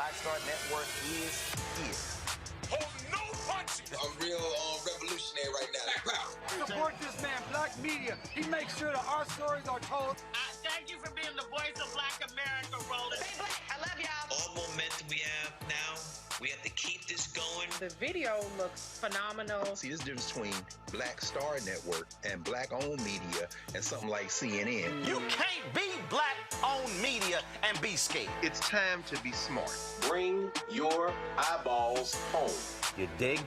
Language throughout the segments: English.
Black Star Network is here. Hold no punches. I'm real revolutionary right now. Support this man, Black Media. He makes sure that our stories are told. Thank you for being the voice of Black America, Roland. Stay black. I love y'all. All momentum we have now, we have to keep this going. The video looks phenomenal. See, there's a difference between Black Star Network and Black-owned media and something like CNN. You can't be Black-owned media and be scared. It's time to be smart. Bring your eyeballs home. You dig?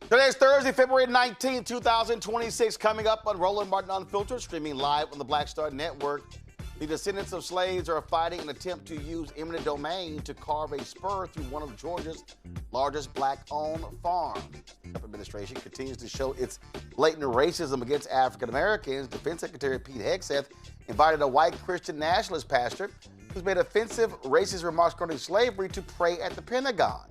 Today's Thursday, February 19, 2026. Coming up on Roland Martin Unfiltered, streaming live on the Black Star Network. The descendants of slaves are fighting an attempt to use eminent domain to carve a spur through one of Georgia's largest Black-owned farms. The Trump administration continues to show its blatant racism against African Americans. Defense Secretary Pete Hegseth invited a white Christian nationalist pastor who's made offensive racist remarks regarding slavery to pray at the Pentagon.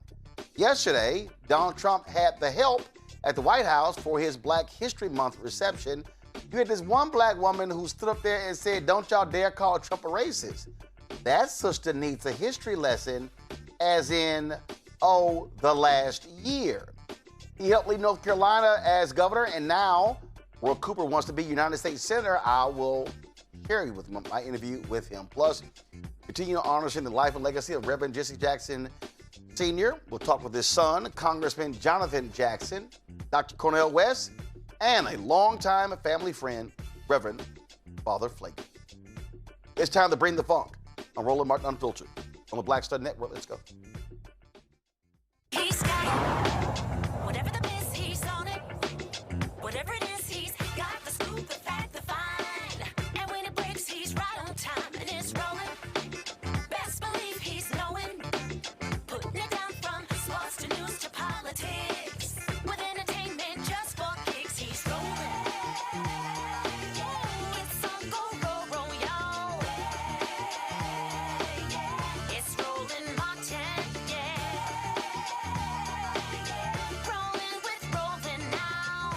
Yesterday, Donald Trump had the help at the White House for his Black History Month reception. You had this one black woman who stood up there and said, "Don't y'all dare call Trump a racist." That sister needs a history lesson, as in, the last year. He helped lead North Carolina as governor, and now Roy Cooper wants to be United States Senator. I will share you with my interview with him. Plus, continue honoring the life and legacy of Reverend Jesse Jackson Sr. We'll talk with his son, Congressman Jonathan Jackson, Dr. Cornel West, and a longtime family friend, Reverend Father Pfleger. It's time to bring the funk on Roland Martin Unfiltered on the Black Star Network. Let's go. He's got it. Whatever the miss, he's on it. Whatever it is, he's got the scoop, the fact, the find. And when it breaks, he's right on time and it's rolling. Best believe he's knowing. Putting it down from sports to news to politics. With entertainment just for kicks, he's rolling. It's on go, y'all. It's Roland Martin, Rolling with Roland now.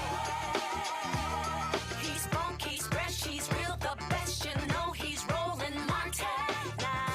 He's funk, he's fresh, he's real, the best, you know he's Roland Martin now.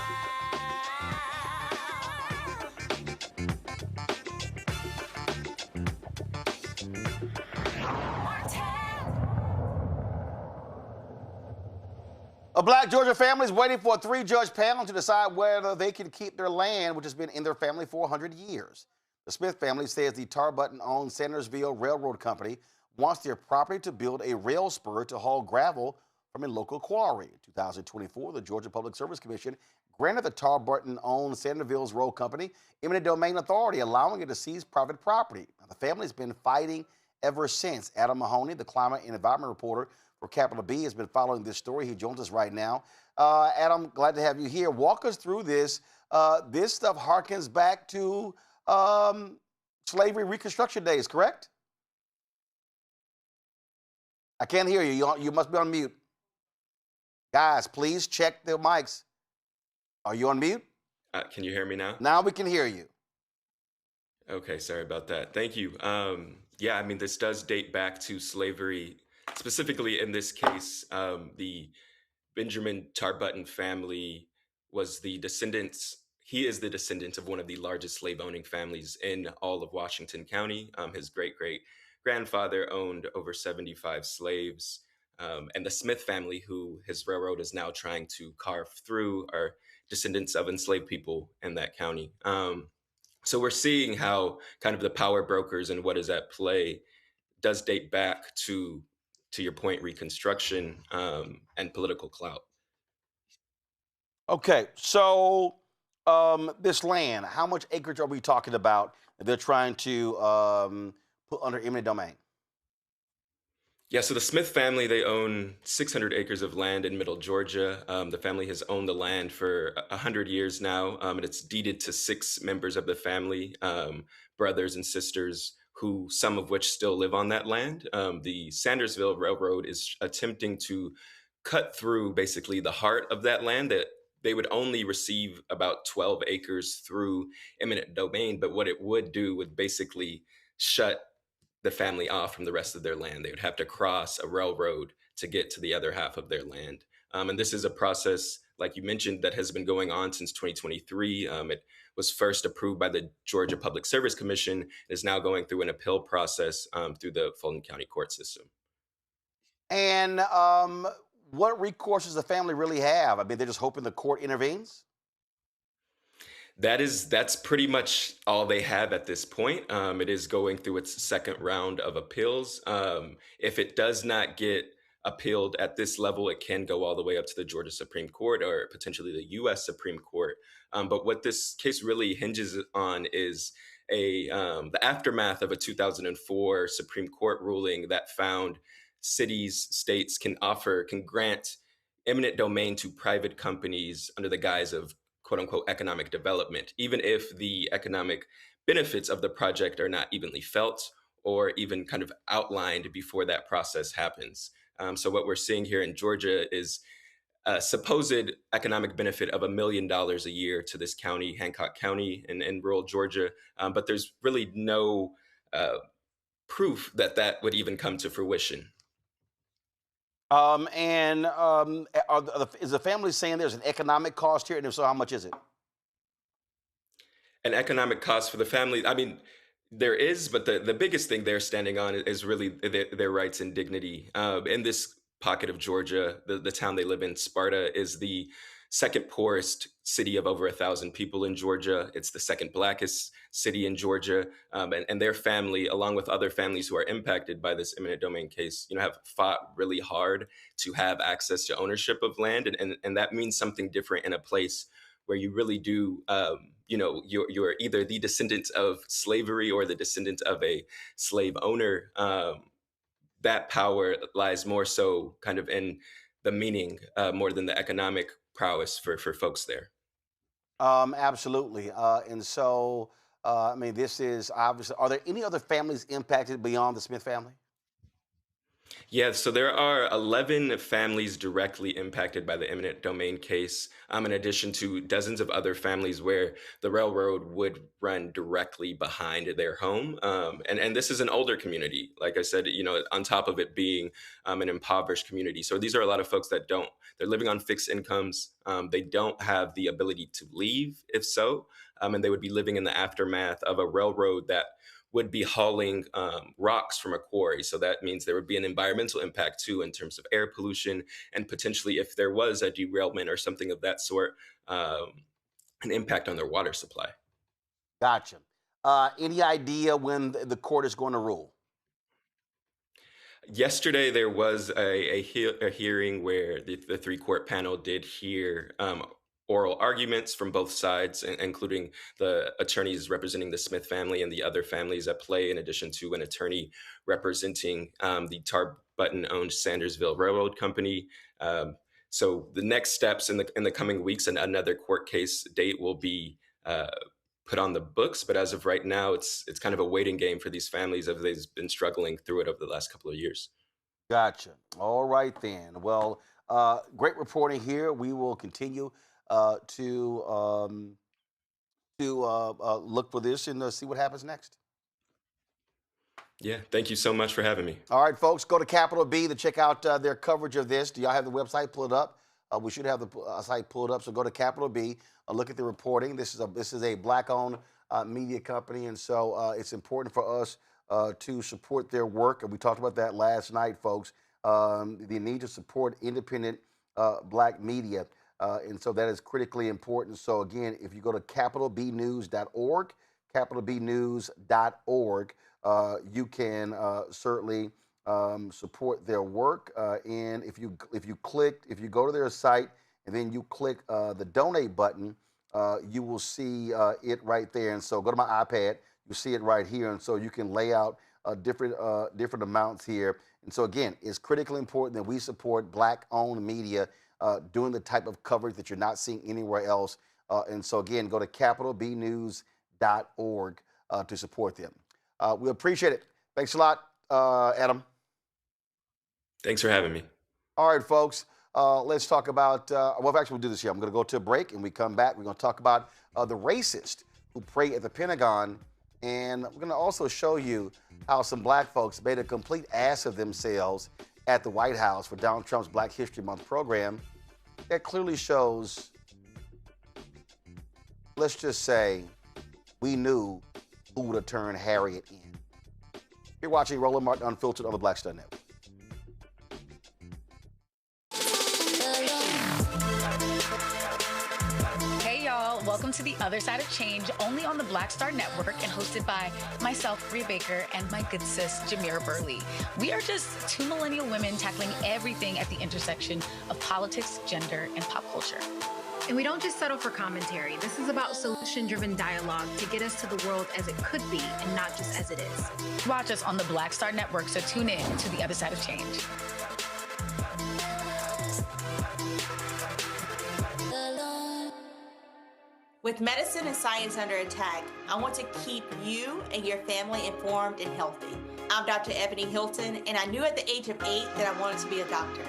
A black Georgia family is waiting for a 3-judge panel to decide whether they can keep their land, which has been in their family for 100 years. The Smith family says the Tarbutton-owned Sandersville Railroad Company wants their property to build a rail spur to haul gravel from a local quarry. In 2024, the Georgia Public Service Commission granted the Tarbutton-owned Sandersville Road Company eminent domain authority, allowing it to seize private property. Now, the family's been fighting ever since. Adam Mahoney, the climate and environment reporter for Capital B, has been following this story. He joins us right now. Adam, glad to have you here. Walk us through this. This stuff harkens back to slavery Reconstruction days, correct? I can't hear you. You must be on mute. Guys, please check the mics. Are you on mute? Can you hear me now? Now we can hear you. Okay, sorry about that. Thank you. Yeah, I mean, this does date back to slavery. Specifically, in this case, the Benjamin Tarbutton family was the descendants. He is the descendant of one of the largest slave-owning families in all of Washington County. His great-great-grandfather owned over 75 slaves. And the Smith family, who his railroad is now trying to carve through, are descendants of enslaved people in that county. So we're seeing how kind of the power brokers and what is at play does date back to your point, Reconstruction and political clout. Okay, so this land, how much acreage are we talking about that they're trying to put under eminent domain? Yeah, so the Smith family, they own 600 acres of land in Middle Georgia. The family has owned the land for 100 years now, and it's deeded to 6 members of the family, brothers and sisters, who some of which still live on that land. The Sandersville Railroad is attempting to cut through basically the heart of that land that they would only receive about 12 acres through eminent domain, but what it would do would basically shut the family off from the rest of their land. They would have to cross a railroad to get to the other half of their land. And this is a process, like you mentioned, that has been going on since 2023. It was first approved by the Georgia Public Service Commission, and is now going through an appeal process through the Fulton County court system. And what recourse does the family really have? I mean, they're just hoping the court intervenes? That's pretty much all they have at this point. It is going through its second round of appeals. If it does not get appealed at this level, it can go all the way up to the Georgia Supreme Court or potentially the U.S. Supreme Court. But what this case really hinges on is the aftermath of a 2004 Supreme Court ruling that found states can grant eminent domain to private companies under the guise of quote unquote economic development, even if the economic benefits of the project are not evenly felt or even kind of outlined before that process happens. So what we're seeing here in Georgia is a supposed economic benefit of $1 million a year to this county, Hancock County in rural Georgia. But there's really no proof that that would even come to fruition. Is the family saying there's an economic cost here? And if so, how much is it? An economic cost for the family, I mean, there is, but the biggest thing they're standing on is really their rights and dignity. In this pocket of Georgia, the town they live in, Sparta, is the second poorest city of over 1,000 people in Georgia. It's the second blackest city in Georgia. And their family, along with other families who are impacted by this eminent domain case, have fought really hard to have access to ownership of land. And that means something different in a place where you really do, you're either the descendant of slavery or the descendant of a slave owner. That power lies more so kind of in the meaning more than the economic prowess for folks there. Absolutely. I mean, this is obviously, are there any other families impacted beyond the Smith family? Yeah, so there are 11 families directly impacted by the eminent domain case, in addition to dozens of other families where the railroad would run directly behind their home. And this is an older community, like I said, on top of it being an impoverished community. So these are a lot of folks that they're living on fixed incomes. They don't have the ability to leave, if so, and they would be living in the aftermath of a railroad that would be hauling rocks from a quarry. So that means there would be an environmental impact too in terms of air pollution, and potentially if there was a derailment or something of that sort, an impact on their water supply. Gotcha. Any idea when the court is going to rule? Yesterday, there was a hearing where the 3-court panel did hear oral arguments from both sides, including the attorneys representing the Smith family and the other families at play, in addition to an attorney representing the Tar Button-owned Sandersville Railroad Company. So the next steps in the coming weeks, and another court case date will be put on the books. But as of right now, it's kind of a waiting game for these families as they've been struggling through it over the last couple of years. Gotcha. All right then. Well, great reporting here. We will continue to look for this and see what happens next. Yeah, thank you so much for having me. All right, folks, go to Capital B to check out their coverage of this. Do y'all have the website pulled up? We should have the site pulled up, so go to Capital B, look at the reporting. This is a black-owned media company, and so it's important for us to support their work, and we talked about that last night, folks. The need to support independent black media. And so that is critically important. So again, if you go to capitalbnews.org, capitalbnews.org, you can certainly support their work. And if you go to their site and then you click the donate button, you will see it right there. And so go to my iPad, you see it right here, and so you can lay out different amounts here. And so again, it's critically important that we support Black-owned media doing the type of coverage that you're not seeing anywhere else. And so again, go to capitalbnews.org to support them. We appreciate it. Thanks a lot, Adam. Thanks for having me. All right, folks. Let's talk about, well, actually, we'll do this here. I'm going to go to a break, and we come back. We're going to talk about the racist who prayed at the Pentagon, and we're going to also show you how some black folks made a complete ass of themselves at the White House for Donald Trump's Black History Month program. That clearly shows, let's just say, we knew who would have turned Harriet in. You're watching Roland Martin Unfiltered on the Black Star Network. Welcome to The Other Side of Change, only on the Black Star Network and hosted by myself, Rhea Baker, and my good sis, Jamira Burley. We are just two millennial women tackling everything at the intersection of politics, gender, and pop culture. And we don't just settle for commentary. This is about solution-driven dialogue to get us to the world as it could be and not just as it is. Watch us on the Black Star Network, so tune in to The Other Side of Change. With medicine and science under attack, I want to keep you and your family informed and healthy. I'm Dr. Ebony Hilton, and I knew at the age of 8 that I wanted to be a doctor.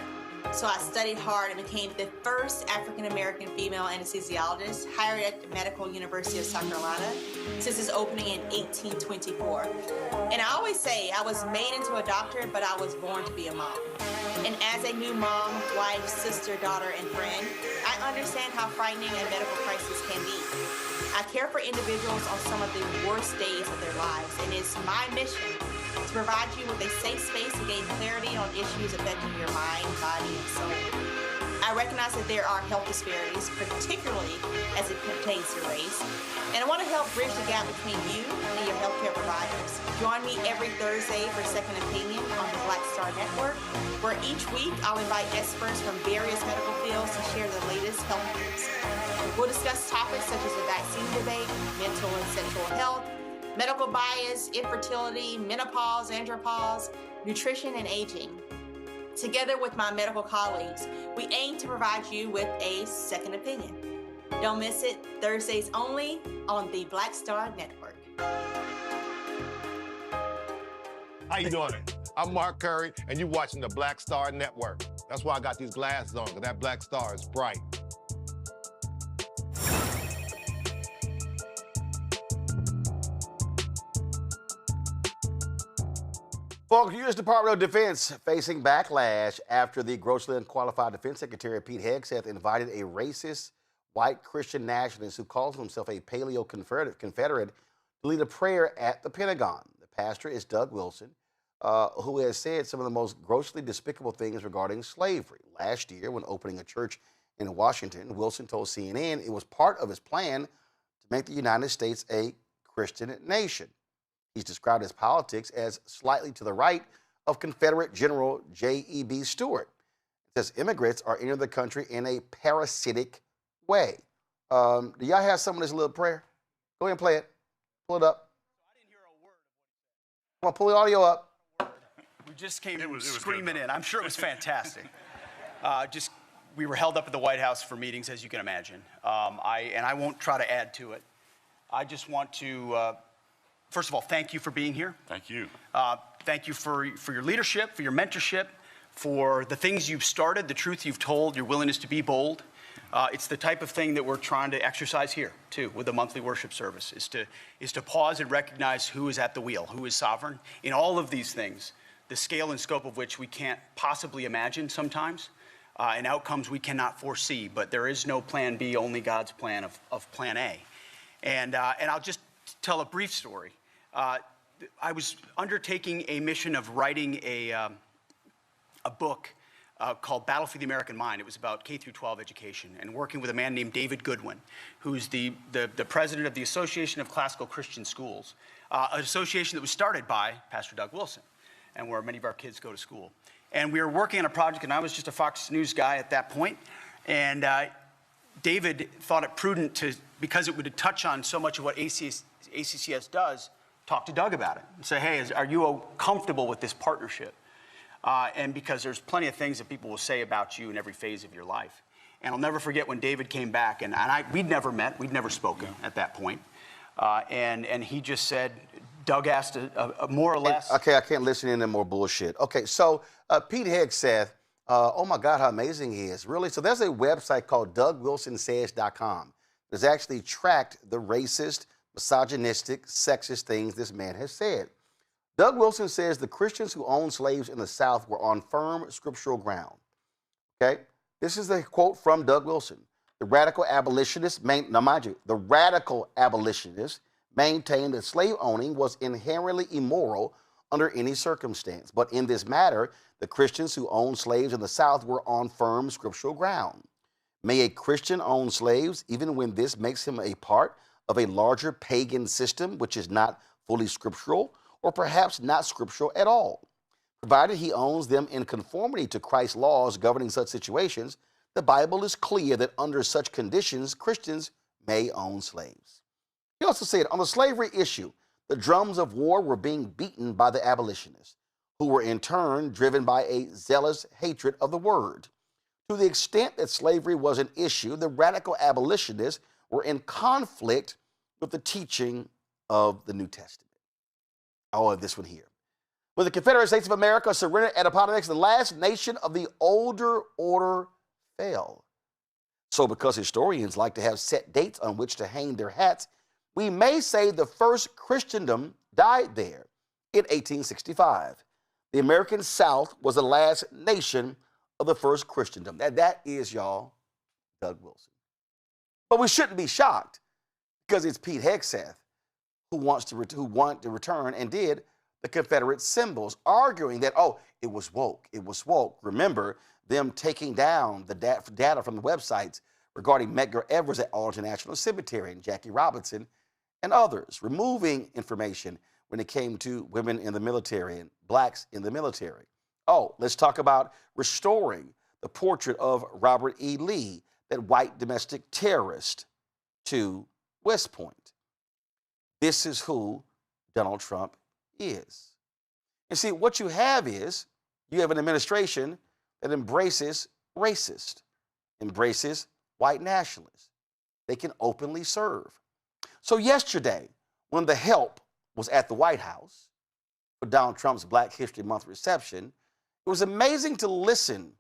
So I studied hard and became the first African-American female anesthesiologist hired at the Medical University of South Carolina since its opening in 1824. And I always say I was made into a doctor, but I was born to be a mom. And as a new mom, wife, sister, daughter, and friend, I understand how frightening a medical crisis can be. I care for individuals on some of the worst days of their lives, and it's my mission to provide you with a safe space to gain clarity on issues affecting your mind, body, and soul. I recognize that there are health disparities, particularly as it pertains to race, and I want to help bridge the gap between you and your healthcare providers. Join me every Thursday for Second Opinion on the Black Star Network, where each week I'll invite experts from various medical fields to share the latest health news. We'll discuss topics such as the vaccine debate, mental and sexual health, medical bias, infertility, menopause, andropause, nutrition, and aging. Together with my medical colleagues, we aim to provide you with a second opinion. Don't miss it, Thursdays only on the Black Star Network. How you doing? I'm Mark Curry, and you're watching the Black Star Network. That's why I got these glasses on, because that black star is bright. Folks, the U.S. Department of Defense facing backlash after the grossly unqualified Defense Secretary Pete Hegseth invited a racist white Christian nationalist who calls himself a Paleo-Confederate to lead a prayer at the Pentagon. The pastor is Doug Wilson, who has said some of the most grossly despicable things regarding slavery. Last year, when opening a church in Washington, Wilson told CNN it was part of his plan to make the United States a Christian nation. He's described his politics as slightly to the right of Confederate General J.E.B. Stuart. It says immigrants are entering the country in a parasitic way. Do y'all have some of this little prayer? Go ahead and play it. Pull it up. I didn't hear a word. Come on, pull the audio up. We just came screaming in. I'm sure it was fantastic. We were held up at the White House for meetings, as you can imagine. I won't try to add to it. I just want to, first of all, thank you for being here. Thank you. Thank you for your leadership, for your mentorship, for the things you've started, the truth you've told, your willingness to be bold. It's the type of thing that we're trying to exercise here, too, with the monthly worship service, is to pause and recognize who is at the wheel, who is sovereign in all of these things, the scale and scope of which we can't possibly imagine sometimes, and outcomes we cannot foresee. But there is no plan B, only God's plan of plan A. And I'll just tell a brief story. I was undertaking a mission of writing a book called Battle for the American Mind. It was about K through 12 education, and working with a man named David Goodwin, who's the president of the Association of Classical Christian Schools. an association that was started by Pastor Doug Wilson, and where many of our kids go to school. And we were working on a project, and I was just a Fox News guy at that point, and David thought it prudent to, because it would touch on so much of what ACCS does, talk to Doug about it and say, hey, are you comfortable with this partnership? And because there's plenty of things that people will say about you in every phase of your life. And I'll never forget when David came back, and we'd never met, we'd never spoken at that point. And he just said, Doug asked a more or less. Okay, I can't listen to any more bullshit. Okay, so Pete Hegseth, oh my God, how amazing he is. Really? So there's a website called DougWilsonSays.com that's actually tracked the racist, misogynistic, sexist things this man has said. Doug Wilson says the Christians who owned slaves in the South were on firm scriptural ground. Okay? This is a quote from Doug Wilson. The radical abolitionists, now mind you, the radical abolitionists maintained that slave owning was inherently immoral under any circumstance. But in this matter, the Christians who owned slaves in the South were on firm scriptural ground. May a Christian own slaves even when this makes him a part of a larger pagan system which is not fully scriptural or perhaps not scriptural at all. Provided he owns them in conformity to Christ's laws governing such situations, the Bible is clear that under such conditions, Christians may own slaves. He also said, on the slavery issue, the drums of war were being beaten by the abolitionists, who were in turn driven by a zealous hatred of the word. To the extent that slavery was an issue, the radical abolitionists were in conflict with the teaching of the New Testament. Oh, this one here. When the Confederate States of America surrendered at Appomattox, the last nation of the older order fell. So because historians like to have set dates on which to hang their hats, we may say the first Christendom died there in 1865. The American South was the last nation of the first Christendom. That is, y'all, Doug Wilson. But we shouldn't be shocked because it's Pete Hegseth who wanted to return and did the Confederate symbols, arguing that, oh, it was woke, it was woke. Remember them taking down the data from the websites regarding Medgar Evers at Arlington National Cemetery and Jackie Robinson and others, removing information when it came to women in the military and blacks in the military. Oh, let's talk about restoring the portrait of Robert E. Lee, that white domestic terrorist, to West Point. This is who Donald Trump is. And see, what you have is, you have an administration that embraces racist, embraces white nationalists. They can openly serve. So yesterday, when the help was at the White House for Donald Trump's Black History Month reception, it was amazing to listen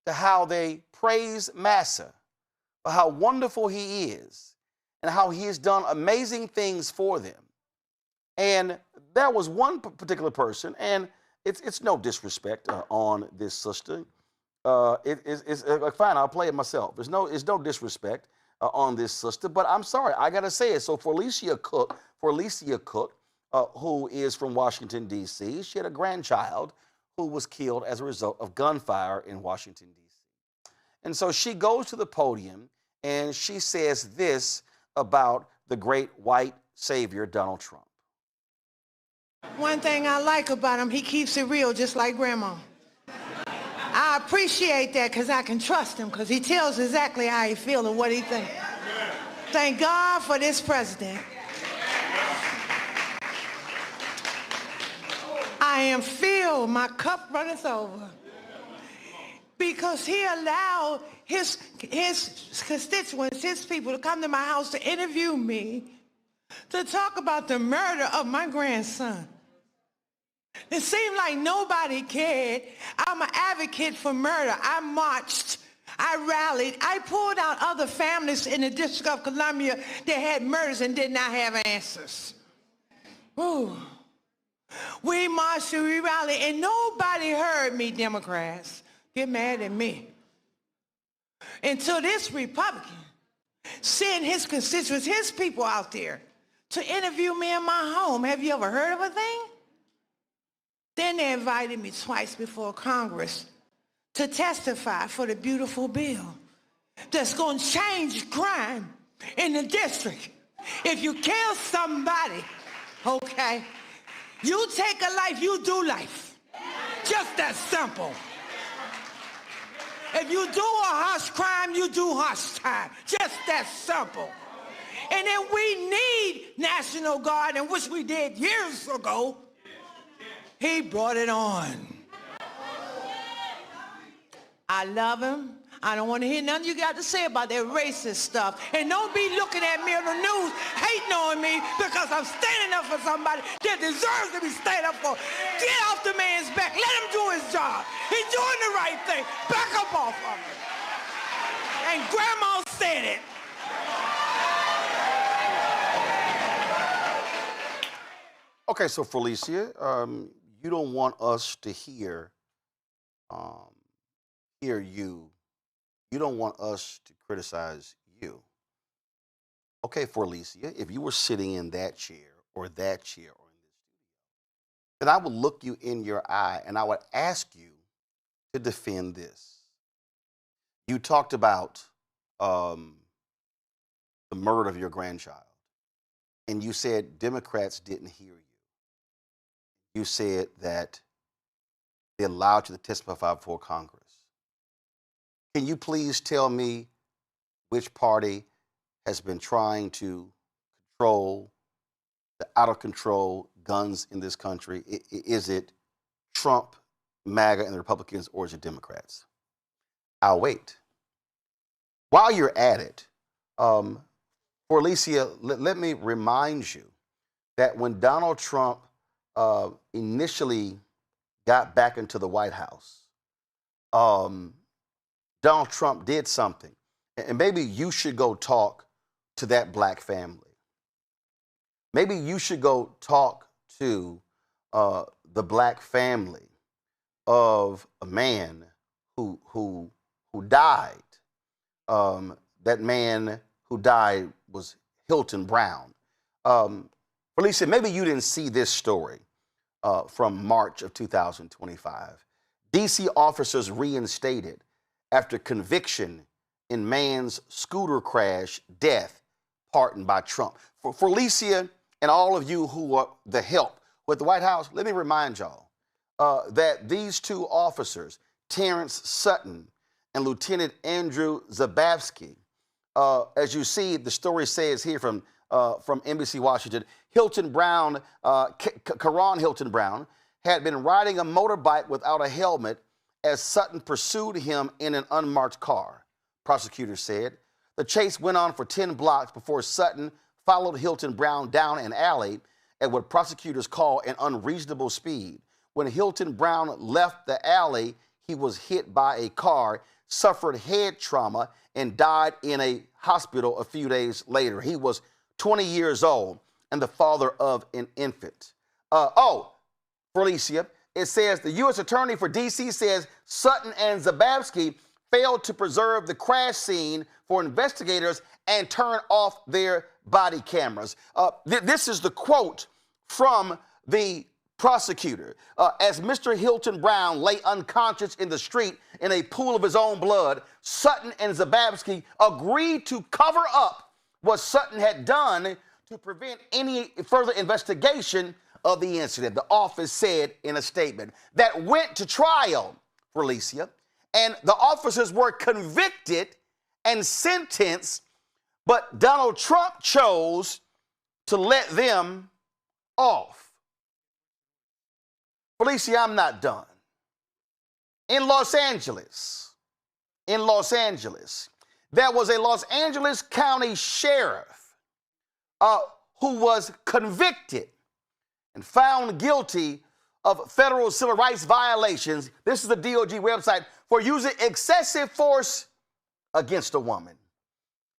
to how they praise Massa for how wonderful he is and how he has done amazing things for them. And there was one particular person, and it's no disrespect on this sister. It's fine, I'll play it myself. It's no disrespect on this sister, but I'm sorry, I gotta say it. So for Alicia Cook, who is from Washington, D.C., she had a grandchild who was killed as a result of gunfire in Washington, D.C. And so she goes to the podium and she says this about the great white savior, Donald Trump. One thing I like about him, he keeps it real just like Grandma. I appreciate that because I can trust him because he tells exactly how he feels and what he thinks. Thank God for this president. I am filled, my cup runneth over. Because he allowed his constituents, his people to come to my house to interview me, to talk about the murder of my grandson. It seemed like nobody cared. I'm an advocate for murder. I marched. I rallied. I pulled out other families in the District of Columbia that had murders and did not have answers. Ooh. We marched and we rallied, and nobody heard me, Democrats. Get mad at me. Until this Republican sent his constituents, his people out there to interview me in my home. Have you ever heard of a thing? Then they invited me twice before Congress to testify for the beautiful bill that's going to change crime in the district. If you kill somebody, Okay? You take a life, you do life. Just that simple. If you do a harsh crime, you do harsh time. Just that simple. And if we need National Guard, and which we did years ago, he brought it on. I love him. I don't want to hear nothing you got to say about that racist stuff. And don't be looking at me on the news hating on me because I'm standing up for somebody that deserves to be stand up for. Get off the man's back. Let him do his job. He's doing the right thing. Back up off of him. And Grandma said it. Okay, so Felicia, you don't want us to hear you. You don't want us to criticize you. Okay, Felicia, if you were sitting in that chair or in this studio, then I would look you in your eye and I would ask you to defend this. You talked about the murder of your grandchild, and you said Democrats didn't hear you. You said that they allowed you to testify before Congress. Can you please tell me which party has been trying to control the out-of-control guns in this country? Is it Trump, MAGA, and the Republicans, or is it Democrats? I'll wait. While you're at it, for Alicia, let me remind you that when Donald Trump initially got back into the White House, Donald Trump did something. And maybe you should go talk to that black family. Maybe you should go talk to the black family of a man who died. That man who died was Hilton Brown. Felicia, maybe you didn't see this story from March of 2025. DC officers reinstated after conviction in man's scooter crash death pardoned by Trump. For Felicia and all of you who are the help with the White House, let me remind y'all that these two officers, Terrence Sutton and Lieutenant Andrew Zabavsky, as you see, the story says here from NBC Washington, Hilton Brown, Karan Hilton Brown, had been riding a motorbike without a helmet as Sutton pursued him in an unmarked car. Prosecutors said the chase went on for 10 blocks before Sutton followed Hilton Brown down an alley at what prosecutors call an unreasonable speed. When Hilton Brown left the alley, he was hit by a car, suffered head trauma, and died in a hospital a few days later. He was 20 years old and the father of an infant. Felicia, it says the U.S. Attorney for D.C. says Sutton and Zabavsky failed to preserve the crash scene for investigators and turn off their body cameras. This is the quote from the prosecutor. As Mr. Hilton Brown lay unconscious in the street in a pool of his own blood, Sutton and Zabavsky agreed to cover up what Sutton had done to prevent any further investigation of the incident. The office said in a statement that went to trial, Felicia, and the officers were convicted and sentenced, but Donald Trump chose to let them off. Felicia, I'm not done. In Los Angeles, there was a Los Angeles County sheriff who was convicted and found guilty of federal civil rights violations. This is the DOJ website for using excessive force against a woman.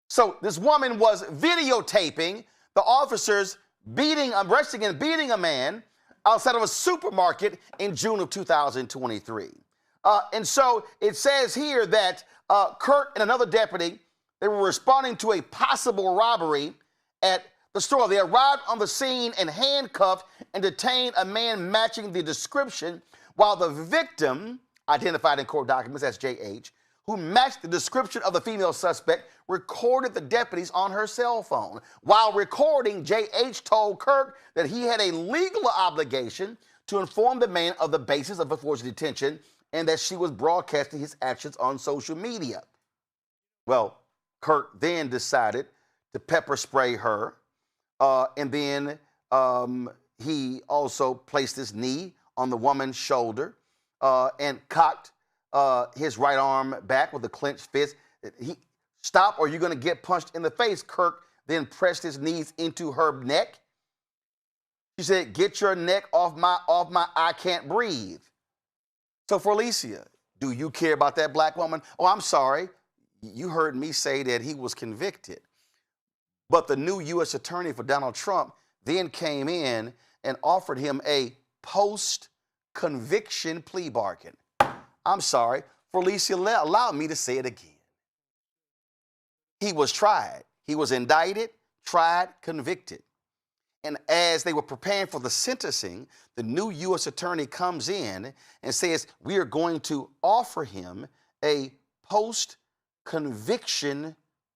So this woman was videotaping the officers arresting and beating a man outside of a supermarket in June of 2023. And so it says here that Kirk and another deputy, they were responding to a possible robbery at the store. They arrived on the scene and handcuffed and detained a man matching the description, while the victim, identified in court documents as JH, who matched the description of the female suspect, recorded the deputies on her cell phone. While recording, J.H. told Kirk that he had a legal obligation to inform the man of the basis of a forced detention and that she was broadcasting his actions on social media. Well, Kirk then decided to pepper spray her, and then he also placed his knee on the woman's shoulder and cocked his right arm back with a clenched fist. Stop or you're going to get punched in the face. Kirk then pressed his knees into her neck. She said, get your neck off my, I can't breathe. So Felicia, do you care about that black woman? Oh, I'm sorry. You heard me say that he was convicted. But the new U.S. attorney for Donald Trump then came in and offered him a post-conviction plea bargain. I'm sorry, Felicia, allow me to say it again. He was tried. He was indicted, tried, convicted. And as they were preparing for the sentencing, the new U.S. attorney comes in and says, we are going to offer him a post-conviction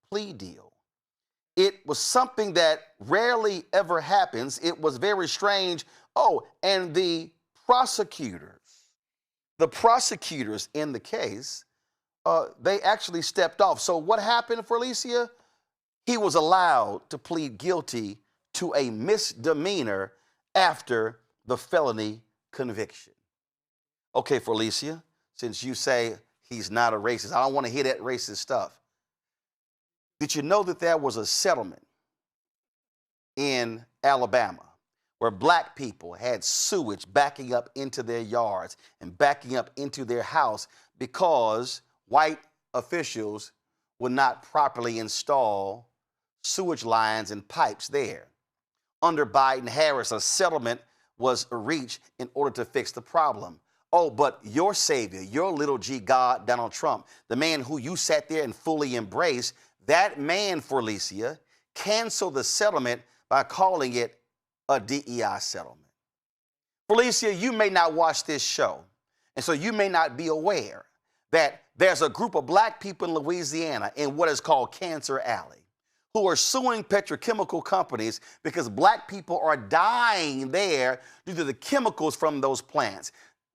plea deal. It was something that rarely ever happens. It was very strange. Oh, and the prosecutors in the case, they actually stepped off. So what happened for Alicia? He was allowed to plead guilty to a misdemeanor after the felony conviction. Okay, for Alicia, since you say he's not a racist, I don't want to hear that racist stuff. Did you know that there was a settlement in Alabama where black people had sewage backing up into their yards and backing up into their house because white officials would not properly install sewage lines and pipes there? Under Biden-Harris, a settlement was reached in order to fix the problem. Oh, but your savior, your little G God, Donald Trump, the man who you sat there and fully embraced, that man, for Alicia, canceled the settlement by calling it a DEI settlement. Felicia, you may not watch this show, and so you may not be aware that there's a group of black people in Louisiana in what is called Cancer Alley who are suing petrochemical companies because black people are dying there due to the chemicals from those plants.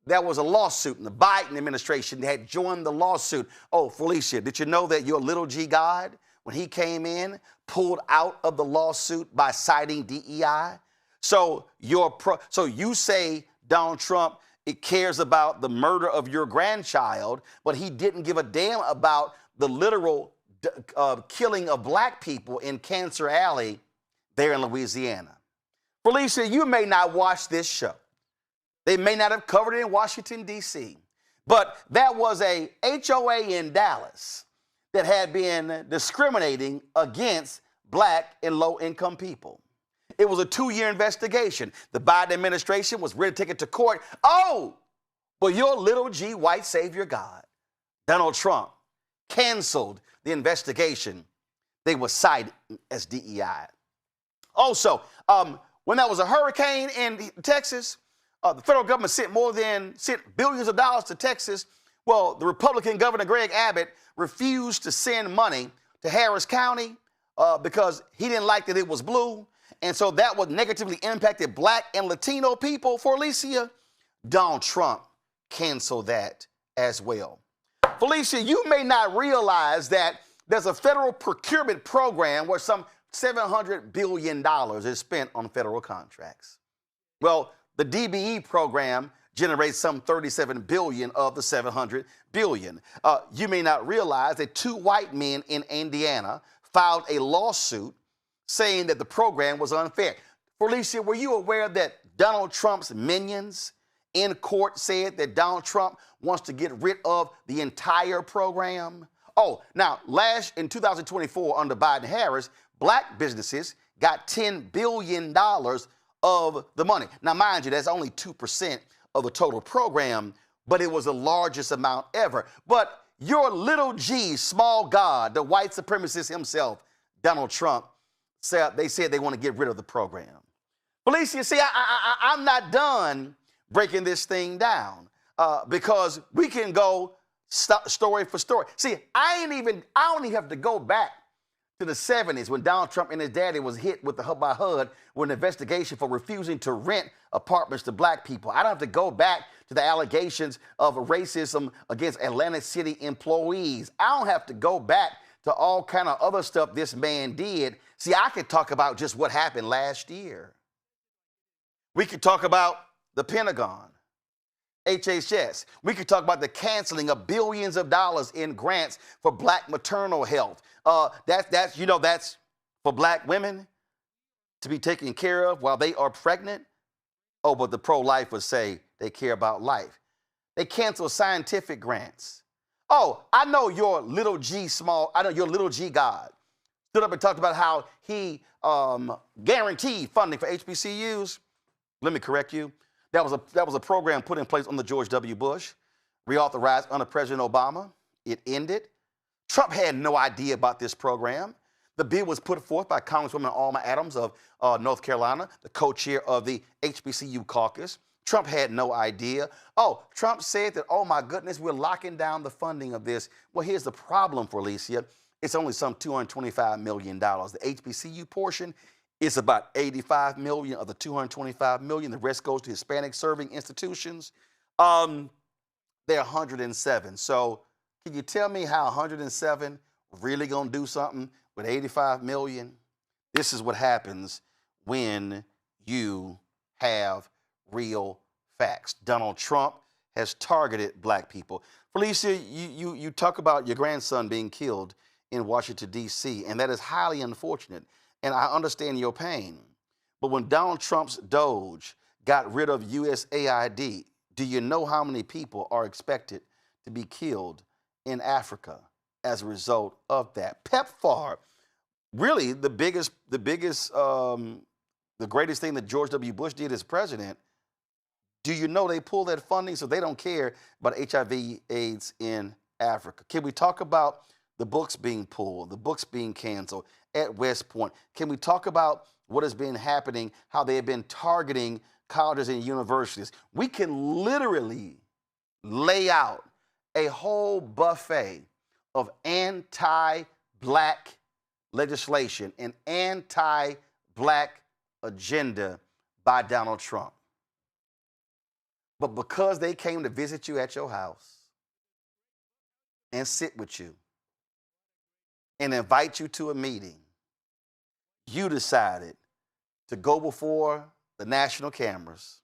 There was a lawsuit, and the Biden administration had joined the lawsuit. Oh, Felicia, did you know that your little G God, when he came in, pulled out of the lawsuit by citing DEI? So you say Donald Trump, it cares about the murder of your grandchild, but he didn't give a damn about the literal killing of black people in Cancer Alley there in Louisiana. Felicia, you may not watch this show. They may not have covered it in Washington, D.C., but that was a HOA in Dallas that had been discriminating against black and low-income people. It was a 2-year investigation. The Biden administration was ready to take it to court. Oh, but your little G white savior God, Donald Trump, canceled the investigation. They were cited as DEI. Also, when there was a hurricane in Texas, the federal government sent billions of dollars to Texas. Well, the Republican Governor Greg Abbott refused to send money to Harris County because he didn't like that it was blue. And so that would negatively impacted black and Latino people. For Alicia, Donald Trump canceled that as well. Felicia, you may not realize that there's a federal procurement program where some $700 billion is spent on federal contracts. Well, the DBE program generates some $37 billion of the $700 billion. You may not realize that 2 white men in Indiana filed a lawsuit saying that the program was unfair. Felicia, were you aware that Donald Trump's minions in court said that Donald Trump wants to get rid of the entire program? Oh, now, in 2024, under Biden-Harris, black businesses got $10 billion of the money. Now, mind you, that's only 2% of the total program, but it was the largest amount ever. But your little G, small God, the white supremacist himself, Donald Trump, they said they want to get rid of the program. Felicia, see, I'm not done breaking this thing down because we can go story for story. See, I don't even have to go back to the 70s when Donald Trump and his daddy was hit with by HUD with an investigation for refusing to rent apartments to black people. I don't have to go back to the allegations of racism against Atlantic City employees. I don't have to go back to all kind of other stuff this man did. See, I could talk about just what happened last year. We could talk about the Pentagon, HHS. We could talk about the canceling of billions of dollars in grants for black maternal health. That's for black women to be taken care of while they are pregnant. Oh, but the pro-lifers say they care about life. They cancel scientific grants. Oh, I know your little G God stood up and talked about how he guaranteed funding for HBCUs. Let me correct you. That was a program put in place under George W. Bush, reauthorized under President Obama. It ended. Trump had no idea about this program. The bill was put forth by Congresswoman Alma Adams of North Carolina, the co-chair of the HBCU caucus. Trump had no idea. Oh, Trump said that, oh my goodness, we're locking down the funding of this. Well, here's the problem for Alicia. It's only some $225 million. The HBCU portion is about $85 million of the $225 million. The rest goes to Hispanic serving institutions. They're 107. So can you tell me how 107 really gonna do something with 85 million? This is what happens when you have real facts. Donald Trump has targeted black people. Felicia, you talk about your grandson being killed in Washington, D.C., and that is highly unfortunate, and I understand your pain. But when Donald Trump's Doge got rid of USAID, do you know how many people are expected to be killed in Africa as a result of that? PEPFAR, really the greatest thing that George W. Bush did as president. Do you know they pulled that funding so they don't care about HIV/AIDS in Africa? Can we talk about the books being pulled, the books being canceled at West Point? Can we talk about what has been happening, how they have been targeting colleges and universities? We can literally lay out a whole buffet of anti-black legislation, an anti-black agenda by Donald Trump. But because they came to visit you at your house and sit with you and invite you to a meeting, you decided to go before the national cameras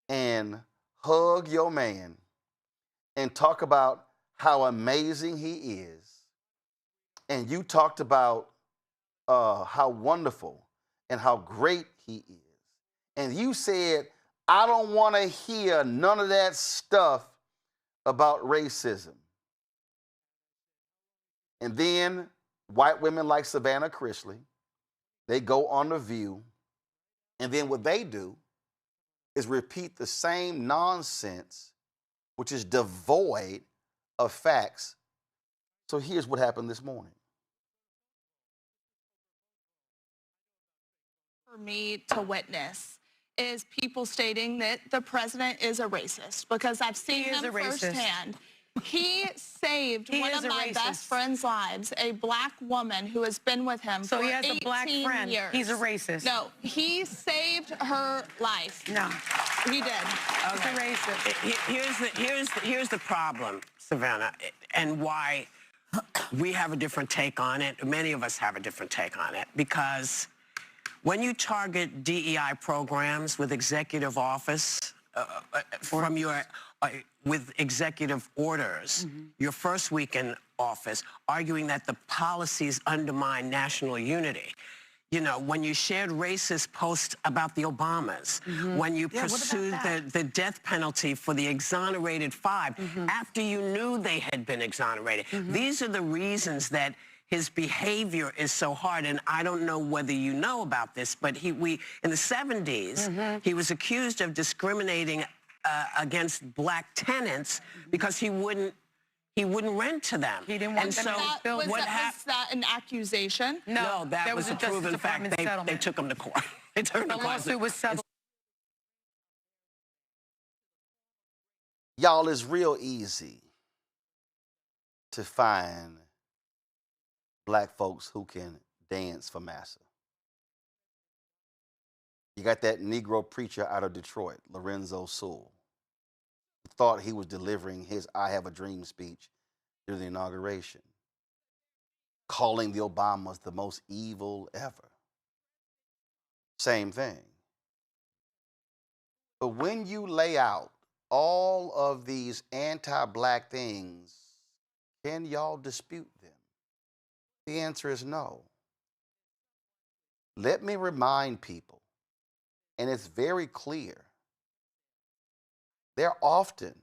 and hug your man and talk about how amazing he is. And you talked about how wonderful and how great he is. And you said, I don't want to hear none of that stuff about racism. And then white women like Savannah Chrisley, they go on The View, and then what they do is repeat the same nonsense, which is devoid of facts. So here's what happened this morning. For me to witness is people stating that the president is a racist, because I've seen him firsthand. He saved one of my best friend's lives, a black woman who has been with him for 18 years. So he has a black friend. He's a racist. No, he saved her life. No. He did. Okay. He's a racist. Here's the problem, Savannah, and why we have a different take on it. Many of us have a different take on it, because when you target DEI programs with executive office, with executive orders, your first week in office, arguing that the policies undermine national unity. You know, when you shared racist posts about the Obamas, when you pursued the death penalty for the exonerated 5 after you knew they had been exonerated. These are the reasons that his behavior is so hard. And I don't know whether you know about this, but in the 70s, he was accused of discriminating against black tenants because he wouldn't rent to them. He didn't want them to build. Was that an accusation? No, that was a proven fact. They took him to court. They took him to court. The lawsuit was settled. Y'all, it's real easy to find black folks who can dance for massa. You got that Negro preacher out of Detroit, Lorenzo Sewell, who thought he was delivering his I Have a Dream speech during the inauguration, calling the Obamas the most evil ever. Same thing. But when you lay out all of these anti-black things, can y'all dispute them? The answer is no. Let me remind people, and it's very clear, there often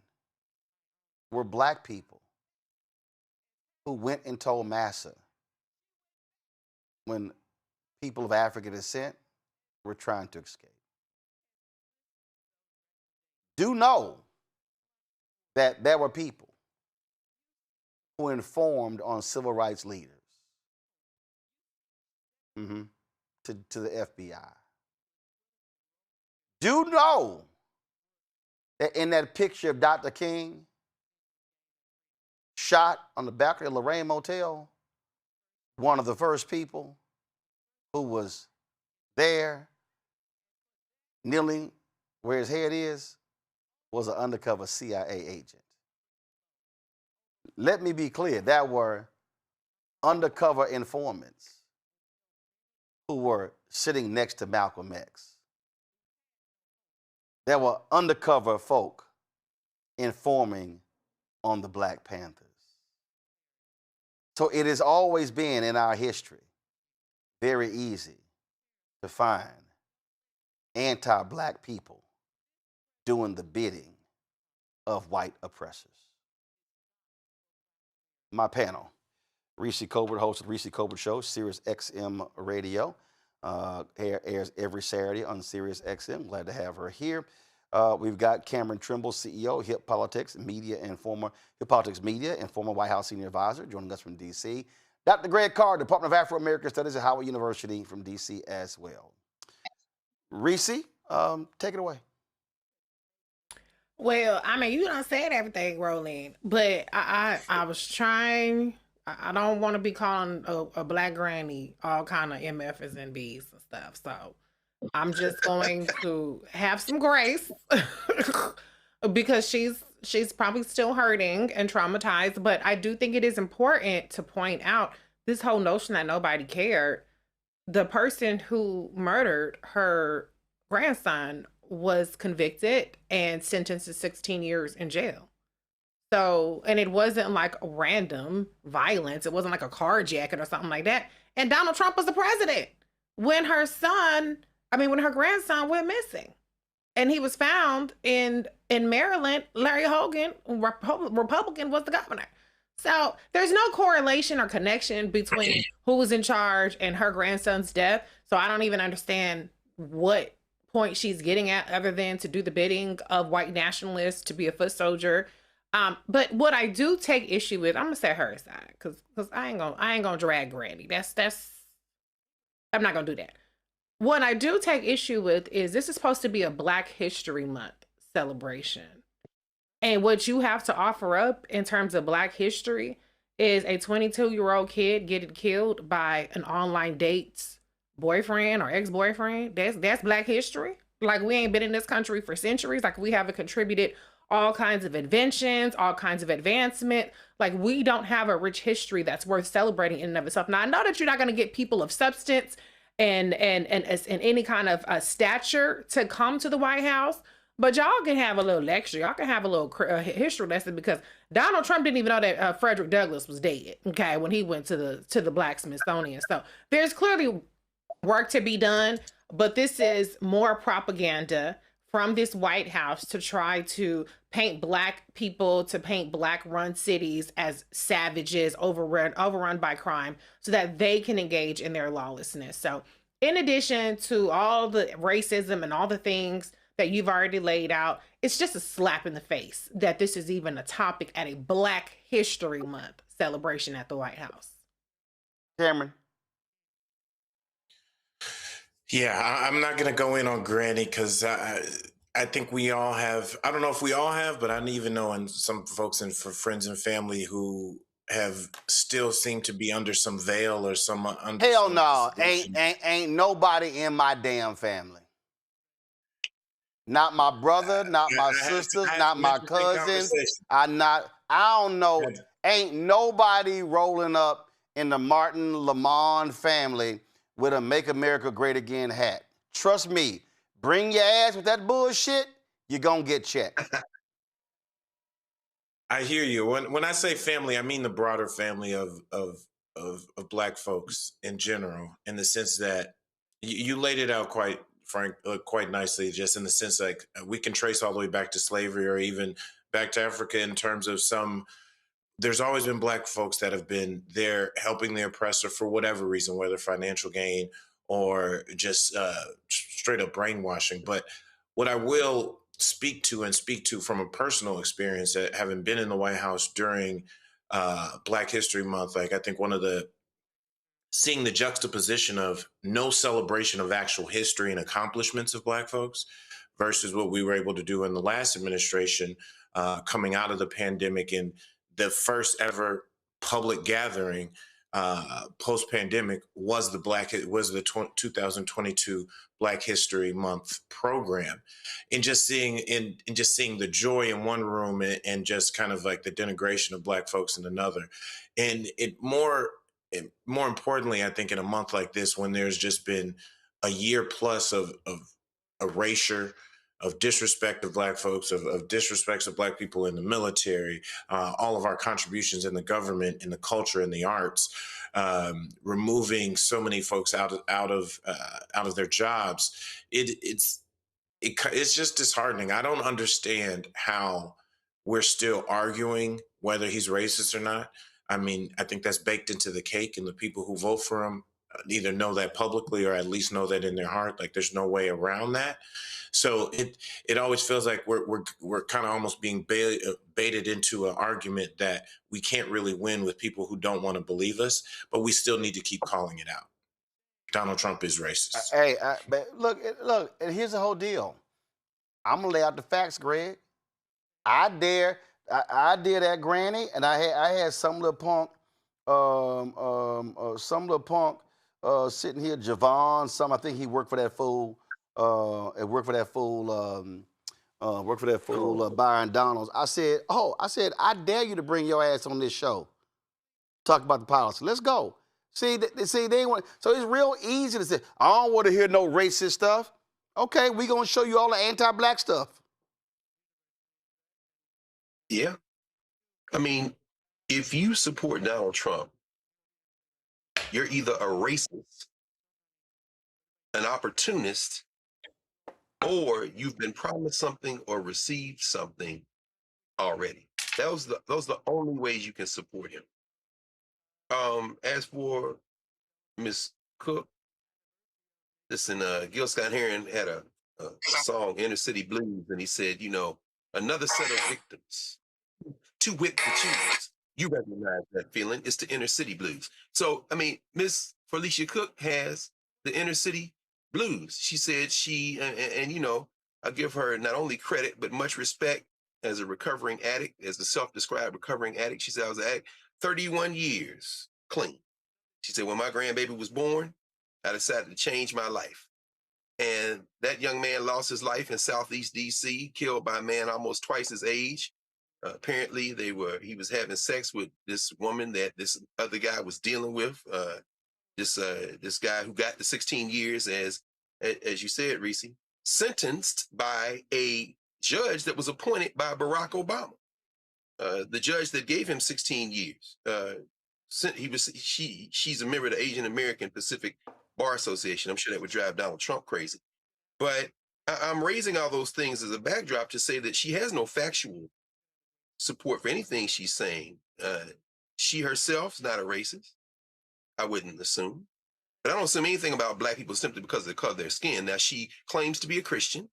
were black people who went and told massa when people of African descent were trying to escape. Do know that there were people who informed on civil rights leaders to the FBI. Do know that in that picture of Dr. King shot on the balcony of Lorraine Motel, one of the first people who was there kneeling where his head is was an undercover CIA agent. Let me be clear, there were undercover informants who were sitting next to Malcolm X. There were undercover folk informing on the Black Panthers. So it has always been in our history very easy to find anti-black people doing the bidding of white oppressors. My panel, Reese Colbert, host of the Reese Colbert Show, Sirius XM Radio, airs every Saturday on Sirius XM. Glad to have her here. We've got Cameron Trimble, CEO, Hip Politics Media and former White House senior advisor, joining us from D.C. Dr. Greg Carr, Department of Afro-American Studies at Howard University from D.C. as well. Reese, take it away. Well, I mean, you done said everything, Roland, but I was trying. I don't want to be calling a black granny all kind of MFs and Bs and stuff. So I'm just going to have some grace because she's probably still hurting and traumatized. But I do think it is important to point out this whole notion that nobody cared. The person who murdered her grandson was convicted and sentenced to 16 years in jail. So, and it wasn't like random violence. It wasn't like a carjacking or something like that. And Donald Trump was the president when her grandson went missing. And he was found in Maryland. Larry Hogan, Republican, was the governor. So there's no correlation or connection between who was in charge and her grandson's death. So I don't even understand what point she's getting at other than to do the bidding of white nationalists, to be a foot soldier. But what I do take issue with, I'm gonna set her aside because I ain't gonna drag Granny. That's I'm not gonna do that. What I do take issue with is this is supposed to be a Black History Month celebration. And what you have to offer up in terms of Black history is a 22-year-old kid getting killed by an online date's boyfriend or ex-boyfriend. That's Black history. Like, we ain't been in this country for centuries. Like, we haven't contributed all kinds of inventions, all kinds of advancement. Like, we don't have a rich history that's worth celebrating in and of itself. Now, I know that you're not going to get people of substance and any kind of stature to come to the White House, but y'all can have a little lecture. Y'all can have a little history lesson, because Donald Trump didn't even know that Frederick Douglass was dead, okay, when he went to the Black Smithsonian. So there's clearly work to be done, but this is more propaganda from this White House to try to paint Black people, to paint Black-run cities as savages, overrun by crime, so that they can engage in their lawlessness. So in addition to all the racism and all the things that you've already laid out, it's just a slap in the face that this is even a topic at a Black History Month celebration at the White House. Cameron? Yeah, I'm not going to go in on Granny because I think we all have, I don't know if we all have, but I even know some folks and for friends and family who have still seemed to be under some veil or some under Hell some no, solution. ain't nobody in my damn family. Not my brother, not my sisters, I have not some my interesting cousins. conversations. I don't know. Ain't nobody rolling up in the Martin Lamont family with a Make America Great Again hat. Trust me, bring your ass with that bullshit, you're gonna get checked. I hear you. When I say family, I mean the broader family of Black folks in general, in the sense that you laid it out quite quite nicely, just in the sense like we can trace all the way back to slavery or even back to Africa in terms of some. There's always been Black folks that have been there helping the oppressor for whatever reason, whether financial gain or just straight up brainwashing. But what I will speak to from a personal experience, having been in the White House during Black History Month, like I think one of the seeing the juxtaposition of no celebration of actual history and accomplishments of Black folks versus what we were able to do in the last administration, coming out of the pandemic, and the first ever public gathering post-pandemic was the 2022 Black History Month program, and just seeing the joy in one room and just kind of like the denigration of Black folks in another, and more importantly, I think in a month like this, when there's just been a year plus of erasure, of disrespect of Black folks, of disrespects of Black people in the military, all of our contributions in the government, in the culture, in the arts, removing so many folks out of their jobs. It's just disheartening. I don't understand how we're still arguing whether he's racist or not. I mean, I think that's baked into the cake, and the people who vote for him either know that publicly or at least know that in their heart. Like, there's no way around that. So it always feels like we're kind of almost being baited into an argument that we can't really win with people who don't want to believe us, but we still need to keep calling it out. Donald Trump is racist. Hey, but look, and here's the whole deal. I'm gonna lay out the facts, Greg. I did that, Granny, and I had some little punk, sitting here, Javon. I think he worked for that fool. Worked for that fool, Byron Donalds. I said, I dare you to bring your ass on this show. Talk about the policy. Let's go. See, they want. So it's real easy to say, I don't want to hear no racist stuff. Okay, we gonna show you all the anti-Black stuff. Yeah. I mean, if you support Donald Trump, you're either a racist, an opportunist, or you've been promised something or received something already. Those are the only ways you can support him. As for Miss Cook, listen, Gil Scott-Heron had a song, Inner City Blues, and he said, another set of victims, too whipped to choose. You recognize that feeling. It's the inner city blues. So, I mean, Miss Felicia Cook has the inner city blues. She said I give her not only credit, but much respect as a recovering addict, as a self-described recovering addict. She said, I was an addict 31 years clean. She said, when my grandbaby was born, I decided to change my life. And that young man lost his life in Southeast DC, killed by a man almost twice his age. Apparently, he was having sex with this woman that this other guy was dealing with. This guy who got the 16 years, as you said, Reese, sentenced by a judge that was appointed by Barack Obama. The judge that gave him 16 years. She's a member of the Asian American Pacific Bar Association. I'm sure that would drive Donald Trump crazy. But I'm raising all those things as a backdrop to say that she has no factual support for anything she's saying. She herself's not a racist, I wouldn't assume. But I don't assume anything about Black people simply because of the color of their skin. Now, she claims to be a Christian.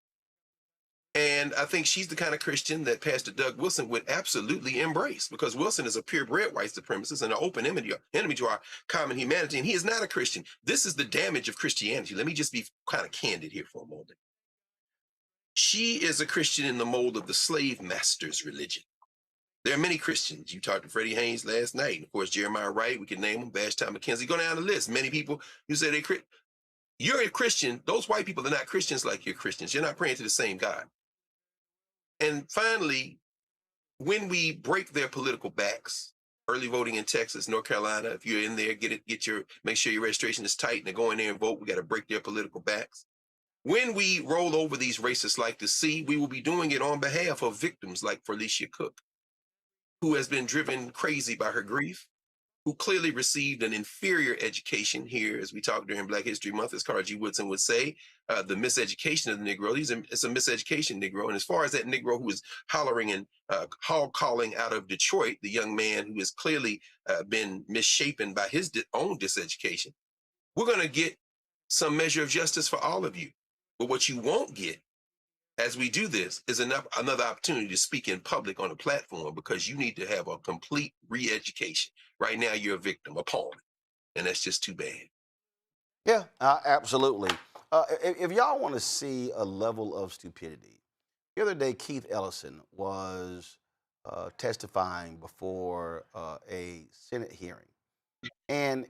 And I think she's the kind of Christian that Pastor Doug Wilson would absolutely embrace, because Wilson is a purebred white supremacist and an open enemy to our common humanity. And he is not a Christian. This is the damage of Christianity. Let me just be kind of candid here for a moment. She is a Christian in the mold of the slave master's religion. There are many Christians. You talked to Freddie Haynes last night. And of course, Jeremiah Wright, we can name them, Vashti McKenzie. Go down the list. Many people who say you're a Christian. Those white people are not Christians like you're Christians. You're not praying to the same God. And finally, when we break their political backs, early voting in Texas, North Carolina, if you're in there, make sure your registration is tight and to go in there and vote. We got to break their political backs. When we roll over these racists like to see, we will be doing it on behalf of victims like Felicia Cook, who has been driven crazy by her grief, who clearly received an inferior education here, as we talked during Black History Month, as Carl G. Woodson would say, the miseducation of the Negro. It's a miseducation Negro. And as far as that Negro who is hollering and calling out of Detroit, the young man who has clearly been misshapen by his own diseducation, we're going to get some measure of justice for all of you. But what you won't get as we do this is another opportunity to speak in public on a platform, because you need to have a complete re-education. Right now, you're a victim, a pawn, and that's just too bad. Yeah, absolutely. If y'all want to see a level of stupidity, the other day, Keith Ellison was testifying before a Senate hearing, and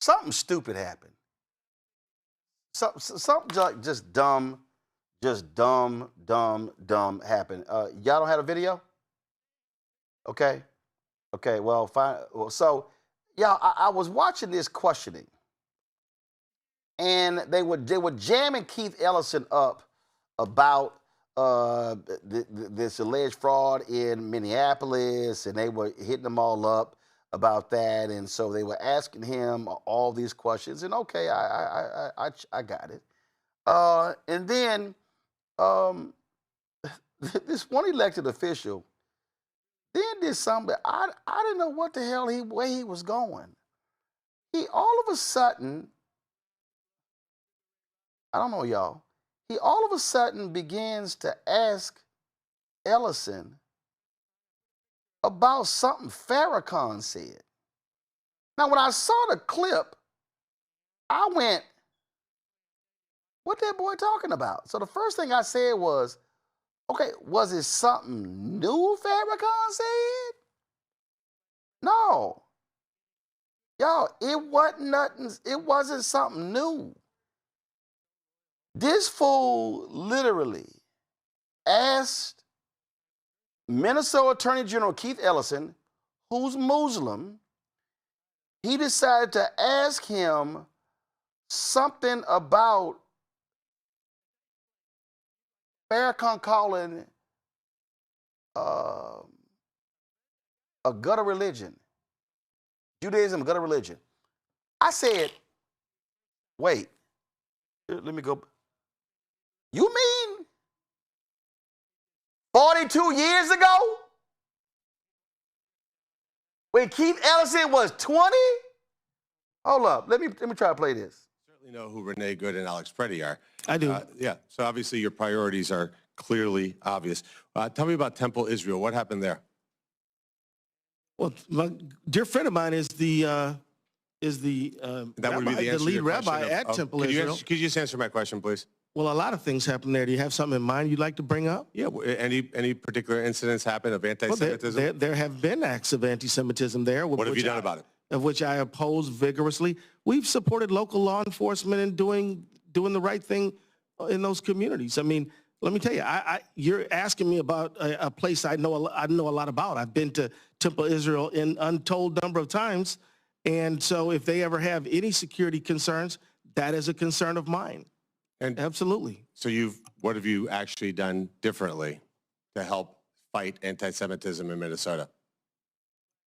something stupid happened. Something like just dumb happened. Y'all don't have a video? Okay. Well, fine. Well, so, yeah, I was watching this questioning, and they were jamming Keith Ellison up about this alleged fraud in Minneapolis, and they were hitting them all up about that, and so they were asking him all these questions, and okay, I got it. And then this one elected official then did something. I didn't know what the hell where he was going. He all of a sudden, I don't know, y'all. He all of a sudden begins to ask Ellison about something Farrakhan said. Now, when I saw the clip, I went, what that boy talking about? So the first thing I said was, okay, was it something new Farrakhan said? No. Y'all, it wasn't nothing, it wasn't something new. This fool literally asked Minnesota Attorney General Keith Ellison, who's Muslim, he decided to ask him something about Farrakhan calling a gutter religion, Judaism a gutter religion. I said, wait, let me go. You mean 42 years ago? When Keith Ellison was 20? Hold up, let me try to play this. Certainly know who Renee Good and Alex Preddy are. I do. Yeah, so obviously your priorities are clearly obvious. Tell me about Temple Israel. What happened there? Well, my dear friend of mine is the lead rabbi at Temple Israel. Could you just answer my question, please? Well, a lot of things happen there. Do you have something in mind you'd like to bring up? Yeah, any particular incidents happen of anti-Semitism? Well, there have been acts of anti-Semitism there. What have you done about it? Of which I oppose vigorously. We've supported local law enforcement in doing the right thing in those communities. I mean, let me tell you, you're asking me about a place I know a lot about. I've been to Temple Israel an untold number of times, and so if they ever have any security concerns, that is a concern of mine. And absolutely. So what have you actually done differently to help fight anti-Semitism in Minnesota?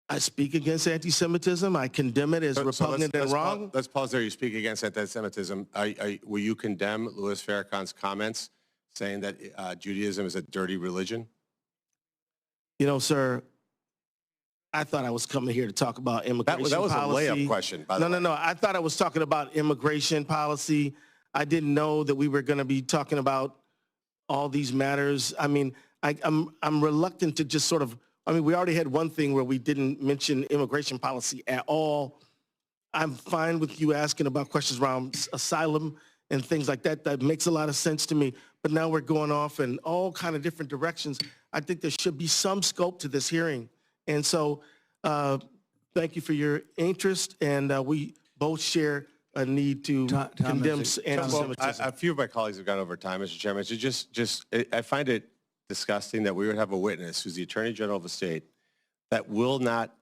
I speak against anti-Semitism. I condemn it as repugnant and wrong. Let's pause there. You speak against anti-Semitism. Will you condemn Louis Farrakhan's comments saying that Judaism is a dirty religion? You know, sir, I thought I was coming here to talk about immigration policy. That was a layup question, by the way. No. I thought I was talking about immigration policy. I didn't know that we were going to be talking about all these matters. I mean, I'm reluctant to just sort of, I mean, we already had one thing where we didn't mention immigration policy at all. I'm fine with you asking about questions around asylum and things like that. That makes a lot of sense to me. but now we're going off in all kind of different directions. I think there should be some scope to this hearing. And so thank you for your interest, and we both share a need to condemn anti-Semitism. A few of my colleagues have gone over time, Mr. Chairman. So I find it disgusting that we would have a witness who's the Attorney General of the state that will not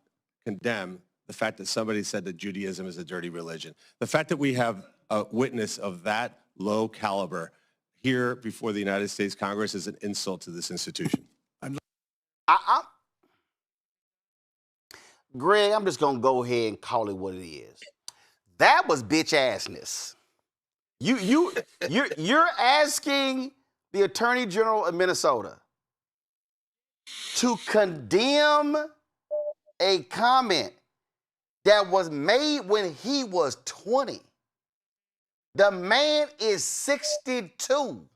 condemn the fact that somebody said that Judaism is a dirty religion. The fact that we have a witness of that low caliber here before the United States Congress is an insult to this institution. Greg, I'm just gonna go ahead and call it what it is. That was bitch assness. You're asking the Attorney General of Minnesota to condemn a comment that was made when he was 20. The man is 62.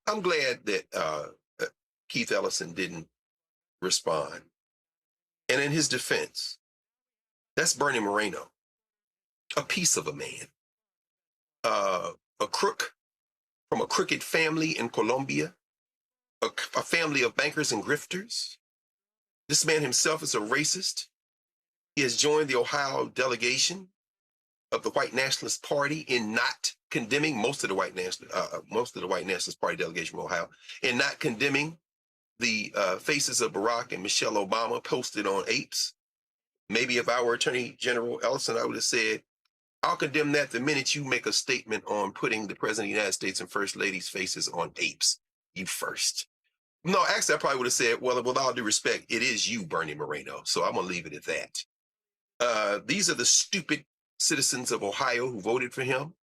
I'm glad that Keith Ellison didn't respond. And in his defense, that's Bernie Moreno, a piece of a man, a crook from a crooked family in Colombia, a family of bankers and grifters. This man himself is a racist. He has joined the Ohio delegation of the White Nationalist Party in not condemning most of the White Nationalist Party delegation from Ohio, in not condemning the faces of Barack and Michelle Obama posted on apes. Maybe if I were Attorney General Ellison, I would have said, I'll condemn that the minute you make a statement on putting the President of the United States and First Lady's faces on apes. You first. No, actually, I probably would have said, well, with all due respect, it is you, Bernie Moreno. So I'm going to leave it at that. These are the stupid citizens of Ohio who voted for him,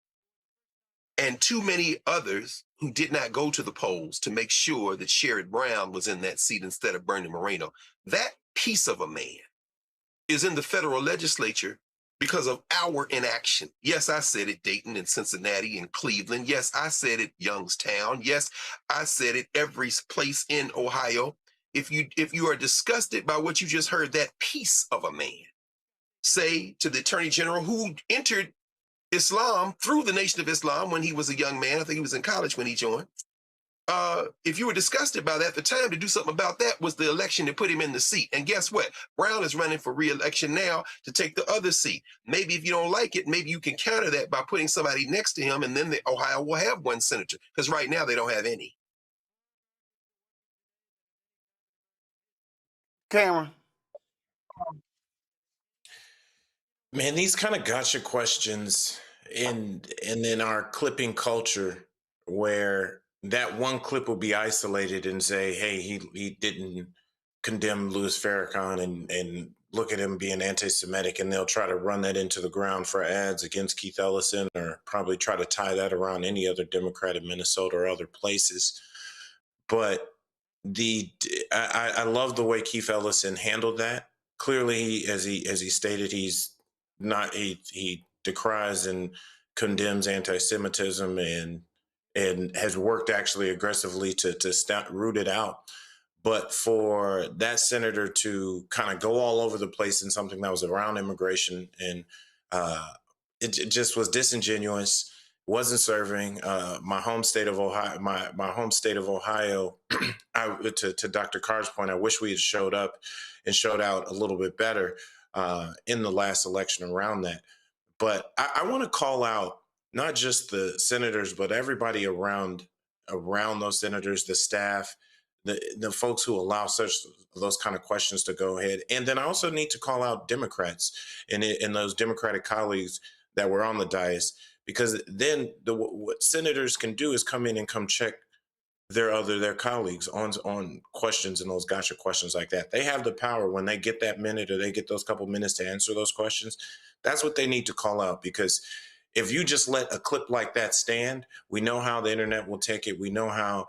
and too many others who did not go to the polls to make sure that Sherrod Brown was in that seat instead of Bernie Moreno. That piece of a man is in the federal legislature because of our inaction. Yes, I said it, Dayton and Cincinnati and Cleveland. Yes, I said it, Youngstown. Yes, I said it, every place in Ohio. If you are disgusted by what you just heard, that piece of a man say to the Attorney General, who entered Islam through the Nation of Islam when he was a young man, I think he was in college when he joined. If you were disgusted by that, the time to do something about that was the election to put him in the seat. And guess what? Brown is running for re-election now to take the other seat. Maybe if you don't like it, maybe you can counter that by putting somebody next to him, and then Ohio will have one senator, because right now they don't have any. Cameron. Man, these kind of gotcha questions and in our clipping culture, where that one clip will be isolated and say, hey, he didn't condemn Louis Farrakhan and look at him being anti-Semitic, and they'll try to run that into the ground for ads against Keith Ellison, or probably try to tie that around any other Democrat in Minnesota or other places. But I love the way Keith Ellison handled that. Clearly, as he stated, he decries and condemns anti-Semitism and has worked actually aggressively to root it out. But for that senator to kind of go all over the place in something that was around immigration, and it just was disingenuous, wasn't serving my home state of Ohio. My home state of Ohio. To Dr. Carr's point, I wish we had showed up and showed out a little bit better in the last election around that. But I want to call out not just the senators, but everybody around those senators, the staff, the folks who allow those kind of questions to go ahead. And then I also need to call out Democrats and those Democratic colleagues that were on the dais, because then what senators can do is come in and check their colleagues on questions and those gotcha questions like that. They have the power when they get that minute or they get those couple minutes to answer those questions. That's what they need to call out, because if you just let a clip like that stand, we know how the internet will take it. We know how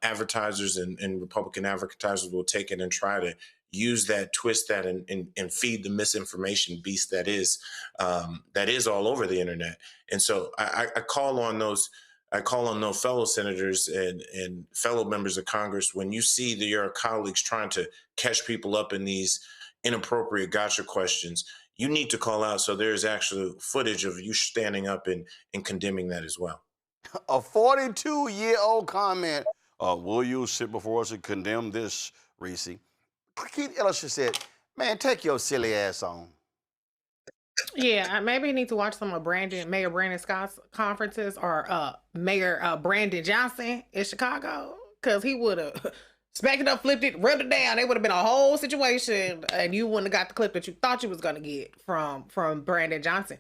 advertisers and Republican advertisers will take it and try to use that, twist that, and feed the misinformation beast that is all over the internet. And so I call on those fellow senators and fellow members of Congress, when you see your colleagues trying to catch people up in these inappropriate gotcha questions, you need to call out. So there's actually footage of you standing up and condemning that as well. A 42-year-old comment. Will you sit before us and condemn this, Reese? Keith Ellison said, man, take your silly ass on. Yeah, maybe you need to watch some of Mayor Brandon Scott's conferences or Mayor Brandon Johnson in Chicago, because he would have smacked it up, flipped it, rubbed it down. It would have been a whole situation, and you wouldn't have got the clip that you thought you was going to get from Brandon Johnson.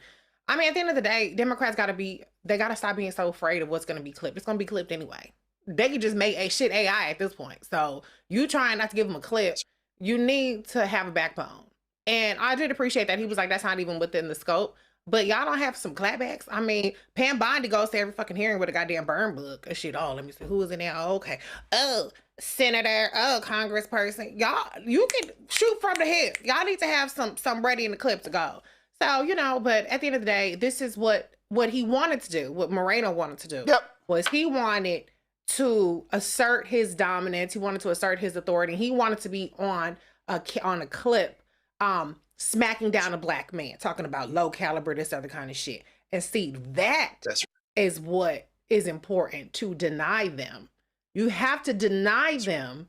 I mean, at the end of the day, Democrats got to stop being so afraid of what's going to be clipped. It's going to be clipped anyway. They could just make shit AI at this point. So you trying not to give them a clip, you need to have a backbone. And I did appreciate that he was like, that's not even within the scope. But y'all don't have some clapbacks. I mean, Pam Bondi goes to every fucking hearing with a goddamn burn book and shit. Oh, let me see who was in there. Oh, okay. Oh, senator. Oh, congressperson. Y'all, you can shoot from the hip. Y'all need to have some ready in the clip to go. So, you know, but at the end of the day, this is what he wanted to do, what Moreno wanted to do. Yep. Was he wanted to assert his dominance. He wanted to assert his authority. He wanted to be on a clip smacking down a black man, talking about low caliber, this other kind of shit. And see, is what is important, to deny them. You have to deny them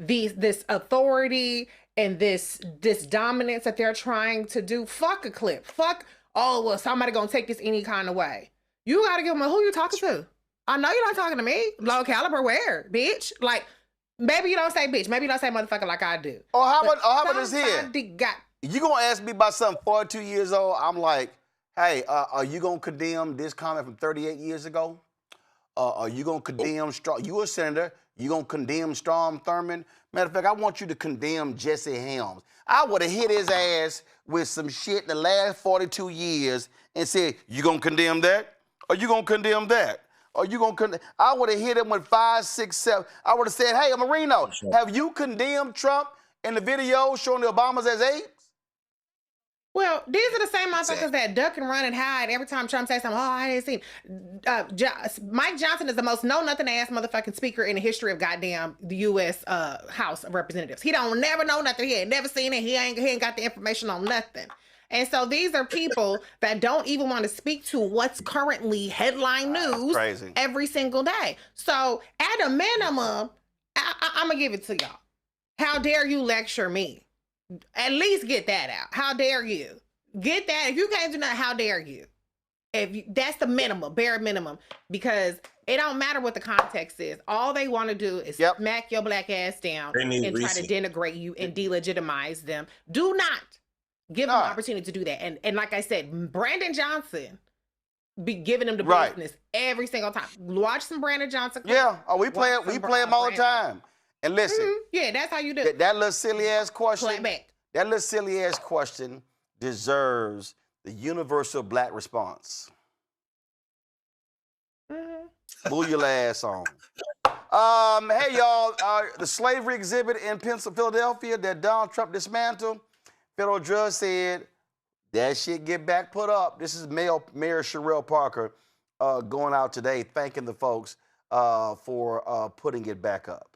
this authority and this dominance that they're trying to do. Fuck a clip. Fuck, oh, well, somebody gonna take this any kind of way. You gotta give them who you talking to. I know you're not talking to me. Low caliber where, bitch? Like, maybe you don't say bitch. Maybe you don't say motherfucker like I do. Or how about this here? You gonna ask me about something 42 years old? I'm like, hey, are you gonna condemn this comment from 38 years ago? Are you gonna condemn you a senator? You gonna condemn Strom Thurmond? Matter of fact, I want you to condemn Jesse Helms. I would have hit his ass with some shit in the last 42 years and said, you gonna condemn that? Are you gonna condemn that? Are you gonna I would have hit him with 5, 6, 7. I would have said, hey, Marino, have you condemned Trump in the video showing the Obamas as apes? Well, these are the same motherfuckers that duck and run and hide every time Trump says something. Oh, I didn't see. Mike Johnson is the most know-nothing ass motherfucking speaker in the history of goddamn the U.S. House of Representatives. He don't never know nothing. He ain't never seen it. He ain't got the information on nothing. And so these are people that don't even want to speak to what's currently headline news every single day. So at a minimum, I'm going to give it to y'all. How dare you lecture me? At least get that out. How dare you? Get that. If you can't do that, how dare you? That's the minimum, bare minimum, because it don't matter what the context is. All they want to do is smack your black ass down and try to denigrate you and delegitimize them. Do not give them an opportunity to do that. And like I said, Brandon Johnson be giving them the business every single time. Watch some Brandon Johnson. Yeah, we play him all the time. And listen, yeah, that's how you do it. That little silly ass question. Clap back. That little silly ass question deserves the universal black response. Move your ass on. Hey y'all, the slavery exhibit in Philadelphia that Donald Trump dismantled. Federal judge said that shit get back put up. This is Mayor Sherelle Parker going out today, thanking the folks for putting it back up.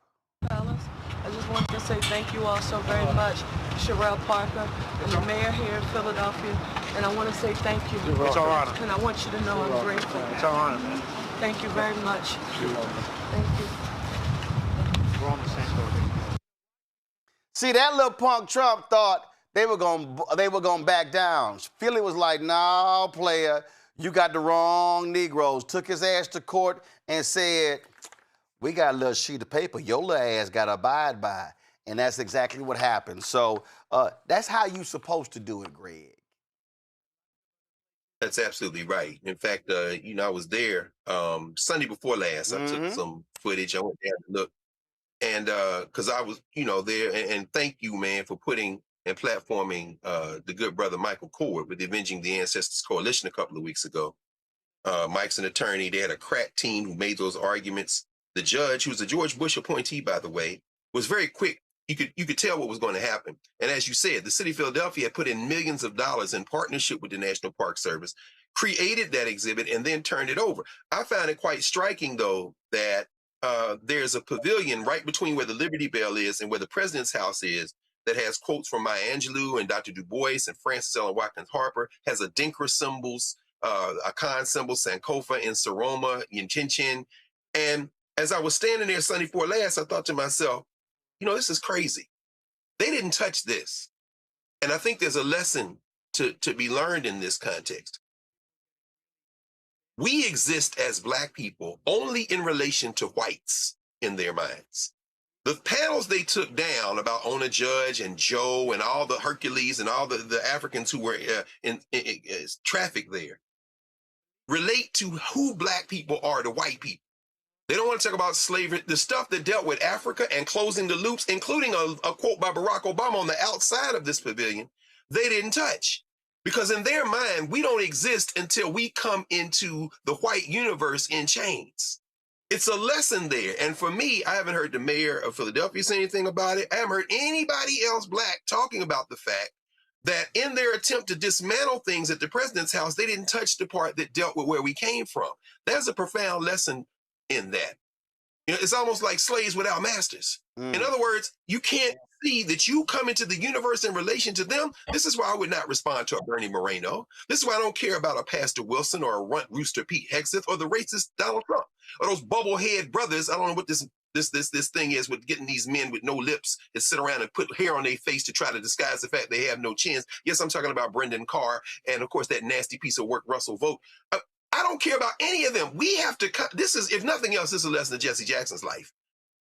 Fellas, I just wanted to say thank you all so very much, Sherelle Parker, and the mayor here in Philadelphia, and I want to say thank you. It's our honor. And I want you to know I'm grateful. It's our honor, man. Thank you very much. Thank you. We're on the same boat. See, that little punk Trump thought they were gonna back down. Philly was like, nah, player, you got the wrong Negroes. Took his ass to court and said, we got a little sheet of paper your little ass got to abide by. And that's exactly what happened. So that's how you supposed to do it, Greg. That's absolutely right. In fact, I was there Sunday before last. I took some footage. I went there to look. And because I was, there. And thank you, man, for putting and platforming the good brother Michael Pfleger with the Avenging the Ancestors Coalition a couple of weeks ago. Mike's an attorney. They had a crack team who made those arguments. The judge, who was a George Bush appointee, by the way, was very quick. You could tell what was going to happen. And as you said, the city of Philadelphia had put in millions of dollars in partnership with the National Park Service, created that exhibit, and then turned it over. I found it quite striking, though, that there's a pavilion right between where the Liberty Bell is and where the president's house is, that has quotes from Maya Angelou and Dr. Du Bois and Francis Ellen Watkins Harper, has Adinkra symbols, Akan symbols, Sankofa and Saroma, in Chin. And as I was standing there Sunday before last, I thought to myself, this is crazy. They didn't touch this. And I think there's a lesson to be learned in this context. We exist as Black people only in relation to whites in their minds. The panels they took down about Ona Judge and Joe and all the Hercules and all the Africans who were in trafficked there relate to who Black people are to white people. They don't want to talk about slavery, the stuff that dealt with Africa and closing the loops, including a quote by Barack Obama on the outside of this pavilion, they didn't touch. Because in their mind, we don't exist until we come into the white universe in chains. It's a lesson there. And for me, I haven't heard the mayor of Philadelphia say anything about it. I haven't heard anybody else Black talking about the fact that in their attempt to dismantle things at the president's house, they didn't touch the part that dealt with where we came from. There's a profound lesson in that. It's almost like slaves without masters. In other words, you can't see that you come into the universe in relation to them. This is why I would not respond to a Bernie Moreno. This is why I don't care about a Pastor Wilson or a runt rooster Pete Hegseth or the racist Donald Trump or those bubblehead brothers. I don't know what this thing is with getting these men with no lips that sit around and put hair on their face to try to disguise the fact they have no chins. Yes, I'm talking about Brendan Carr and of course that nasty piece of work Russell Vogt. I don't care about any of them. We have to cut. This is, if nothing else, this is a lesson of Jesse Jackson's life.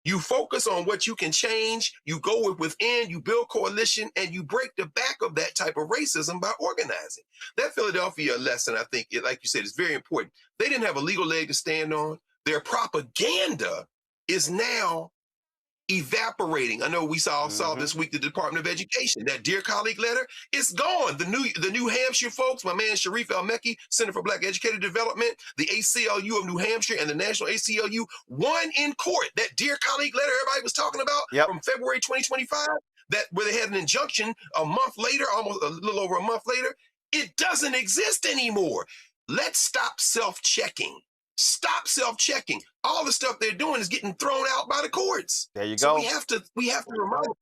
You focus on what you can change, you go within, you build coalition, and you break the back of that type of racism by organizing. That Philadelphia lesson, I think, like you said, is very important. They didn't have a legal leg to stand on. Their propaganda is now evaporating. I know we saw this week the Department of Education, that Dear Colleague letter, it's gone. The New Hampshire folks, my man Sharif El-Mekki, Center for Black Educator Development, the ACLU of New Hampshire and the National ACLU won in court. That Dear Colleague letter everybody was talking about from February 2025, where they had an injunction a month later, almost a little over a month later, it doesn't exist anymore. Let's stop self-checking. Stop self-checking. All the stuff they're doing is getting thrown out by the courts. There you so go. we have to remind them,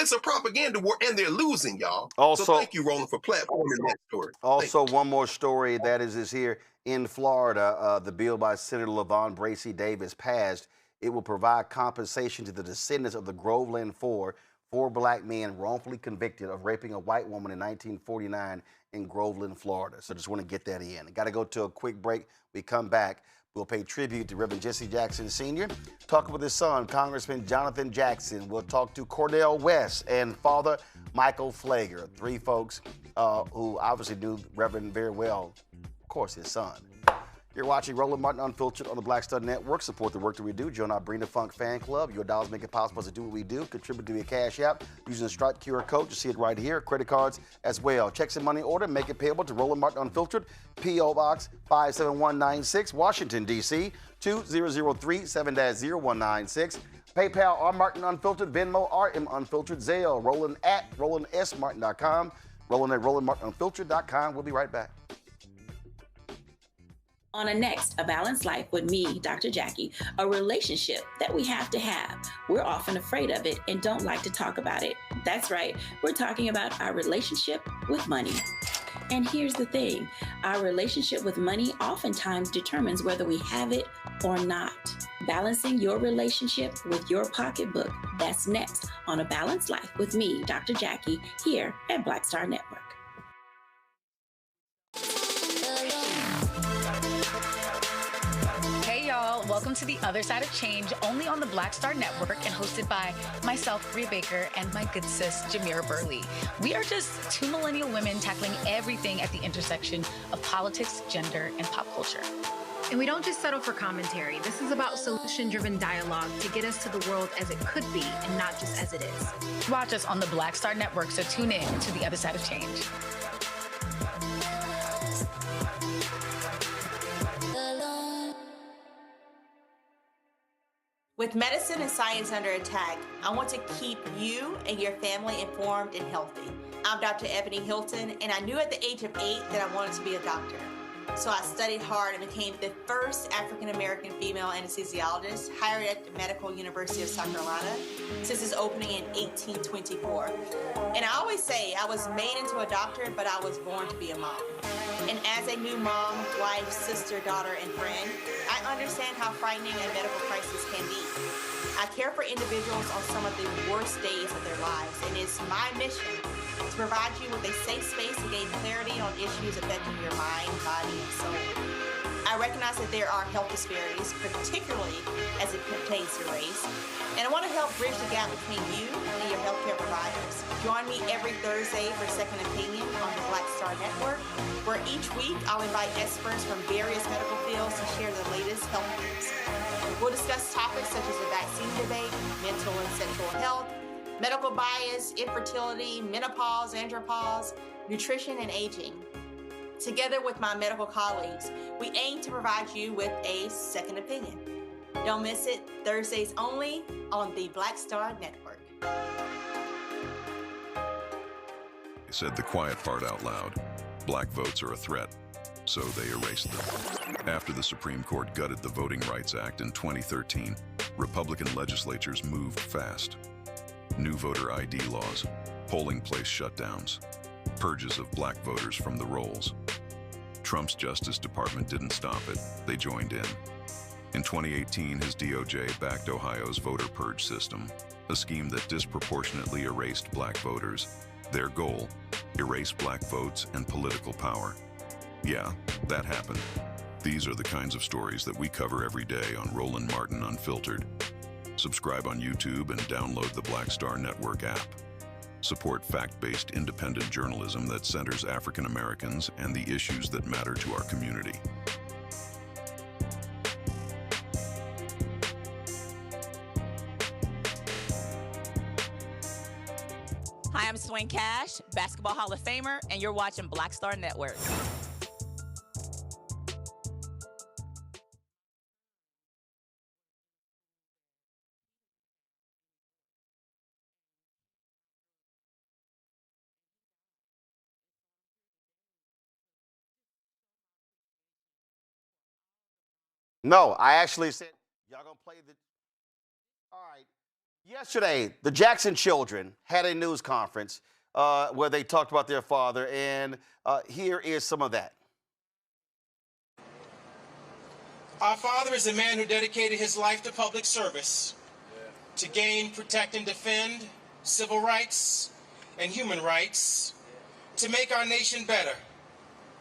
it's a propaganda war, and they're losing, y'all. Also, so thank you, Roland, for platforming that story. Also, one more story that is here in Florida. The bill by Senator LaVon Bracey Davis passed. It will provide compensation to the descendants of the Groveland Four Black men wrongfully convicted of raping a white woman in 1949 in Groveland, Florida. So just want to get that in. Got to go to a quick break. We come back. We'll pay tribute to Reverend Jesse Jackson Sr., talking with his son, Congressman Jonathan Jackson. We'll talk to Cornel West and Father Michael Pfleger, three folks who obviously knew Reverend very well, of course, his son. You're watching Roland Martin Unfiltered on the Black Star Network. Support the work that we do. Join our Bring the Funk fan club. Your dollars make it possible to do what we do. Contribute to your Cash App using the Stripe QR code. You see it right here. Credit cards as well. Checks and money order. Make it payable to Roland Martin Unfiltered. P.O. Box 57196, Washington, D.C. 2003 7-0196. PayPal R Martin Unfiltered. Venmo RM Unfiltered. Zelle Roland at RolandSMartin.com. Roland at RolandMartinUnfiltered.com. We'll be right back. On A Balanced Life with me, Dr. Jackie, a relationship that we have to have. We're often afraid of it and don't like to talk about it. That's right, we're talking about our relationship with money. And here's the thing, our relationship with money oftentimes determines whether we have it or not. Balancing your relationship with your pocketbook, that's next on A Balanced Life with me, Dr. Jackie, here at Black Star Network. Welcome to The Other Side of Change, only on the Black Star Network and hosted by myself, Rhea Baker, and my good sis, Jamira Burley. We are just two millennial women tackling everything at the intersection of politics, gender, and pop culture. And we don't just settle for commentary. This is about solution-driven dialogue to get us to the world as it could be and not just as it is. Watch us on the Black Star Network, so tune in to The Other Side of Change. With medicine and science under attack, I want to keep you and your family informed and healthy. I'm Dr. Ebony Hilton, and I knew at the age of 8 that I wanted to be a doctor. So I studied hard and became the first African-American female anesthesiologist hired at the Medical University of South Carolina since its opening in 1824. And I always say I was made into a doctor, but I was born to be a mom. And as a new mom, wife, sister, daughter, and friend, I understand how frightening a medical crisis can be. I care for individuals on some of the worst days of their lives, and it's my mission to provide you with a safe space to gain clarity on issues affecting your mind, body, and soul. I recognize that there are health disparities, particularly as it pertains to race, and I want to help bridge the gap between you and your healthcare providers. Join me every Thursday for Second Opinion on the Black Star Network, where each week I'll invite experts from various medical fields to share the latest health news. We'll discuss topics such as the vaccine debate, mental and sexual health, medical bias, infertility, menopause, andropause, nutrition, and aging. Together with my medical colleagues, we aim to provide you with a second opinion. Don't miss it, Thursdays only on the Black Star Network. Said the quiet part out loud. Black votes are a threat, so they erased them. After the Supreme Court gutted the Voting Rights Act in 2013, Republican legislatures moved fast. New voter ID laws, polling place shutdowns, purges of black voters from the rolls. Trump's Justice Department didn't stop it, they joined in. In 2018, his DOJ backed Ohio's voter purge system, a scheme that disproportionately erased black voters. Their goal, erase black votes and political power. Yeah, that happened. These are the kinds of stories that we cover every day on Roland Martin Unfiltered. Subscribe on YouTube and download the Black Star Network app. Support fact-based independent journalism that centers African Americans and the issues that matter to our community. Hi, I'm Swing Cash, Basketball Hall of Famer, and you're watching Black Star Network. No, I actually said, y'all gonna play the. All right. Yesterday, the Jackson children had a news conference where they talked about their father, and here is some of that. Our father is a man who dedicated his life to public service, to gain, protect, and defend civil rights and human rights, to make our nation better,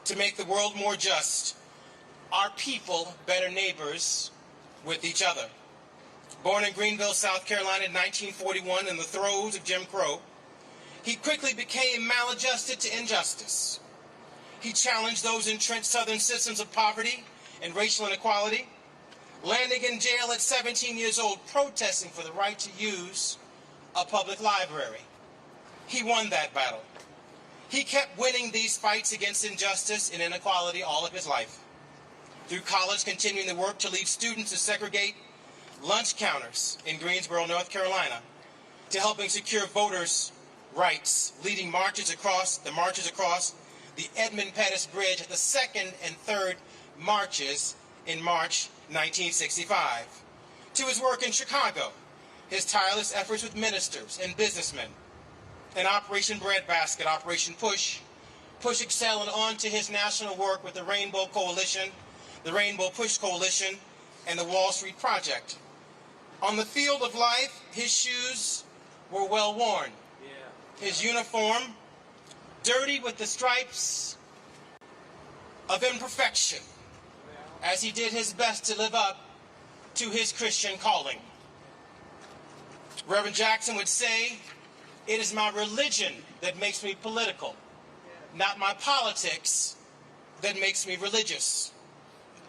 to make the world more just, our people better neighbors with each other. Born in Greenville, South Carolina in 1941 in the throes of Jim Crow, he quickly became maladjusted to injustice. He challenged those entrenched Southern systems of poverty and racial inequality, landing in jail at 17 years old, protesting for the right to use a public library. He won that battle. He kept winning these fights against injustice and inequality all of his life. Through college, continuing the work to lead students to segregate lunch counters in Greensboro, North Carolina, to helping secure voters' rights, leading marches across the Edmund Pettus Bridge at the second and third marches in March 1965. To his work in Chicago, his tireless efforts with ministers and businessmen, and Operation Breadbasket, Operation Push Excel, and on to his national work with the Rainbow Coalition, the Rainbow Push Coalition, and the Wall Street Project. On the field of life, his shoes were well worn. His uniform, dirty with the stripes of imperfection, as he did his best to live up to his Christian calling. Reverend Jackson would say, "It is my religion that makes me political, not my politics that makes me religious."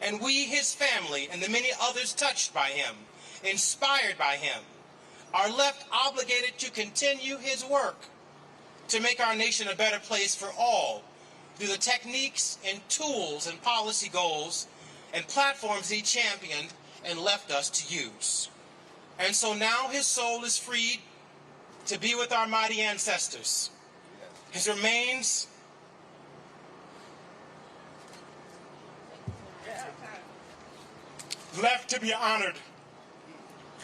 And we, his family, and the many others touched by him, inspired by him, are left obligated to continue his work to make our nation a better place for all through the techniques and tools and policy goals and platforms he championed and left us to use. And so now his soul is freed to be with our mighty ancestors. His remains left to be honored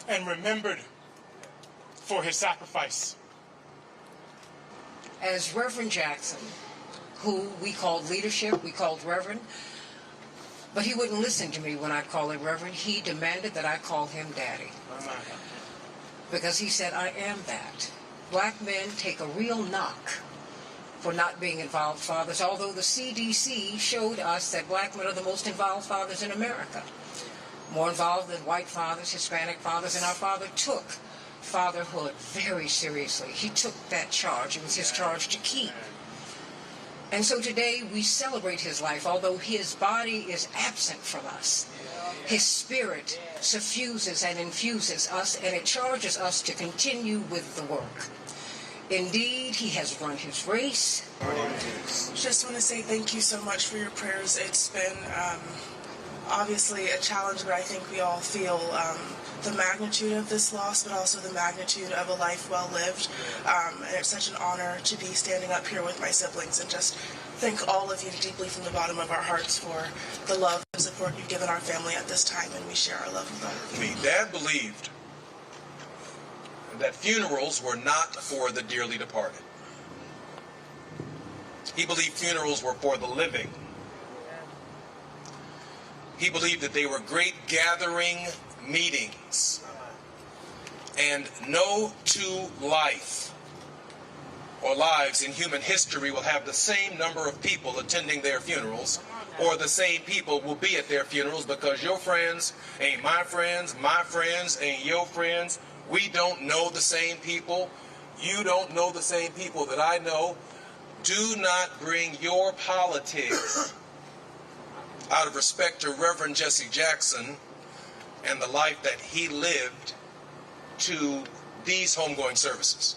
and remembered for his sacrifice. As Reverend Jackson, who we called leadership, we called Reverend, but he wouldn't listen to me when I'd call him Reverend. He demanded that I call him Daddy. Because he said, I am that. Black men take a real knock for not being involved fathers, although the CDC showed us that black men are the most involved fathers in America. More involved than white fathers, Hispanic fathers, and our father took fatherhood very seriously. He took that charge. It was his charge to keep. And so today we celebrate his life, although his body is absent from us. His spirit suffuses and infuses us, and it charges us to continue with the work. Indeed, he has run his race. Just want to say thank you so much for your prayers. It's been obviously a challenge, but I think we all feel the magnitude of this loss, but also the magnitude of a life well lived. And it's such an honor to be standing up here with my siblings and just thank all of you deeply from the bottom of our hearts for the love and support you've given our family at this time, and we share our love with all of you. Dad believed that funerals were not for the dearly departed. He believed funerals were for the living. He believed that they were great gathering meetings, and no two life or lives in human history will have the same number of people attending their funerals, or the same people will be at their funerals, because your friends ain't my friends ain't your friends. We don't know the same people. You don't know the same people that I know. Do not bring your politics out of respect to Reverend Jesse Jackson and the life that he lived to these homegoing services.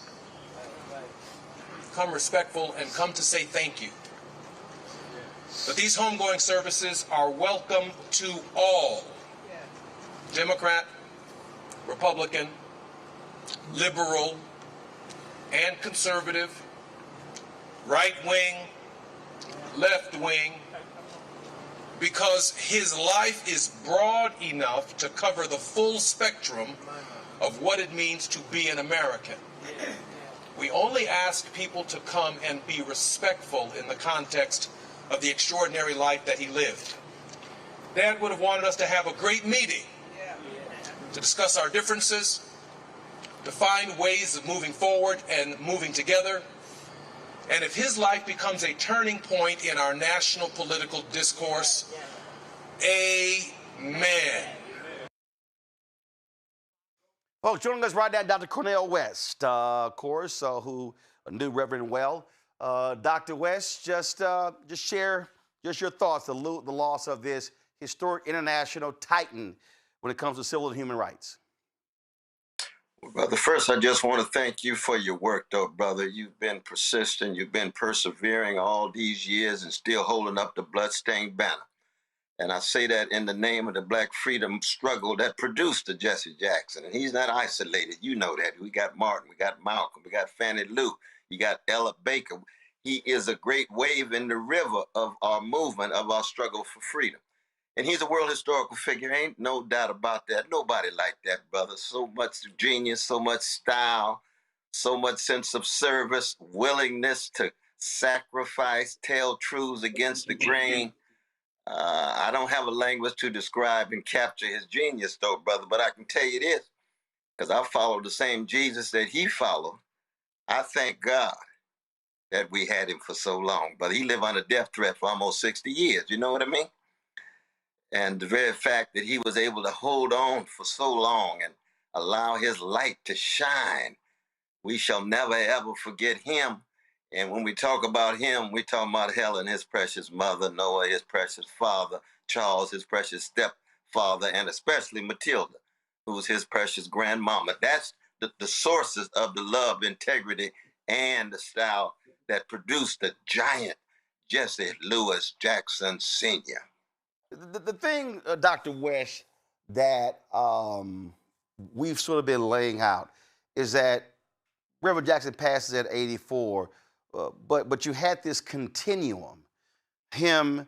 Come respectful and come to say thank you. But these homegoing services are welcome to all, Democrat, Republican, liberal, and conservative, right wing, left wing, because his life is broad enough to cover the full spectrum of what it means to be an American. We only ask people to come and be respectful in the context of the extraordinary life that he lived. Dad would have wanted us to have a great meeting to discuss our differences, to find ways of moving forward and moving together. And if his life becomes a turning point in our national political discourse, amen. Folks, joining us right now, Dr. Cornel West, of course, who knew Reverend well. Dr. West, just share your thoughts, the loss of this historic international titan when it comes to civil and human rights. Brother, first, I just want to thank you for your work, though, brother. You've been persistent. You've been persevering all these years and still holding up the bloodstained banner. And I say that in the name of the Black freedom struggle that produced the Jesse Jackson. And he's not isolated. You know that. We got Martin. We got Malcolm. We got Fannie Lou. You got Ella Baker. He is a great wave in the river of our movement, of our struggle for freedom. And he's a world historical figure, ain't no doubt about that. Nobody like that, brother. So much genius, so much style, so much sense of service, willingness to sacrifice, tell truths against the grain. I don't have a language to describe and capture his genius, though, brother, but I can tell you this, because I follow the same Jesus that he followed. I thank God that we had him for so long, but he lived under death threat for almost 60 years. You know what I mean? And the very fact that he was able to hold on for so long and allow his light to shine, we shall never, ever forget him. And when we talk about him, we talk about Helen, his precious mother, Noah, his precious father, Charles, his precious stepfather, and especially Matilda, who's his precious grandmama. That's the sources of the love, integrity, and the style that produced the giant Jesse Louis Jackson Sr. The thing, Dr. West, that we've sort of been laying out is that Reverend Jackson passes at 84, but you had this continuum, him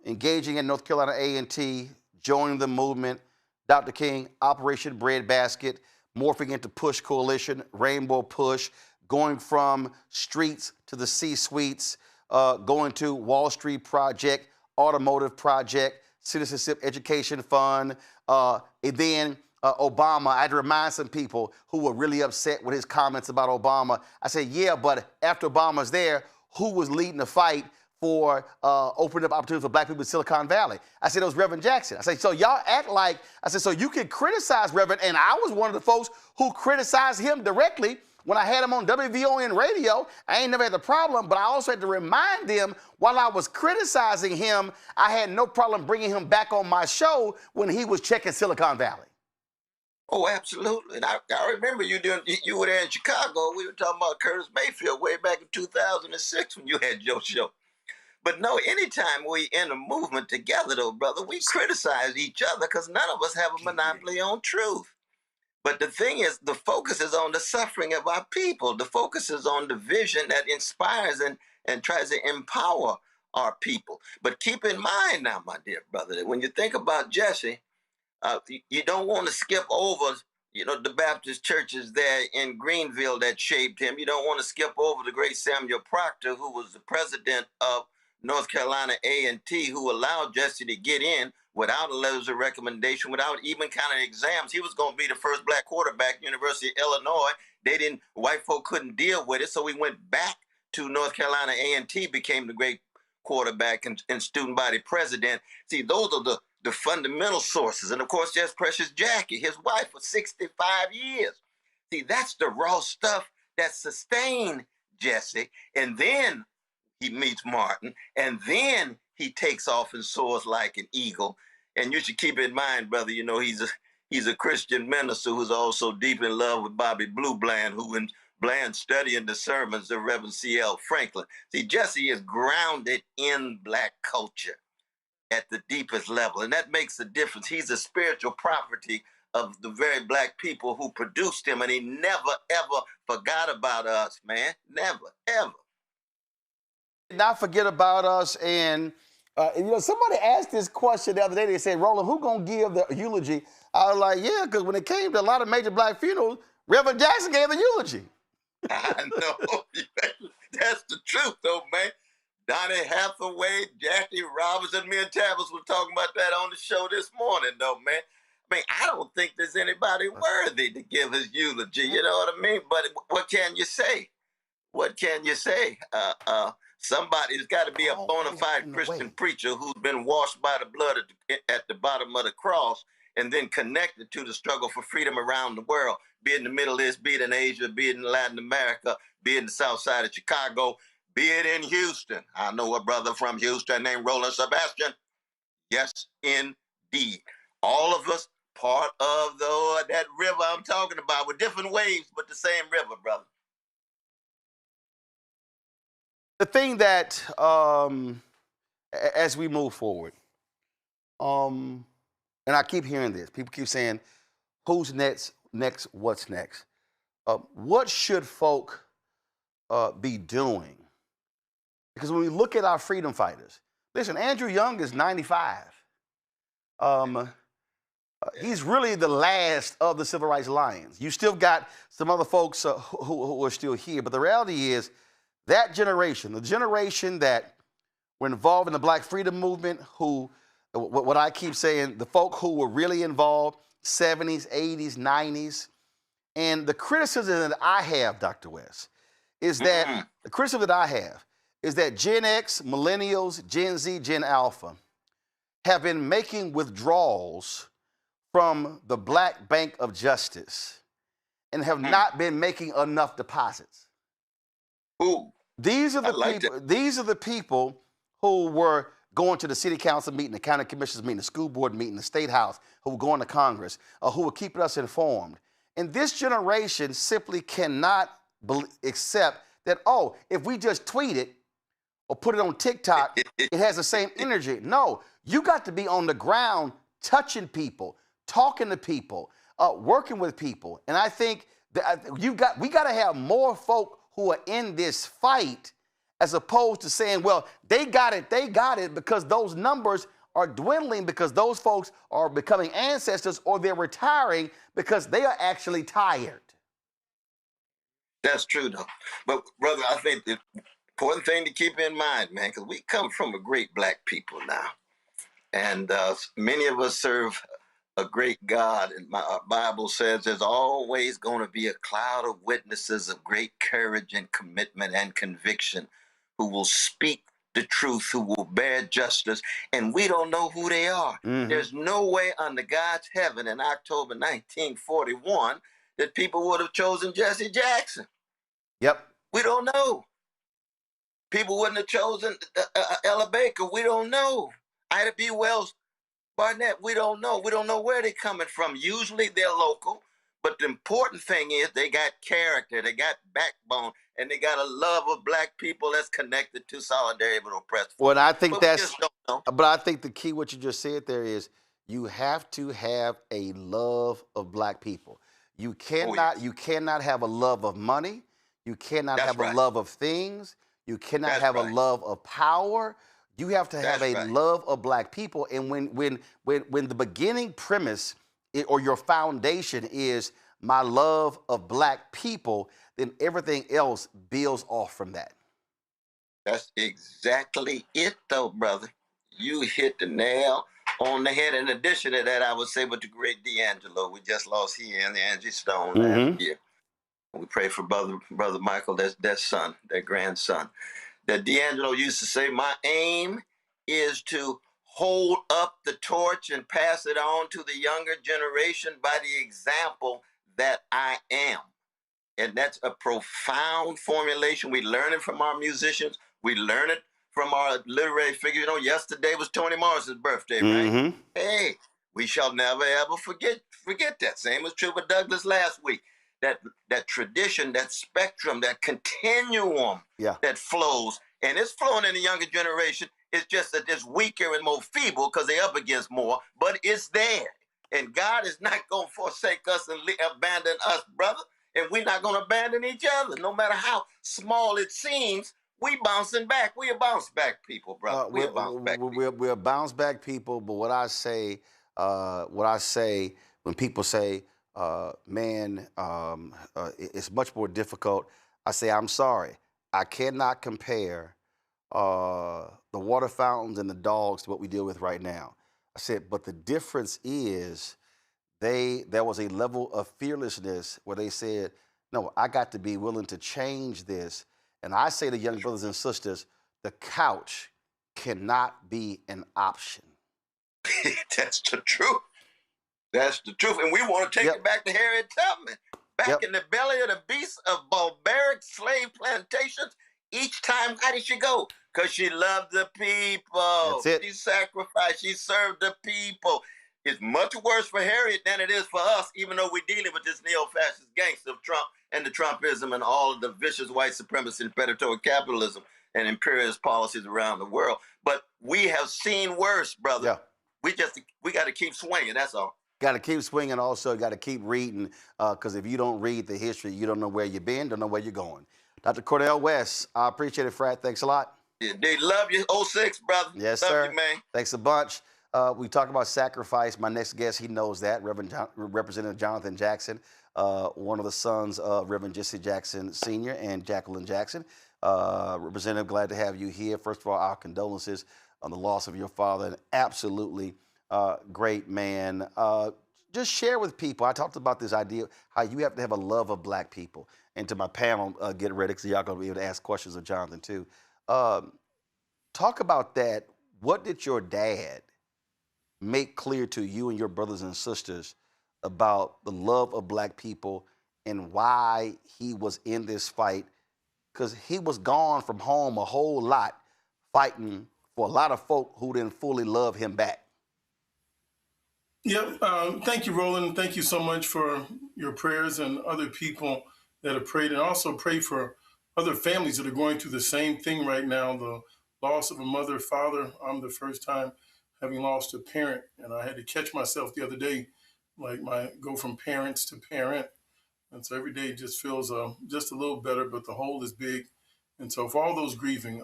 engaging in North Carolina A&T, joining the movement. Dr. King, Operation Breadbasket, morphing into Push Coalition, Rainbow Push, going from streets to the C-suites, going to Wall Street Project, Automotive Project, Citizenship Education Fund, and then Obama. I had to remind some people who were really upset with his comments about Obama. I said, yeah, but after Obama's there, who was leading the fight for opening up opportunities for black people in Silicon Valley? I said, it was Reverend Jackson. I said, so y'all act like, I said, so you can criticize Reverend, and I was one of the folks who criticized him directly when I had him on WVON radio. I ain't never had the problem, but I also had to remind them while I was criticizing him, I had no problem bringing him back on my show when he was checking Silicon Valley. Oh, absolutely. And I remember you were there in Chicago. We were talking about Curtis Mayfield way back in 2006 when you had your show. But no, anytime we in a movement together, though, brother, we criticize each other because none of us have a monopoly on truth. But the thing is, the focus is on the suffering of our people. The focus is on the vision that inspires and tries to empower our people. But keep in mind now, my dear brother, that when you think about Jesse, you don't want to skip over, the Baptist churches there in Greenville that shaped him. You don't want to skip over the great Samuel Proctor, who was the president of North Carolina A&T, who allowed Jesse to get in without a letters of recommendation, without even kind of exams. He was going to be the first black quarterback, University of Illinois. White folk couldn't deal with it, so he went back to North Carolina A&T, became the great quarterback and student body president. See, those are the fundamental sources. And of course, there's Precious Jackie, his wife for 65 years. See, that's the raw stuff that sustained Jesse. And then he meets Martin, and then he takes off and soars like an eagle. And you should keep in mind, brother, he's a Christian minister who's also deep in love with Bobby Blue Bland, who in Bland studying the sermons of Reverend C.L. Franklin. See, Jesse is grounded in black culture at the deepest level, and that makes a difference. He's a spiritual property of the very black people who produced him, and he never, ever forgot about us, man. Never, ever. Not forget about us. And somebody asked this question the other day. They said, Roland, who gonna give the eulogy? I was like, yeah, because when it came to a lot of major black funerals, Reverend Jackson gave the eulogy. I know. That's the truth, though, man. Donnie Hathaway, Jackie Robinson, me and Tavis were talking about that on the show this morning, though, man. I mean, I don't think there's anybody worthy to give his eulogy, you know what I mean? But what can you say? What can you say? Somebody's got to be a bona fide Christian preacher who's been washed by the blood at the bottom of the cross and then connected to the struggle for freedom around the world, be it in the Middle East, be it in Asia, be it in Latin America, be it in the south side of Chicago, be it in Houston. I know a brother from Houston named Roland Sebastian. Yes, indeed. All of us part of that river I'm talking about with different waves, but the same river, brother. The thing that, as we move forward, and I keep hearing this, people keep saying, who's next, what's next? What should folk be doing? Because when we look at our freedom fighters, listen, Andrew Young is 95. He's really the last of the civil rights lions. You still got some other folks who are still here, but the reality is that generation, the generation that were involved in the Black freedom movement, who, what I keep saying, the folk who were really involved, 70s, 80s, 90s, and the criticism that I have, Dr. West, is that, the criticism that I have is that Gen X, Millennials, Gen Z, Gen Alpha have been making withdrawals from the Black Bank of Justice and have not been making enough deposits. Ooh, these are the people who were going to the city council meeting, the county commissioners meeting, the school board meeting, the state house, who were going to Congress, who were keeping us informed. And this generation simply cannot accept that, oh, if we just tweet it or put it on TikTok, it has the same energy. No, you got to be on the ground touching people, talking to people, working with people. And I think that we got to have more folk who are in this fight as opposed to saying, well, they got it because those numbers are dwindling because those folks are becoming ancestors, or they're retiring because they are actually tired. That's true, though. But, brother, I think the important thing to keep in mind, man, because we come from a great black people now. And many of us serve a great God. And my Bible says there's always going to be a cloud of witnesses of great courage and commitment and conviction who will speak the truth, who will bear justice, and we don't know who they are. Mm-hmm. There's no way under God's heaven in October 1941 that people would have chosen Jesse Jackson. Yep. We don't know. People wouldn't have chosen Ella Baker. We don't know. Ida B. Wells Barnett, we don't know. We don't know where they're coming from. Usually they're local, but the important thing is they got character, they got backbone, and they got a love of black people that's connected to solidarity with oppressed folks. Well, I think but that's, we just don't know. but I think the key, what you just said there, is you have to have a love of black people. You cannot have a love of money. You cannot have a love of things. You cannot have a love of power. You have to have a love of black people. And when the beginning premise or your foundation is my love of black people, then everything else builds off from that. That's exactly it, though, brother. You hit the nail on the head. In addition to that, I would say with the great D'Angelo, we just lost here in the Angie Stone last year. We pray for brother Michael, their son, their grandson. That D'Angelo used to say, my aim is to hold up the torch and pass it on to the younger generation by the example that I am. And that's a profound formulation. We learn it from our musicians. We learn it from our literary figures. You know, yesterday was Toni Morrison's birthday, right? Hey, we shall never, ever forget that. Same was true with Douglas last week. That tradition, that spectrum, that continuum that flows, and it's flowing in the younger generation. It's just that it's weaker and more feeble because they're up against more, but it's there. And God is not going to forsake us and abandon us, brother. And we're not going to abandon each other. No matter how small it seems, we bouncing back. We a bounce back people, brother. We're a bounce back people, but what I say when people say, it's much more difficult, I say, I'm sorry. I cannot compare the water fountains and the dogs to what we deal with right now. I said, but the difference is there was a level of fearlessness where they said, no, I got to be willing to change this. And I say to young brothers and sisters, the couch cannot be an option. That's the truth. That's the truth. And we want to take it back to Harriet Tubman. Back in the belly of the beast of barbaric slave plantations, each time, how did she go? Because she loved the people. That's it. She sacrificed. She served the people. It's much worse for Harriet than it is for us, even though we're dealing with this neo-fascist gangster of Trump and the Trumpism and all of the vicious white supremacy and predatory capitalism and imperialist policies around the world. But we have seen worse, brother. Yeah. We got to keep swinging, that's all. Got to keep swinging. Also, got to keep reading, because if you don't read the history, you don't know where you've been, don't know where you're going. Dr. Cornel West, I appreciate it, Frat. Thanks a lot. Yeah, they love you, 06, brother. Yes, love sir. You, man. Thanks a bunch. We talk about sacrifice. My next guest, he knows that, Representative Jonathan Jackson, one of the sons of Reverend Jesse Jackson Sr. and Jacqueline Jackson. Representative, glad to have you here. First of all, our condolences on the loss of your father, an absolutely great man. Just share with people. I talked about this idea, how you have to have a love of black people. And to my panel, get ready, because y'all going to be able to ask questions of Jonathan, too. Talk about that. What did your dad make clear to you and your brothers and sisters about the love of black people and why he was in this fight? Because he was gone from home a whole lot, fighting for a lot of folk who didn't fully love him back. Yep. Thank you, Roland. Thank you so much for your prayers and other people that have prayed, and also pray for other families that are going through the same thing right now, the loss of a mother, father. I'm the first time having lost a parent, and I had to catch myself the other day, go from parents to parent. And so every day just feels just a little better, but the hole is big. And so for all those grieving,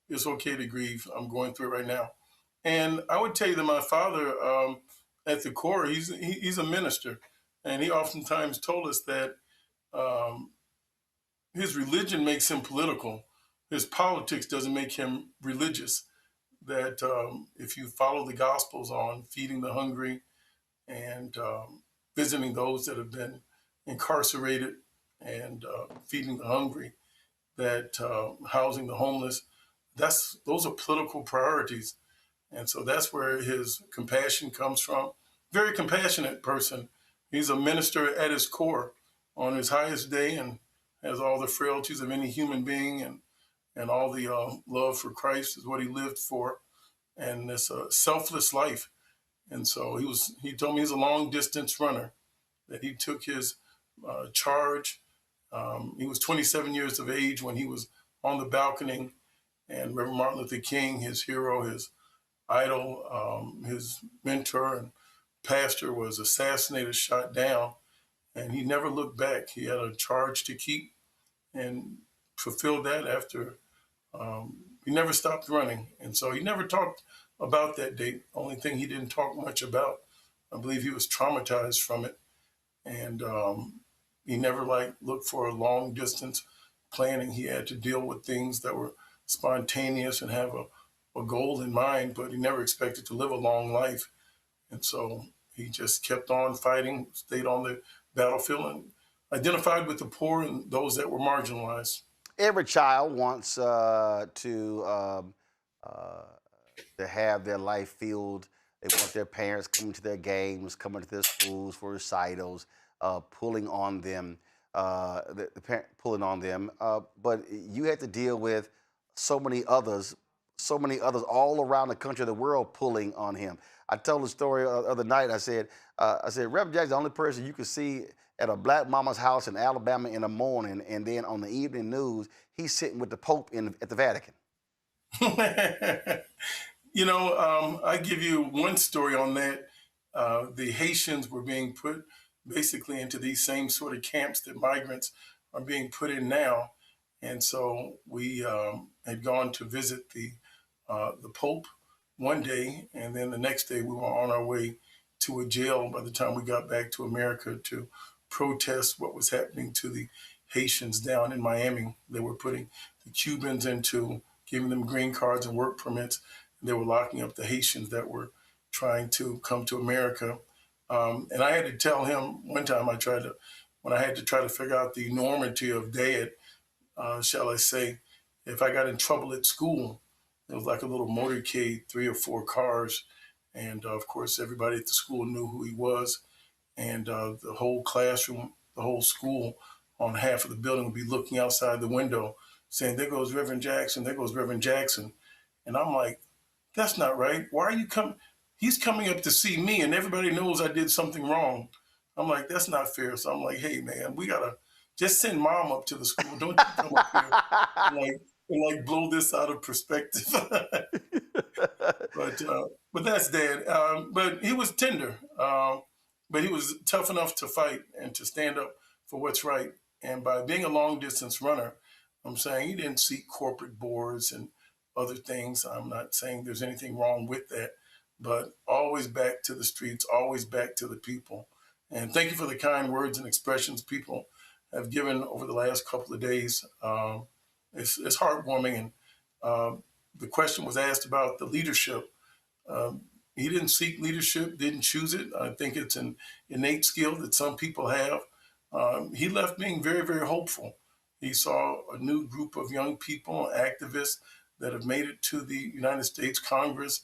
it's okay to grieve. I'm going through it right now. And I would tell you that my father, at the core, he's a minister. And he oftentimes told us that his religion makes him political. His politics doesn't make him religious. That if you follow the Gospels on feeding the hungry and visiting those that have been incarcerated and feeding the hungry, that housing the homeless, those are political priorities. And so that's where his compassion comes from. Very compassionate person. He's a minister at his core on his highest day and has all the frailties of any human being and all the love for Christ is what he lived for. And it's a selfless life. And so he told me he's a long distance runner, that he took his charge. He was 27 years of age when he was on the balcony, and Reverend Martin Luther King, his hero, his idol, his mentor and pastor, was assassinated, shot down, and he never looked back. He had a charge to keep and fulfilled that after he never stopped running. And so he never talked about that date. Only thing he didn't talk much about, I believe he was traumatized from it. And he never looked for a long distance planning. He had to deal with things that were spontaneous and have a goal in mind, but he never expected to live a long life. And so he just kept on fighting, stayed on the battlefield, and identified with the poor and those that were marginalized. Every child wants to have their life filled. They want their parents coming to their games, coming to their schools for recitals, pulling on them, pulling on them. But you had to deal with so many others all around the country, the world, pulling on him. I told the story the other night. I said, Reverend Jackson, the only person you could see at a black mama's house in Alabama in the morning, and then on the evening news, he's sitting with the Pope at the Vatican. I give you one story on that. The Haitians were being put basically into these same sort of camps that migrants are being put in now. And so we had gone to visit the Pope one day, and then the next day we were on our way to a jail by the time we got back to America to protest what was happening to the Haitians down in Miami. They were putting the Cubans into giving them green cards and work permits. And they were locking up the Haitians that were trying to come to America. And I had to tell him one time, when I had to try to figure out the enormity of dad, shall I say, if I got in trouble at school, it was like a little motorcade, 3 or 4 cars. And of course, everybody at the school knew who he was. And the whole classroom, the whole school on half of the building would be looking outside the window saying, there goes Reverend Jackson, there goes Reverend Jackson. And I'm like, that's not right. Why are you coming? He's coming up to see me and everybody knows I did something wrong. I'm like, that's not fair. So I'm like, hey man, we gotta just send mom up to the school. Don't you come up here and blow this out of perspective. But that's dad. But he was tender. But he was tough enough to fight and to stand up for what's right. And by being a long distance runner, I'm saying he didn't seek corporate boards and other things. I'm not saying there's anything wrong with that, but always back to the streets, always back to the people. And thank you for the kind words and expressions people have given over the last couple of days. It's heartwarming. And the question was asked about the leadership. He didn't seek leadership, didn't choose it. I think it's an innate skill that some people have. He left being very, very hopeful. He saw a new group of young people, activists that have made it to the United States Congress.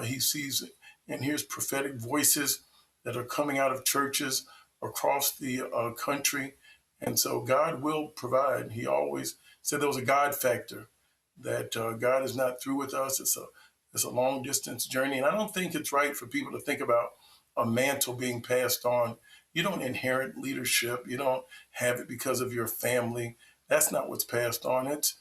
He sees and hears prophetic voices that are coming out of churches across the country. And so God will provide. He always said there was a God factor, that God is not through with us. It's a long distance journey. And I don't think it's right for people to think about a mantle being passed on. You don't inherit leadership. You don't have it because of your family. That's not what's passed on. It's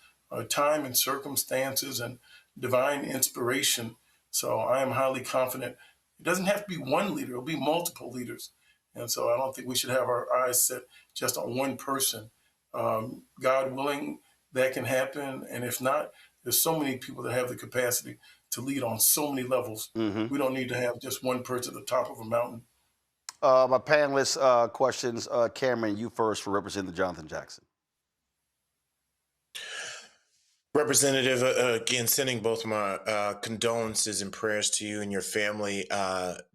time and circumstances and divine inspiration. So I am highly confident. It doesn't have to be one leader. It'll be multiple leaders. And so I don't think we should have our eyes set just on one person. God willing, that can happen. And if not, there's so many people that have the capacity to lead on so many levels. We don't need to have just one person at the top of a mountain. My panelist questions, Cameron, you first for Representative Jonathan Jackson. Representative, again, sending both my condolences and prayers to you and your family.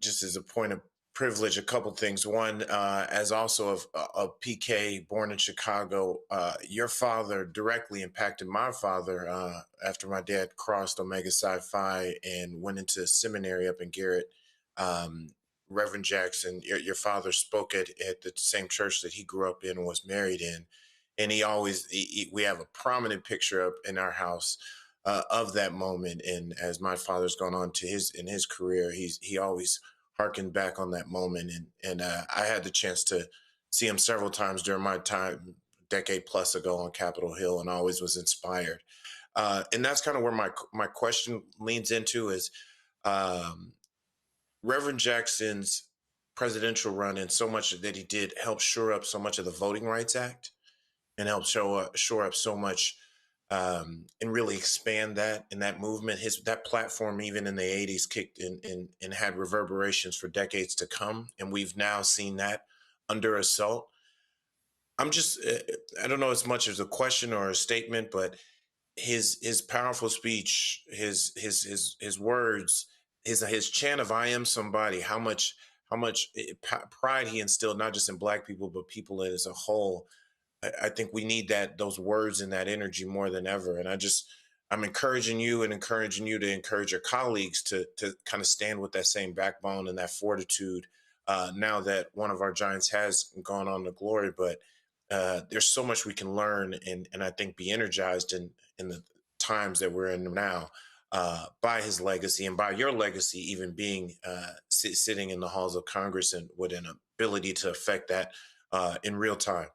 Just as a point of privilege, a couple things. One, as also a PK born in Chicago, your father directly impacted my father after my dad crossed Omega Psi Phi and went into seminary up in Garrett. Reverend Jackson, your father spoke at the same church that he grew up in and was married in. And he always, we have a prominent picture up in our house of that moment. And as my father's gone on to his career, he always harkened back on that moment. And I had the chance to see him several times during my time, decade plus ago on Capitol Hill, and always was inspired. And that's kind of where my question leans into is Reverend Jackson's presidential run, and so much that he did help shore up so much of the Voting Rights Act and help shore up so much and really expand that and that movement. That platform, even in the 80s, kicked in and had reverberations for decades to come. And we've now seen that under assault. I'm just, I don't know as much as a question or a statement, but his powerful speech, his words, his chant of "I am somebody," how much pride he instilled, not just in Black people, but people as a whole. I think we need those words and that energy more than ever. And I'm encouraging you to encourage your colleagues to kind of stand with that same backbone and that fortitude now that one of our giants has gone on to glory. But there's so much we can learn and I think be energized in the times that we're in now by his legacy and by your legacy, even being sitting in the halls of Congress and with an ability to affect that in real time.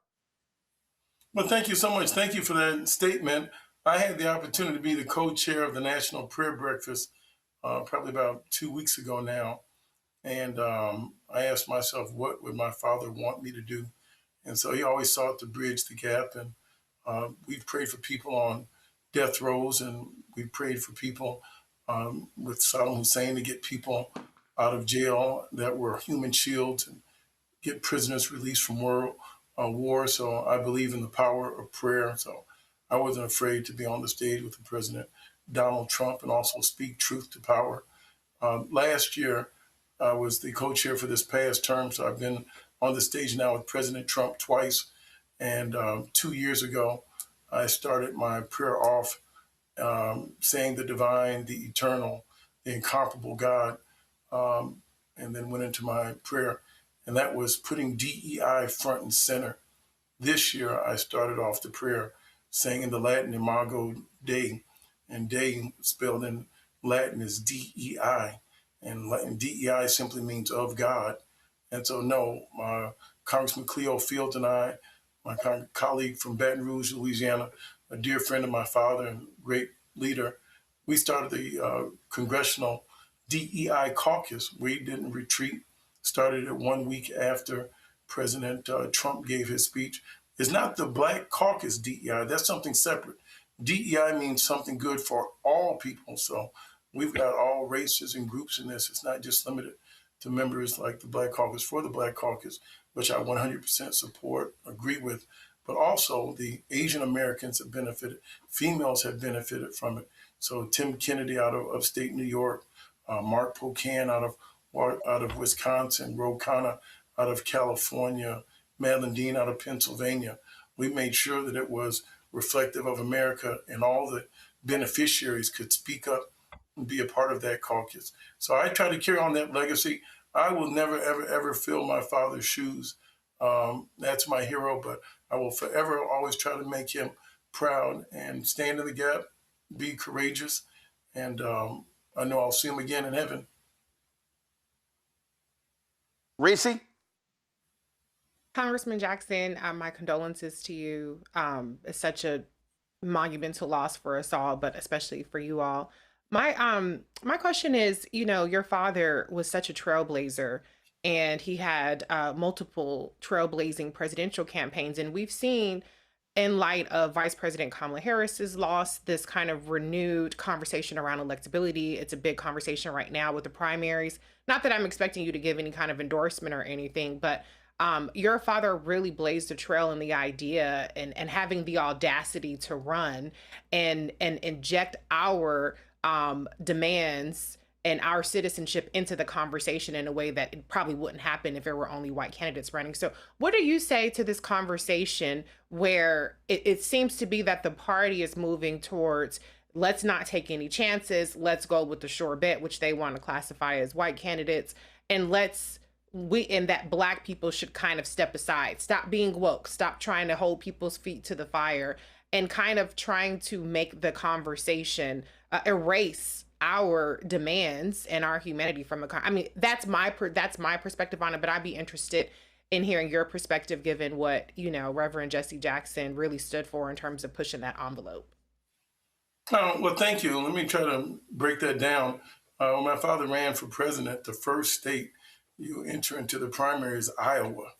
Well, thank you so much. Thank you for that statement. I had the opportunity to be the co-chair of the National Prayer Breakfast probably about 2 weeks ago now. And I asked myself, what would my father want me to do? And so he always sought to bridge the gap. And we've prayed for people on death rows, and we prayed for people with Saddam Hussein to get people out of jail that were human shields and get prisoners released from war. So I believe in the power of prayer. So I wasn't afraid to be on the stage with the President Donald Trump and also speak truth to power. Last year, I was the co-chair for this past term. So I've been on the stage now with President Trump twice. And 2 years ago, I started my prayer off saying the divine, the eternal, the incomparable God, and then went into my prayer. And that was putting DEI front and center. This year, I started off the prayer saying in the Latin Imago Dei, and Dei spelled in Latin is DEI, and DEI simply means of God. And so, no, Congressman Cleo Fields and I, my colleague from Baton Rouge, Louisiana, a dear friend of my father and great leader, we started the Congressional DEI caucus. We didn't retreat. Started it 1 week after President Trump gave his speech. It's not the Black Caucus DEI. That's something separate. DEI means something good for all people. So we've got all races and groups in this. It's not just limited to members like the Black Caucus for the Black Caucus, which I 100% support, agree with. But also the Asian Americans have benefited. Females have benefited from it. So Tim Kennedy out of upstate New York, Mark Pocan out of Wisconsin, Ro Khanna out of California, Madeline Dean out of Pennsylvania. We made sure that it was reflective of America and all the beneficiaries could speak up and be a part of that caucus. So I try to carry on that legacy. I will never, ever, ever fill my father's shoes. That's my hero, but I will forever always try to make him proud and stand in the gap, be courageous, and I know I'll see him again in heaven. Reese? Congressman Jackson, my condolences to you. It's such a monumental loss for us all, but especially for you all. My question is, your father was such a trailblazer, and he had multiple trailblazing presidential campaigns, and we've seen in light of Vice President Kamala Harris's loss, this kind of renewed conversation around electability. It's a big conversation right now with the primaries. Not that I'm expecting you to give any kind of endorsement or anything, but your father really blazed a trail in the idea and having the audacity to run and inject our demands and our citizenship into the conversation in a way that it probably wouldn't happen if there were only white candidates running. So what do you say to this conversation where it seems to be that the party is moving towards, let's not take any chances, let's go with the sure bet, which they want to classify as white candidates, and that black people should kind of step aside, stop being woke, stop trying to hold people's feet to the fire, and kind of trying to make the conversation erase our demands and our humanity from I mean, that's my perspective on it, but I'd be interested in hearing your perspective given what, Reverend Jesse Jackson really stood for in terms of pushing that envelope. Well, thank you. Let me try to break that down. When my father ran for president, the first state you enter into the primary is Iowa.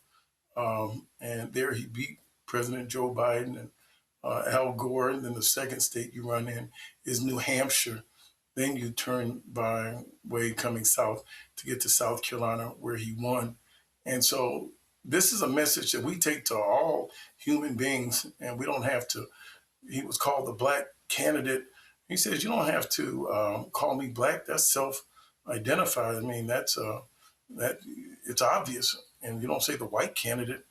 And there he beat President Joe Biden and Al Gore. And then the second state you run in is New Hampshire. Then you turn by way coming south to get to South Carolina, where he won. And so this is a message that we take to all human beings, and we don't have to. He was called the black candidate. He says, you don't have to call me black. That's self-identified. I mean, that it's obvious. And you don't say the white candidate.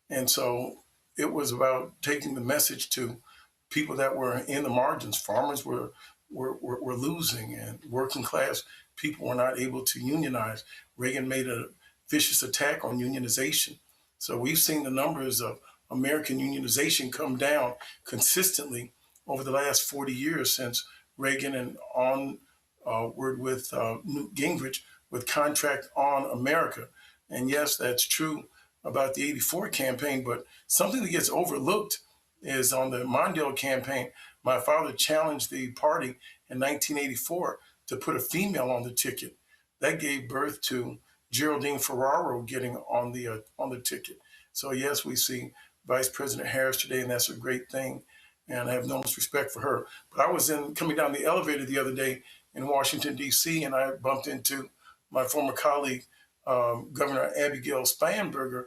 And so it was about taking the message to people that were in the margins. Farmers were losing, and working class people were not able to unionize. Reagan made a vicious attack on unionization. So we've seen the numbers of American unionization come down consistently over the last 40 years since Reagan and onward with Newt Gingrich with Contract on America. And yes, that's true about the 84 campaign, but something that gets overlooked is on the Mondale campaign. My father challenged the party in 1984 to put a female on the ticket. That gave birth to Geraldine Ferraro getting on the ticket. So yes, we see Vice President Harris today, and that's a great thing. And I have no respect for her. But I was coming down the elevator the other day in Washington, D.C., and I bumped into my former colleague, Governor Abigail Spanberger,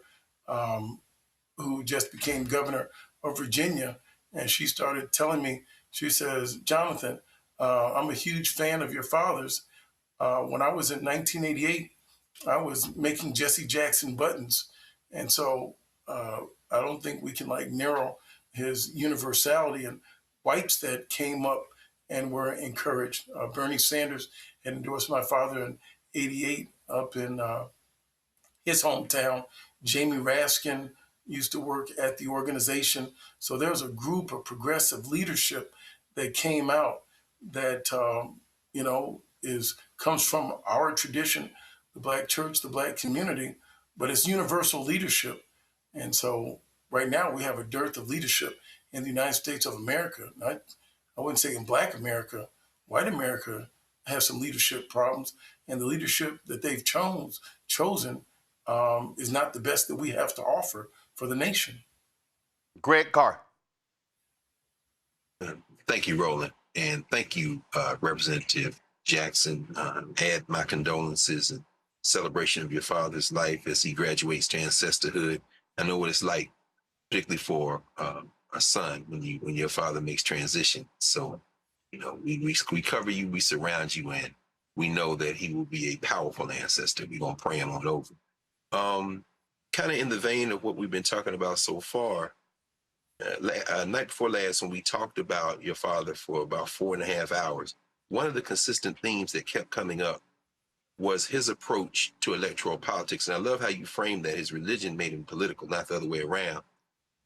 who just became governor of Virginia. And she started telling me, she says, Jonathan, I'm a huge fan of your father's. When I was in 1988, I was making Jesse Jackson buttons. And so I don't think we can narrow his universality, and whites that came up and were encouraged. Bernie Sanders had endorsed my father in 88 up in his hometown. Jamie Raskin used to work at the organization. So there's a group of progressive leadership that came out that, comes from our tradition, the Black church, the Black community, but it's universal leadership. And so right now we have a dearth of leadership in the United States of America. I wouldn't say in Black America. White America has some leadership problems, and the leadership that they've chosen is not the best that we have to offer for the nation. Greg Carr. Thank you, Roland. And thank you, Representative Jackson. Add my condolences and celebration of your father's life as he graduates to ancestorhood. I know what it's like, particularly for a son when your father makes transition. So, we cover you, we surround you, and we know that he will be a powerful ancestor. We're going to pray him on over. Kind of in the vein of what we've been talking about so far, night before last, when we talked about your father for about 4.5 hours, one of the consistent themes that kept coming up was his approach to electoral politics. And I love how you framed that his religion made him political, not the other way around.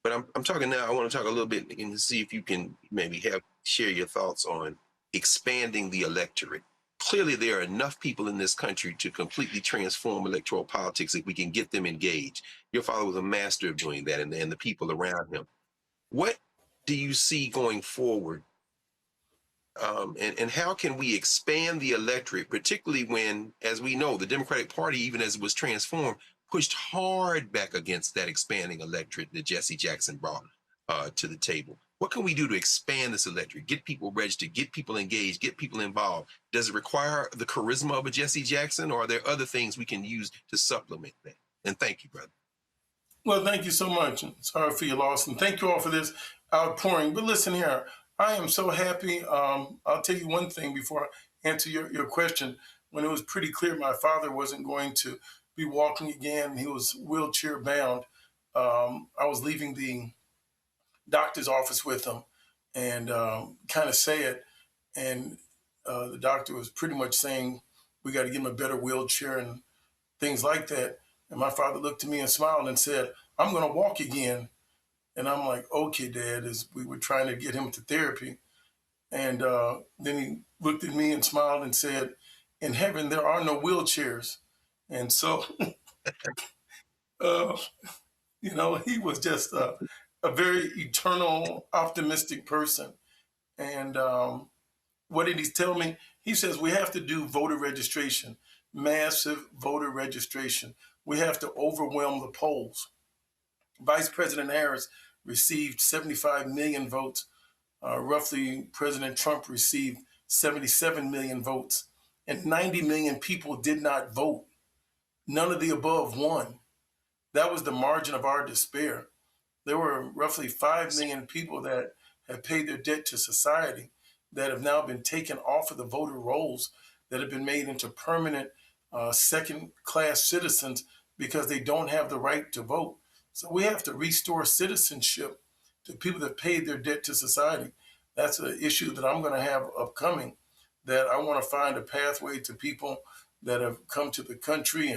But I'm talking now, I want to talk a little bit and see if you can maybe share your thoughts on expanding the electorate. Clearly, there are enough people in this country to completely transform electoral politics if we can get them engaged. Your father was a master of doing that, and the people around him. What do you see going forward? And how can we expand the electorate, particularly when, as we know, the Democratic Party, even as it was transformed, pushed hard back against that expanding electorate that Jesse Jackson brought? to the table. What can we do to expand this electorate, get people registered, get people engaged, get people involved? Does it require the charisma of a Jesse Jackson, or are there other things we can use to supplement that? And thank you, brother. Well, thank you so much. Sorry for your loss, and thank you all for this outpouring. But listen here, I am so happy. I'll tell you one thing before I answer your question. When it was pretty clear my father wasn't going to be walking again, he was wheelchair bound, I was leaving the doctor's office with him and kind of say it. And the doctor was pretty much saying, we got to give him a better wheelchair and things like that. And my father looked at me and smiled and said, I'm going to walk again. And I'm like, okay, Dad, as we were trying to get him to therapy. And then he looked at me and smiled and said, in heaven, there are no wheelchairs. And so, you know, he was just a very eternal, optimistic person. And what did he tell me? He says, we have to do voter registration, massive voter registration. We have to overwhelm the polls. Vice President Harris received 75 million votes. Roughly, President Trump received 77 million votes. And 90 million people did not vote. None of the above won. That was the margin of our despair. There were roughly 5 million people that have paid their debt to society that have now been taken off of the voter rolls, that have been made into permanent second-class citizens because they don't have the right to vote. So we have to restore citizenship to people that paid their debt to society. That's an issue that I'm going to have upcoming, that I want to find a pathway to people that have come to the country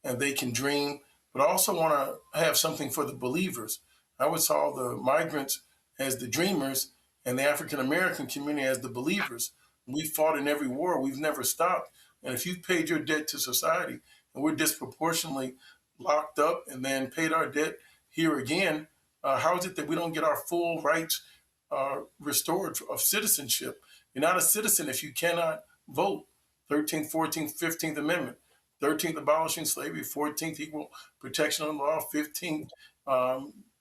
and they can dream, but I also want to have something for the believers. I would saw the migrants as the dreamers and the African-American community as the believers. We fought in every war. We've never stopped. And if you've paid your debt to society and we're disproportionately locked up and then paid our debt here again, how is it that we don't get our full rights restored of citizenship? You're not a citizen if you cannot vote. 13th, 14th, 15th Amendment. 13th, abolishing slavery. 14th, equal protection under law. 15th,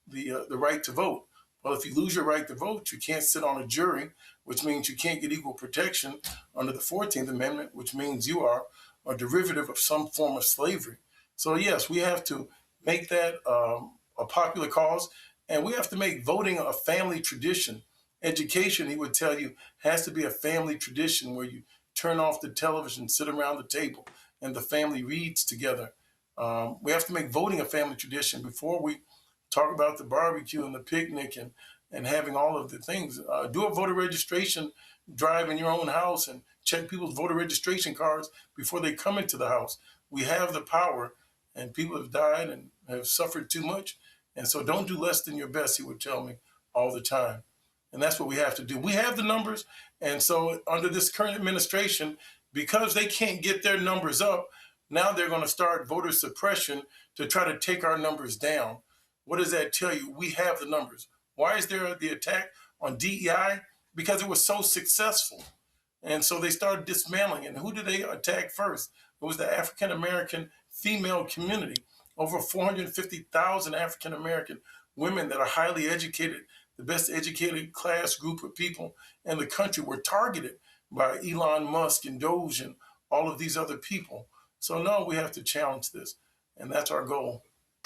the right to vote. Well, if you lose your right to vote, you can't sit on a jury, which means you can't get equal protection under the 14th Amendment, which means you are a derivative of some form of slavery. So yes, we have to make that a popular cause, and we have to make voting a family tradition. Education, he would tell you, has to be a family tradition where you turn off the television, sit around the table, and the family reads together. We have to make voting a family tradition before we talk about the barbecue and the picnic and having all of the things. Do a voter registration drive in your own house and check people's voter registration cards before they come into the house. We have the power, and people have died and have suffered too much. And so don't do less than your best, he would tell me all the time. And that's what we have to do. We have the numbers. And so under this current administration, because they can't get their numbers up, now they're going to start voter suppression to try to take our numbers down. What does that tell you? We have the numbers. Why is there the attack on DEI? Because it was so successful. And so they started dismantling it. And who did they attack first? It was the African-American female community. Over 450,000 African-American women that are highly educated, the best educated class group of people in the country, were targeted by Elon Musk and Doge and all of these other people. So no, we have to challenge this. And that's our goal.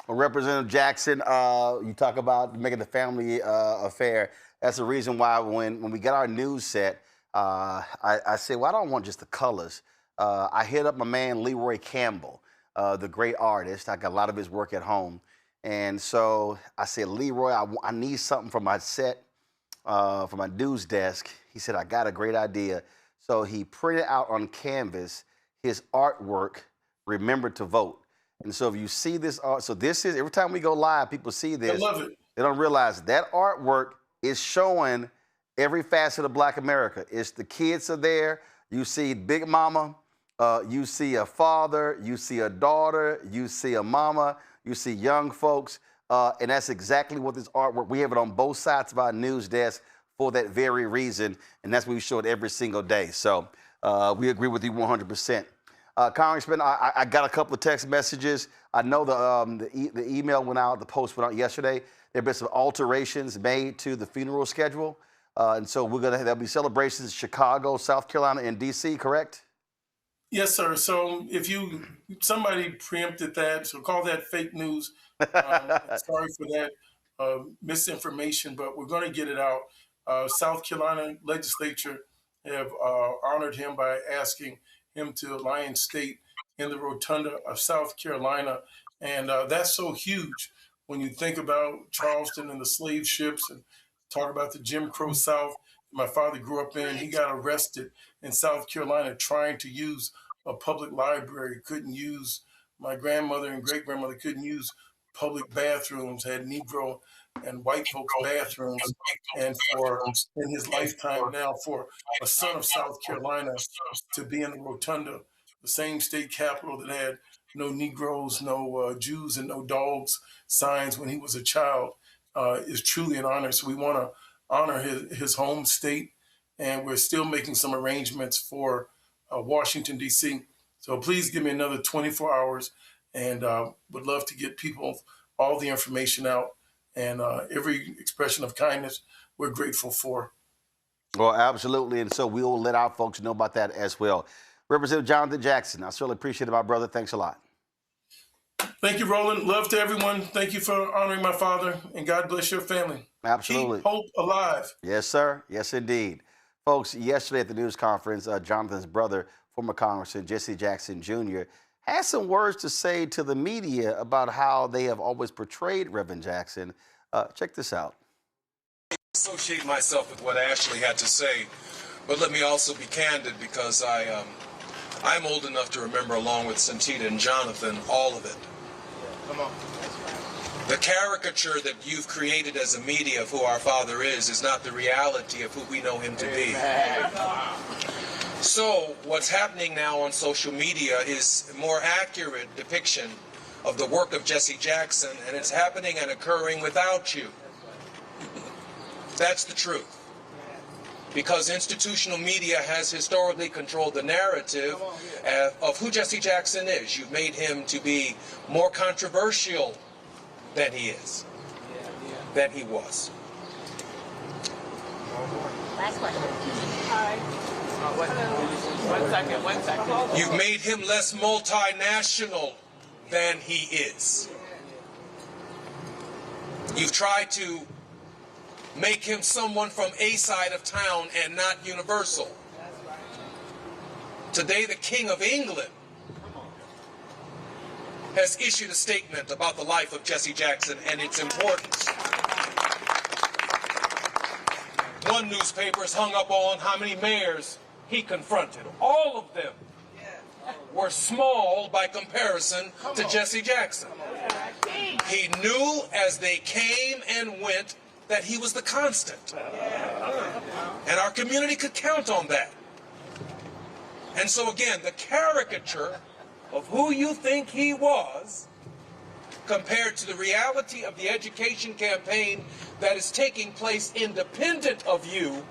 Well, Representative Jackson, you talk about making the family affair. That's the reason why when we get our news set, I say, well, I don't want just the colors. I hit up my man Leroy Campbell, the great artist. I got a lot of his work at home. And so I said, Leroy, I need something for my set, for my news desk. He said, I got a great idea. So he printed out on canvas his artwork, Remember to Vote. And so if you see this art, so this is, every time we go live, people see this. I love it. They don't realize that artwork is showing every facet of Black America. It's the kids are there. You see Big Mama. You see a father. You see a daughter. You see a mama. You see young folks. And that's exactly what this artwork, we have it on both sides of our news desk for that very reason. And that's what we show it every single day. So we agree with you 100%. Congressman, I got a couple of text messages. I know the email went out, the post went out yesterday. There have been some alterations made to the funeral schedule. And so there'll be celebrations in Chicago, South Carolina, and D.C., correct? Yes, sir. So if somebody preempted that, so call that fake news. Sorry for that misinformation, but we're going to get it out. South Carolina legislature have honored him by asking him to lie in state in the rotunda of South Carolina. And that's so huge when you think about Charleston and the slave ships and talk about the Jim Crow South my father grew up in. He got arrested in South Carolina trying to use a public library, couldn't use, my grandmother and great grandmother couldn't use public bathrooms, had Negro and white folks bathrooms. And in his lifetime now, for a son of South Carolina to be in the rotunda, the same state capital that had no Negroes, no Jews, and no dogs signs when he was a child, is truly an honor. So we want to honor his home state, and we're still making some arrangements for Washington, D.C. So please give me another 24 hours, and would love to get people all the information out, and every expression of kindness we're grateful for. Well, absolutely, and so we will let our folks know about that as well. Representative Jonathan Jackson, I certainly appreciate it, my brother. Thanks a lot. Thank you, Roland. Love to everyone. Thank you for honoring my father, and God bless your family. Absolutely. Keep hope alive. Yes, sir. Yes, indeed. Folks, yesterday at the news conference, Jonathan's brother, former Congressman Jesse Jackson Jr., had some words to say to the media about how they have always portrayed Reverend Jackson. Check this out. I associate myself with what Ashley had to say, but let me also be candid, because I'm old enough to remember, along with Santita and Jonathan, all of it. Come on. The caricature that you've created as a media of who our father is not the reality of who we know him to be. So what's happening now on social media is a more accurate depiction of the work of Jesse Jackson, and it's happening and occurring without you. That's the truth. Because institutional media has historically controlled the narrative of who Jesse Jackson is. You've made him to be more controversial than he is, than he was. Last question. Hi. One second. You've made him less multinational than he is. You've tried to make him someone from a side of town and not universal. Today, the King of England has issued a statement about the life of Jesse Jackson and its importance. One newspaper is hung up on how many mayors he confronted. All of them were small by comparison to Jesse Jackson. He knew as they came and went that he was the constant. And our community could count on that. And so again, the caricature of who you think he was compared to the reality of the education campaign that is taking place independent of you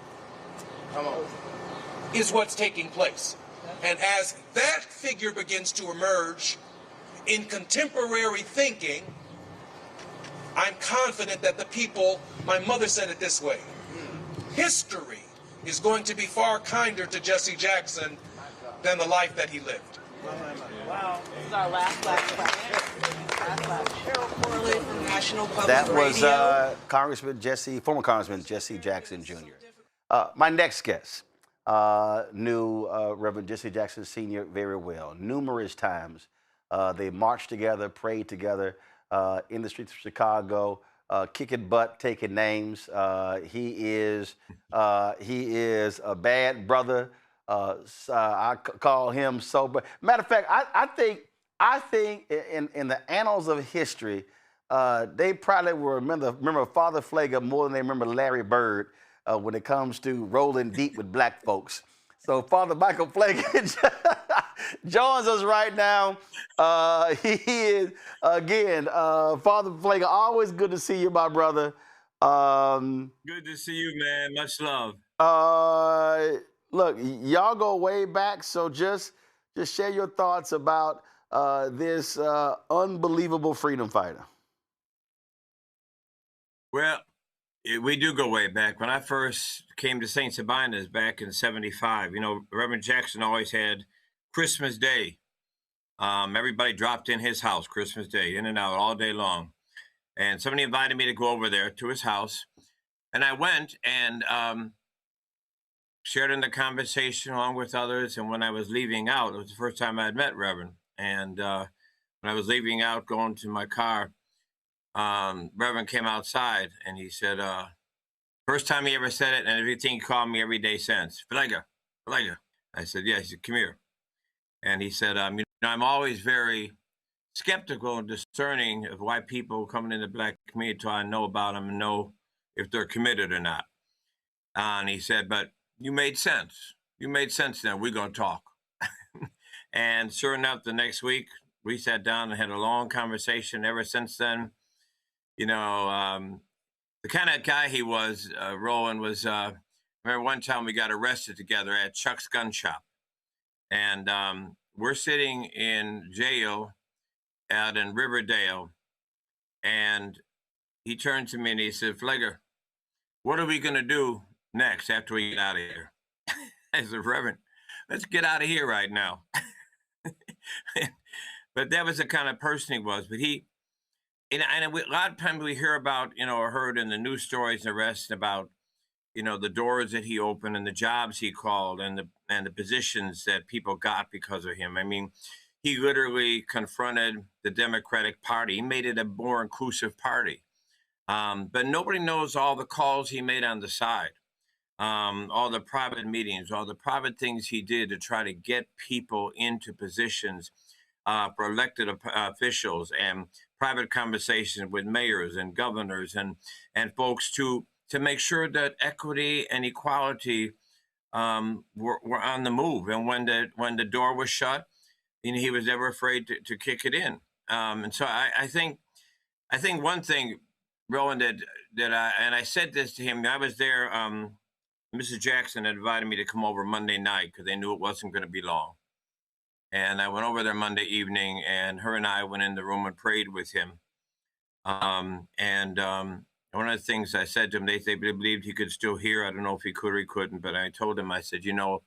is what's taking place. And as that figure begins to emerge in contemporary thinking, I'm confident that the people, my mother said it this way, history is going to be far kinder to Jesse Jackson than the life that he lived. Wow. This is our last question. Cheryl Corley from National Public That was Radio. former Congressman Jesse Jackson Jr. My next guest knew Reverend Jesse Jackson Sr. very well. Numerous times they marched together, prayed together in the streets of Chicago, kicking butt, taking names. He is a bad brother. I call him sober. Matter of fact, I think in the annals of history, they probably will remember Father Pfleger more than they remember Larry Bird when it comes to rolling deep with black folks. So Father Michael Pfleger joins us right now. He is, again, Father Pfleger, always good to see you, my brother. Good to see you, man. Much love. Look, y'all go way back, so just Just share your thoughts about this unbelievable freedom fighter. Well, we do go way back. When I first came to St. Sabina's back in '75, you know, Reverend Jackson always had Christmas Day. Everybody dropped in his house Christmas Day, in and out all day long. And somebody invited me to go over there to his house. And I went and shared in the conversation along with others. And when I was leaving out, it was the first time I had met Reverend. And when I was leaving out, going to my car, Reverend came outside and he said, first time he ever said it, and everything he called me every day since, Pfleger, Pfleger. I said, yeah. He said, come here. And he said, you know, I'm always very skeptical and discerning of why people coming in the Black community till I know about them and know if they're committed or not. And he said, but you made sense. You made sense then. We're going to talk. And sure enough, the next week, we sat down and had a long conversation. Ever since then, you know, the kind of guy he was, Roland, was, remember one time we got arrested together at Chuck's gun shop. And we're sitting in jail out in Riverdale. And he turned to me and he said, Pfleger, what are we going to do next after we get out of here? I said, Reverend, let's get out of here right now. But that was the kind of person he was. But he, and a lot of times we hear about, you know, or heard in the news stories and the rest about, you know, the doors that he opened and the jobs he called and the positions that people got because of him. I mean, he literally confronted the Democratic Party. He made it a more inclusive party. But nobody knows all the calls he made on the side, all the private meetings, all the private things he did to try to get people into positions for elected officials, and private conversations with mayors and governors and folks to make sure that equity and equality were on the move. And when the door was shut, you know, he was never afraid to kick it in. And so I think one thing, Roland, I said this to him. I was there. Mrs. Jackson had invited me to come over Monday night because they knew it wasn't going to be long. And I went over there Monday evening, and her and I went in the room and prayed with him. One of the things I said to him, they believed he could still hear. I don't know if he could or he couldn't, but I told him, I said, you know,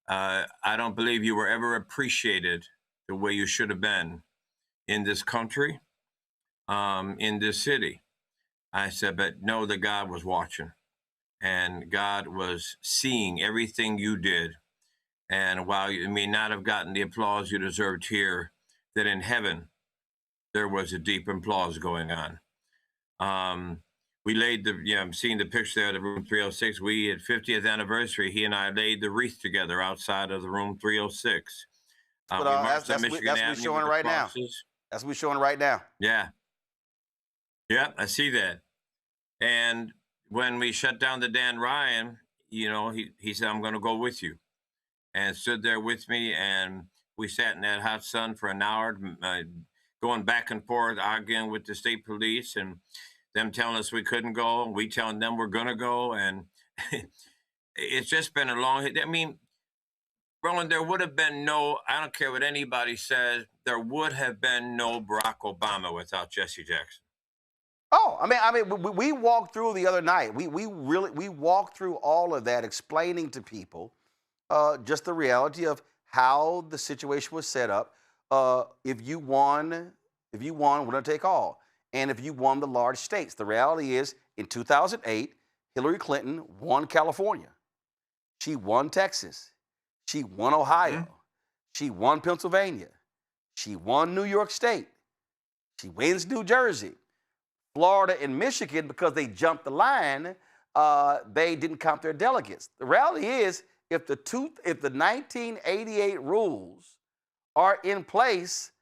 I don't believe you were ever appreciated the way you should have been in this country, in this city. I said, but know that God was watching, and God was seeing everything you did. And while you may not have gotten the applause you deserved here, that in heaven, there was a deep applause going on. We laid I'm seeing the picture there of the room 306. We at 50th anniversary, he and I laid the wreath together outside of the room 306. But that's what we're showing right now. That's what we're showing right now. Yeah. Yeah, I see that. And when we shut down the Dan Ryan, you know, he said, I'm going to go with you. And stood there with me, and we sat in that hot sun for an hour, going back and forth, arguing with the state police, and them telling us we couldn't go, and we telling them we're going to go. And it's just been a long, I mean, Roland, there would have been no, I don't care what anybody says, there would have been no Barack Obama without Jesse Jackson. Oh, I mean, we walked through the other night. We walked through all of that, explaining to people just the reality of how the situation was set up. If you won, we're going to take all. And if you won the large states, the reality is in 2008, Hillary Clinton won California. She won Texas. She won Ohio. She won Pennsylvania. She won New York State. She wins New Jersey. Florida and Michigan, because they jumped the line, they didn't count their delegates. The reality is, if the 1988 rules are in place,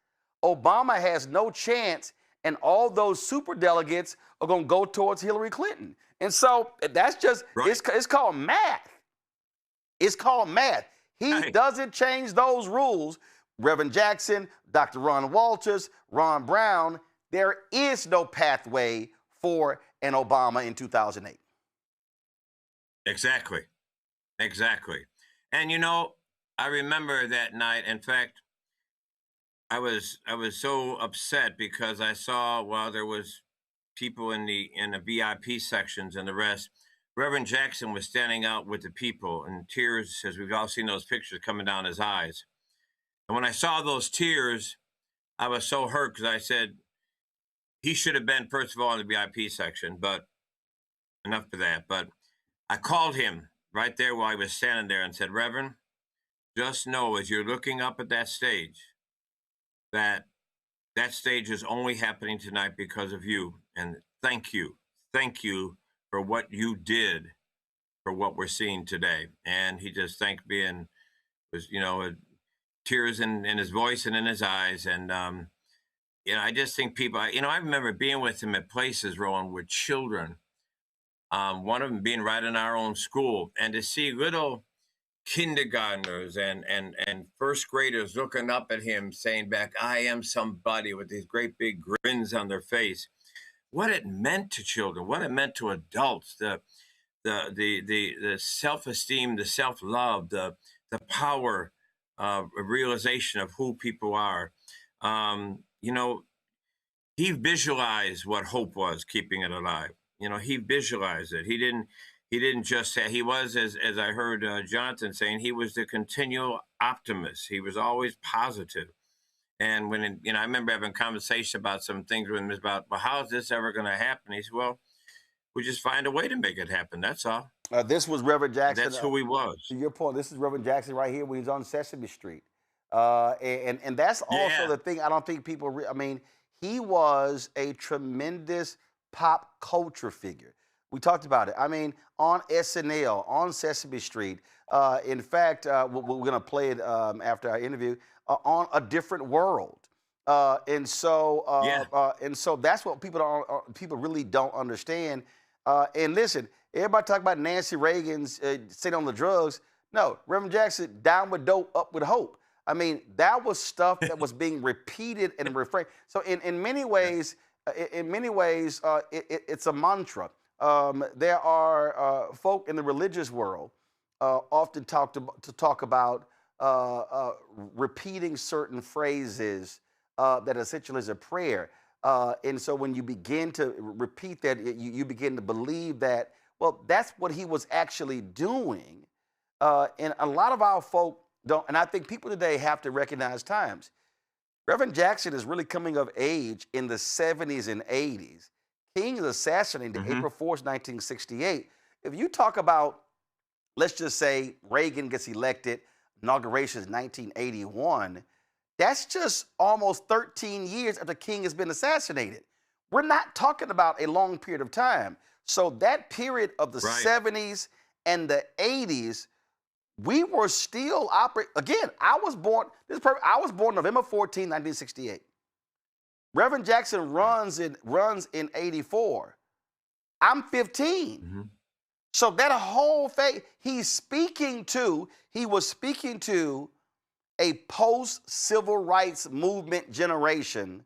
Obama has no chance, and all those superdelegates are going to go towards Hillary Clinton. And so that's just, right. It's called math. It's called math. He doesn't change those rules. Reverend Jackson, Dr. Ron Walters, Ron Brown, there is no pathway for an Obama in 2008. Exactly. And, you know, I remember that night. In fact, I was so upset because I saw while there was people in the VIP sections and the rest, Reverend Jackson was standing out with the people in tears, as we've all seen those pictures coming down his eyes. And when I saw those tears, I was so hurt because I said he should have been, first of all, in the VIP section, but enough of that. But I called him right there while he was standing there and said, Reverend, just know as you're looking up at that stage, that stage is only happening tonight because of you. And thank you. Thank you for what you did for what we're seeing today. And he just thanked me and was, tears in his voice and in his eyes. And, I just think people, I remember being with him at places, Roland, with children. One of them being right in our own school. And to see little kindergartners and first graders looking up at him saying back, I am somebody, with these great big grins on their face. What it meant to children, what it meant to adults, the self-esteem, the self-love, the power realization of who people are. He visualized what hope was, keeping it alive. He visualized it. He didn't just say, he was, as I heard Jonathan saying, he was the continual optimist. He was always positive. And when, I remember having a conversation about some things with him about, well, how is this ever going to happen? He said, well, we just find a way to make it happen. That's all. This was Reverend Jackson. That's who he was. To your point, this is Reverend Jackson right here when he's on Sesame Street. And that's also the thing I don't think people, he was a tremendous pop culture figure. We talked about it. On SNL, on Sesame Street. In fact, we're going to play it after our interview, on A Different World. And so that's what people really don't understand. And listen, everybody talk about Nancy Reagan's sitting on the drugs. No, Reverend Jackson, down with dope, up with hope. That was stuff that was being repeated and reframed. So in many ways, it's a mantra. There are folk in the religious world often talk about repeating certain phrases that essentially is a prayer. And so when you begin to repeat that, you begin to believe that, well, that's what he was actually doing. And a lot of our folk don't, and I think people today have to recognize times. Reverend Jackson is really coming of age in the 70s and 80s. King is assassinated April 4th, 1968. If you talk about, let's just say Reagan gets elected, inauguration is 1981, that's just almost 13 years after King has been assassinated. We're not talking about a long period of time. So that period of the 70s and the 80s, we were still operating. Again, I was born November 14, 1968. Reverend Jackson runs in 84. I'm 15. So that whole phase, he was speaking to a post-civil rights movement generation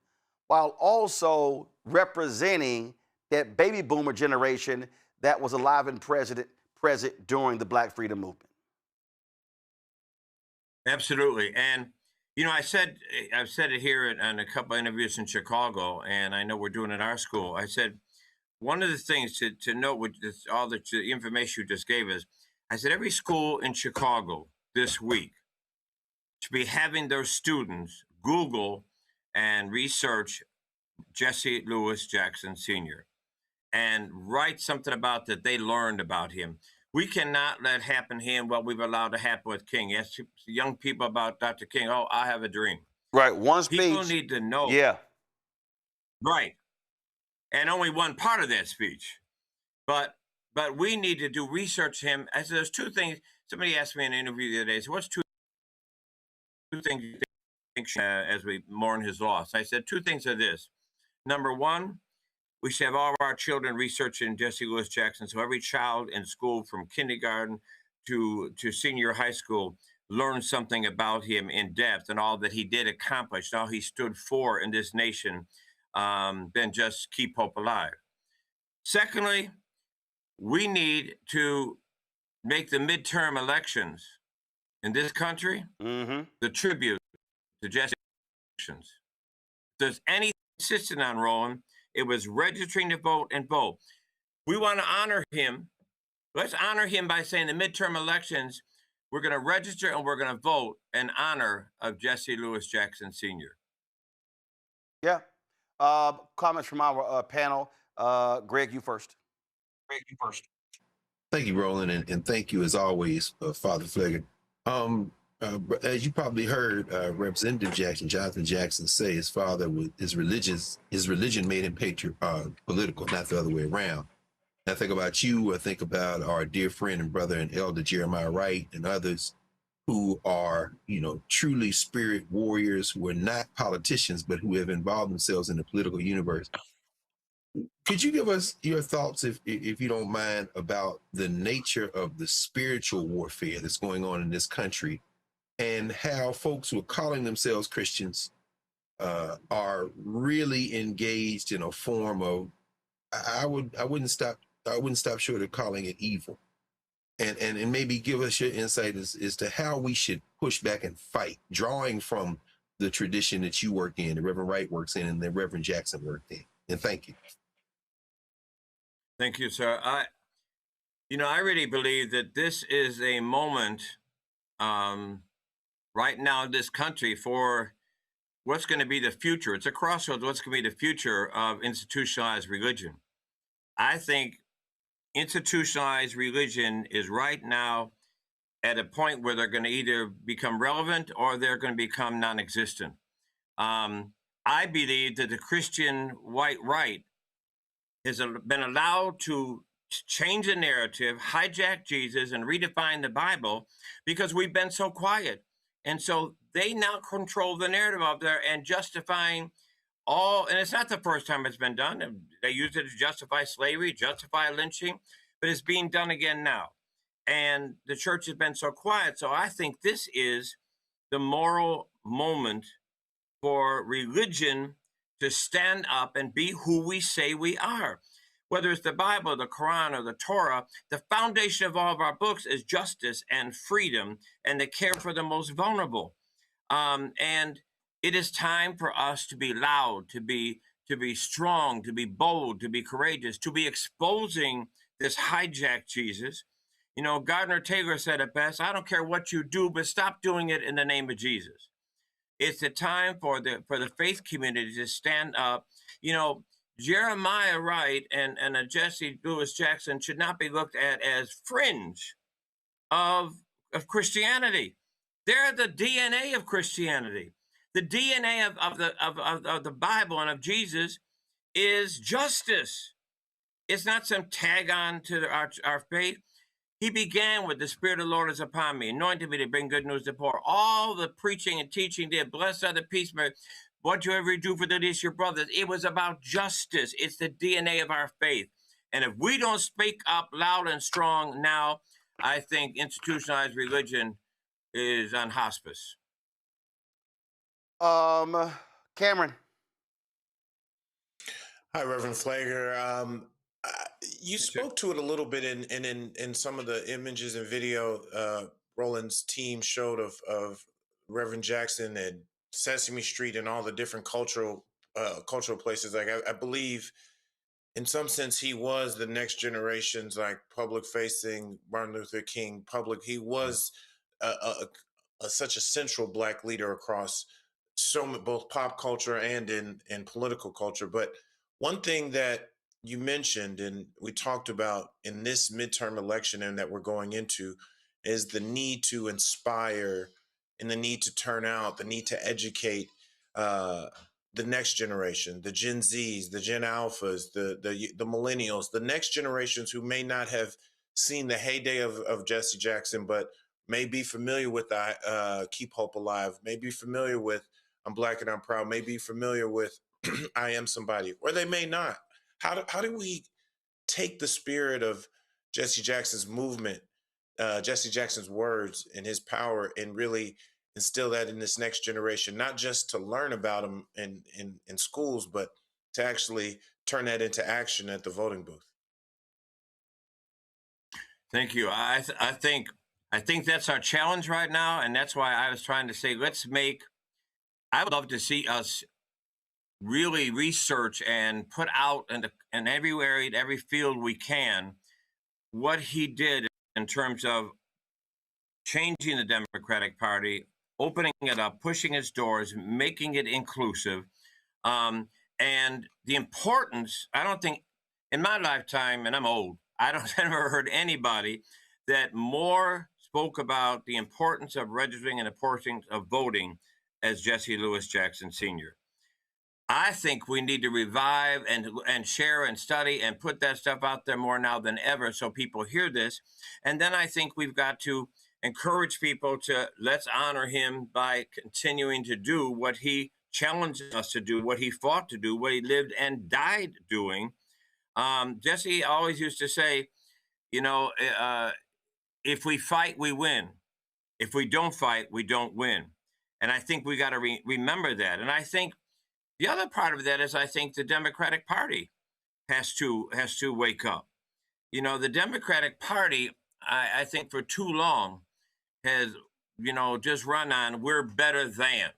while also representing that baby boomer generation that was alive and present during the Black Freedom Movement. Absolutely. And, I've said it here in a couple of interviews in Chicago, and I know we're doing it at our school. I said, one of the things to note with all the information you just gave us, I said, every school in Chicago this week should be having their students Google and research Jesse Louis Jackson Sr. and write something about that they learned about him. We cannot let happen here what we've allowed to happen with King. Yes, young people about Dr. King, oh, I have a dream. Right, one speech. People need to know. Yeah. Right. And only one part of that speech. But we need to do research him. As there's two things. Somebody asked me in an interview the other day, so what's two things you think as we mourn his loss? I said, two things are this. Number one, we should have all of our children researching Jesse Louis Jackson. So every child in school from kindergarten to senior high school learns something about him in depth and all that he did accomplish, and all he stood for in this nation, then just keep hope alive. Secondly, we need to make the midterm elections in this country, the tribute to Jesse Jackson. If there's anything insistent on, Roland, it was registering to vote and vote. We want to honor him. Let's honor him by saying the midterm elections, we're going to register and we're going to vote in honor of Jesse Louis Jackson Sr. Yeah. Comments from our panel. Greg, you first. Thank you, Roland, and thank you as always, Father Pfleger. As you probably heard Representative Jackson, Jonathan Jackson, say his father, his religion made him political, not the other way around. I think about you, I think about our dear friend and brother and elder Jeremiah Wright and others who are, truly spirit warriors, who are not politicians, but who have involved themselves in the political universe. Could you give us your thoughts, if you don't mind, about the nature of the spiritual warfare that's going on in this country and how folks who are calling themselves Christians are really engaged in a form of, I wouldn't stop short of calling it evil, and maybe give us your insight as to how we should push back and fight, drawing from the tradition that you work in, the Reverend Wright works in, and the Reverend Jackson worked in. And thank you. Thank you, sir. I really believe that this is a moment right now in this country for what's going to be the future. It's a crossroads. What's going to be the future of institutionalized religion? I think institutionalized religion is right now at a point where they're going to either become relevant or they're going to become non-existent. I believe that the Christian white right has been allowed to change the narrative, hijack Jesus, and redefine the Bible because we've been so quiet. And so they now control the narrative out there and justifying all, and it's not the first time it's been done. They used it to justify slavery, justify lynching, but it's being done again now. And the church has been so quiet. So I think this is the moral moment for religion to stand up and be who we say we are. Whether it's the Bible, the Quran, or the Torah, the foundation of all of our books is justice and freedom and the care for the most vulnerable. And it is time for us to be loud, to be strong, to be bold, to be courageous, to be exposing this hijacked Jesus. Gardner Taylor said it best, I don't care what you do, but stop doing it in the name of Jesus. It's the time for the faith community to stand up. Jeremiah Wright and Jesse Louis Jackson should not be looked at as fringe of Christianity. They're the DNA of Christianity. The DNA of the Bible and of Jesus is justice. It's not some tag on to our faith. He began with the Spirit of the Lord is upon me, anointed me to bring good news to the poor. All the preaching and teaching did, blessed are the peacemakers. What you ever do for the least your brothers, it was about justice. It's the DNA of our faith. And if we don't speak up loud and strong now, I think institutionalized religion is on hospice. Cameron. Hi, Reverend Pfleger. You spoke to it a little bit in some of the images and video Roland's team showed of Reverend Jackson and Sesame Street and all the different cultural places. Like I believe, in some sense, he was the next generation's public-facing Martin Luther King public. He was such a central Black leader across both pop culture and in political culture. But one thing that you mentioned and we talked about in this midterm election and that we're going into is the need to inspire and the need to turn out, the need to educate the next generation, the Gen Zs, the Gen Alphas, the millennials, the next generations who may not have seen the heyday of Jesse Jackson, but may be familiar with Keep Hope Alive, may be familiar with I'm Black and I'm Proud, may be familiar with I Am Somebody, or they may not. How do we take the spirit of Jesse Jackson's movement, Jesse Jackson's words and his power, and really instill that in this next generation, not just to learn about him in schools, but to actually turn that into action at the voting booth? Thank you. I think I think that's our challenge right now, and that's why I was trying to say, I would love to see us really research and put out in every area, every field we can, what he did in terms of changing the Democratic Party, opening it up, pushing its doors, making it inclusive. And the importance, I don't think, in my lifetime, and I'm old, I don't ever heard anybody that more spoke about the importance of registering and importance of voting as Jesse Louis Jackson Sr. I think we need to revive and share and study and put that stuff out there more now than ever so people hear this. And then I think we've got to encourage people to let's honor him by continuing to do what he challenged us to do, what he fought to do, what he lived and died doing. Jesse always used to say, you know, if we fight, we win. If we don't fight, we don't win. And I think we got to remember that. And I think the other part of that is I think the Democratic Party has to wake up. You know, the Democratic Party, I think for too long has, you know, just run on we're better than.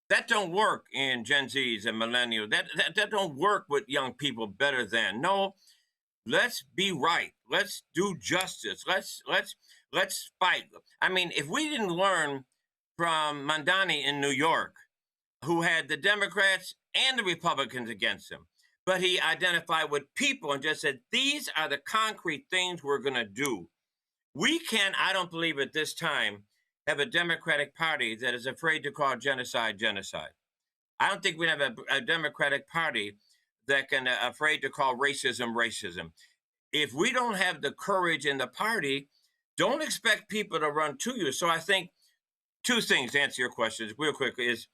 That don't work in Gen Zs and millennials. That don't work with young people better than. No, let's be right. Let's do justice. Let's fight. I mean, if we didn't learn from Mandani in New York, who had the Democrats and the Republicans against him, but he identified with people and just said, these are the concrete things we're going to do. We can, I don't believe at this time, have a Democratic Party that is afraid to call genocide genocide. I don't think we have a Democratic Party that can afraid to call racism racism. If we don't have the courage in the party, don't expect people to run to you. So I think two things to answer your questions real quickly is,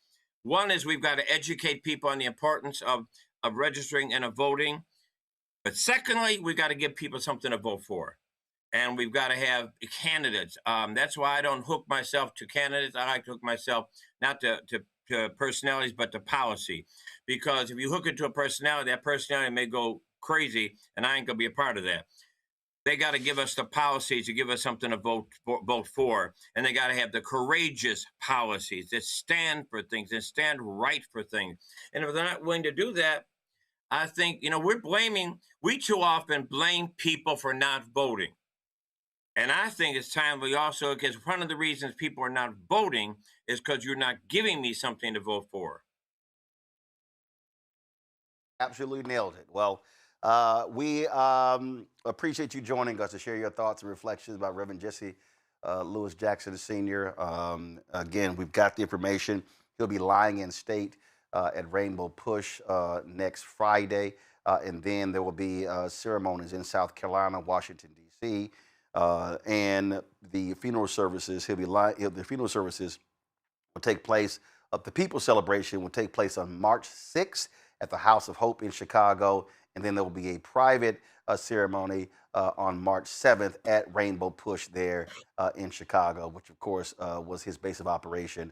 one is we've got to educate people on the importance of registering and of voting. But secondly, we've got to give people something to vote for. And we've got to have candidates. That's why I don't hook myself to candidates. I like to hook myself not to personalities, but to policy. Because if you hook it to a personality, that personality may go crazy, and I ain't going to be a part of that. They got to give us the policies to give us something to vote for. And they got to have the courageous policies that stand for things and stand right for things. And if they're not willing to do that, I think, you know, we too often blame people for not voting. And I think it's time we also, because one of the reasons people are not voting is because you're not giving me something to vote for. Absolutely nailed it. Well, we appreciate you joining us to share your thoughts and reflections about Reverend Jesse Louis Jackson Sr. Again, we've got the information. He'll be lying in state at Rainbow Push next Friday. And then there will be ceremonies in South Carolina, Washington, D.C., and the funeral services. The funeral services will take place. The People's Celebration will take place on March 6th at the House of Hope in Chicago, and then there will be a private ceremony on March 7th at Rainbow Push there in Chicago, which of course was his base of operation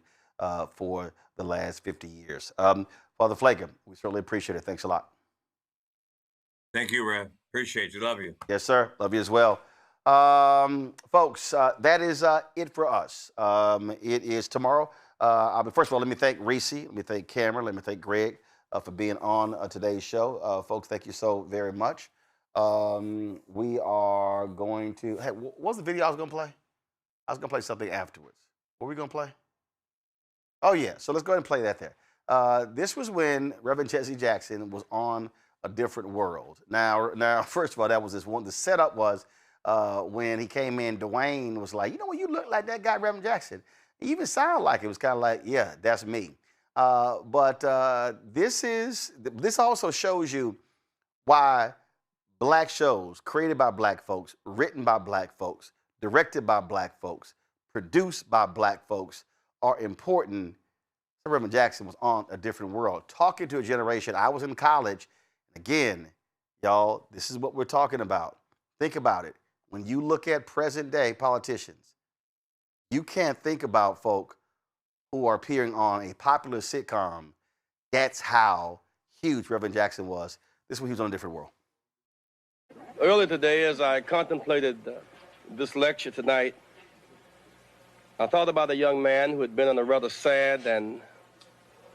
for the last 50 years. Father Pfleger, we certainly appreciate it. Thanks a lot. Thank you, Rev. Appreciate you. Love you. Yes, sir. Love you as well. Folks, that is it for us. It is tomorrow. First of all, let me thank Reese, let me thank Cameron, let me thank Greg for being on today's show. Folks, thank you so very much. We are going to, hey, what's the video I was going to play? I was going to play something afterwards. What were we going to play? Oh, yeah. So let's go ahead and play that there. This was when Reverend Jesse Jackson was on A Different World. Now, first of all, that was this one. The setup was when he came in, Dwayne was like, you know what, you look like that guy, Reverend Jackson. You even sound like it. Was kind of like, yeah, that's me. But this also shows you why black shows created by black folks, written by black folks, directed by black folks, produced by black folks are important. Reverend Jackson was on A Different World, talking to a generation. I was in college. Again, y'all, this is what we're talking about. Think about it. When you look at present day politicians, you can't think about folk who are appearing on a popular sitcom. That's how huge Reverend Jackson was. This is when he was on A Different World. Earlier today, as I contemplated this lecture tonight, I thought about a young man who had been in a rather sad and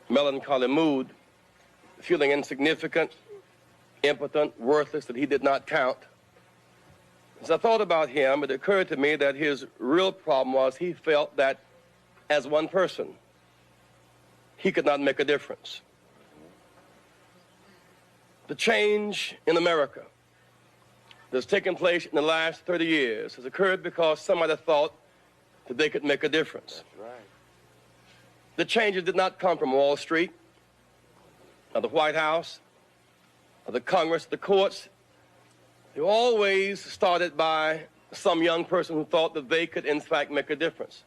melancholy mood, feeling insignificant, impotent, worthless, that he did not count. As I thought about him, it occurred to me that his real problem was he felt that as one person, he could not make a difference. The change in America that's taken place in the last 30 years has occurred because somebody thought that they could make a difference. That's right. The changes did not come from Wall Street, or the White House, or the Congress, the courts. They always started by some young person who thought that they could, in fact, make a difference.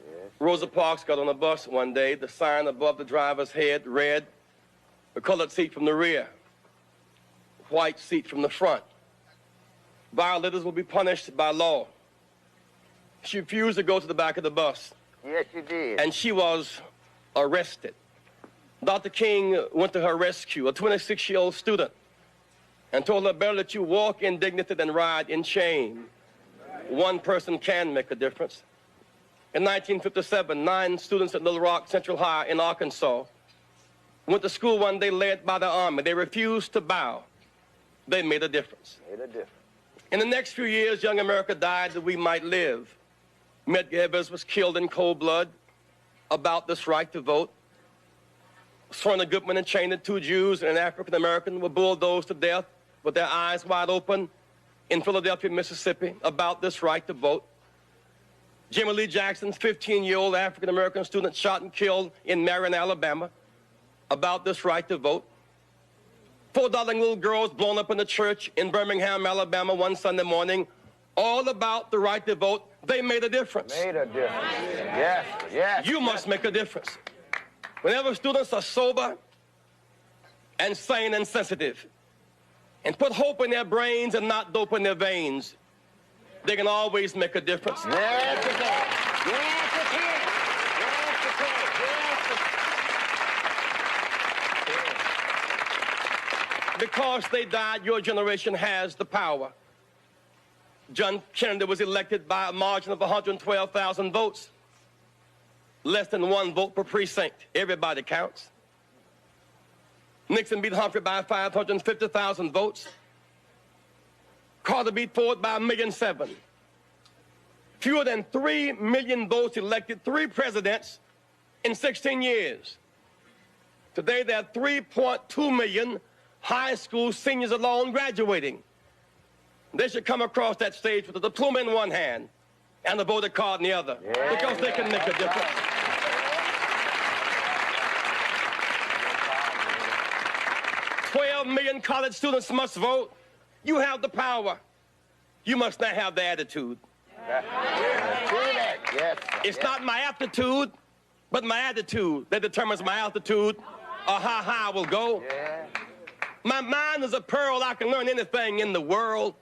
Yes. Rosa Parks got on a bus one day. The sign above the driver's head read, "The colored seat from the rear, white seat from the front. Violators will be punished by law." She refused to go to the back of the bus. Yes, you did. And she was arrested. Dr. King went to her rescue, a 26-year-old student, and told her, "Better let you walk in dignity than ride in shame. One person can make a difference." In 1957, 9 students at Little Rock Central High in Arkansas went to school one day led by the Army. They refused to bow. They made a difference. Made a difference. In the next few years, young America died that we might live. Medgar Evers was killed in cold blood about this right to vote. Serena Goodman and chained 2 Jews and an African American were bulldozed to death with their eyes wide open in Philadelphia, Mississippi, about this right to vote. Jimmy Lee Jackson's 15-year-old African American student shot and killed in Marion, Alabama, about this right to vote. 4 darling little girls blown up in the church in Birmingham, Alabama one Sunday morning, all about the right to vote. They made a difference. Made a difference. Yes, yes. You must make a difference. Whenever students are sober and sane and sensitive and put hope in their brains and not dope in their veins, they can always make a difference. Yes, it can. Yes, it can. Yes, it can. Yes, it can. Because they died, your generation has the power. John Kennedy was elected by a margin of 112,000 votes. Less than 1 vote per precinct. Everybody counts. Nixon beat Humphrey by 550,000 votes. Carter beat Ford by 1.7 million. Fewer than 3 million votes elected 3 presidents in 16 years. Today, there are 3.2 million high school seniors alone graduating. They should come across that stage with a diploma in one hand and a voter card in the other, because they can make a difference. 12 million college students must vote. You have the power. You must not have the attitude. It's not my aptitude, but my attitude that determines my altitude or how high I will go. My mind is a pearl. I can learn anything in the world.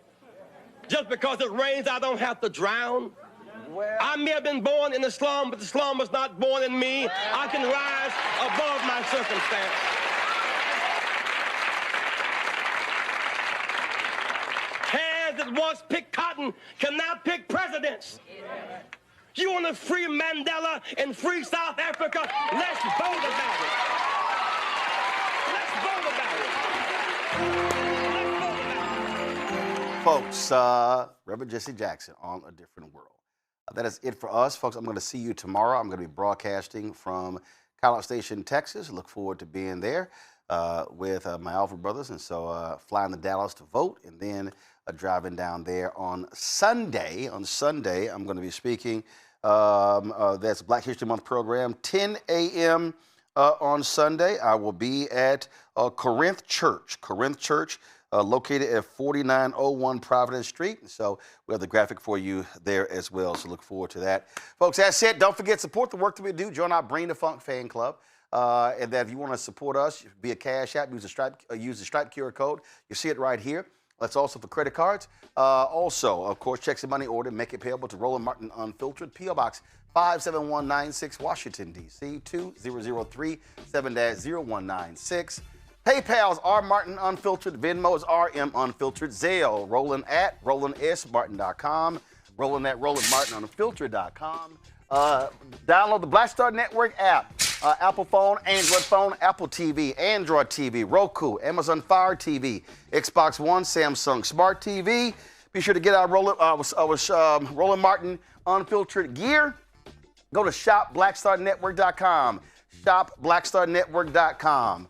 Just because it rains, I don't have to drown. I may have been born in the slum, but the slum was not born in me. I can rise above my circumstance. Hands that once picked cotton can now pick presidents. You want to free Mandela and free South Africa? Let's vote about it. Let's vote about it. Folks, Reverend Jesse Jackson on A Different World. That is it for us, folks. I'm going to see you tomorrow. I'm going to be broadcasting from College Station, Texas. Look forward to being there with my Alpha brothers. And so flying to Dallas to vote and then driving down there on Sunday. On Sunday, I'm going to be speaking. That's Black History Month program, 10 a.m. On Sunday. I will be at Corinth Church. Located at 4901 Providence Street. So we have the graphic for you there as well. So look forward to that. Folks, that's it. Don't forget, support the work that we do. Join our Bring the Funk fan club. And that if you want to support us, be a Cash App, use the Stripe QR code. You see it right here. That's also for credit cards. Also, of course, checks and money order. Make it payable to Roland Martin Unfiltered. P.O. Box 57196, Washington, D.C. 20037 0196. PayPal's R Martin Unfiltered. Venmo's RM Unfiltered. Zelle, Roland at RolandSMartin.com. Roland at RolandMartinUnfiltered.com. Download the Black Star Network app. Apple phone, Android phone, Apple TV, Android TV, Roku, Amazon Fire TV, Xbox One, Samsung Smart TV. Be sure to get our Roland Martin unfiltered gear. Go to shopblackstarnetwork.com. Shopblackstarnetwork.com.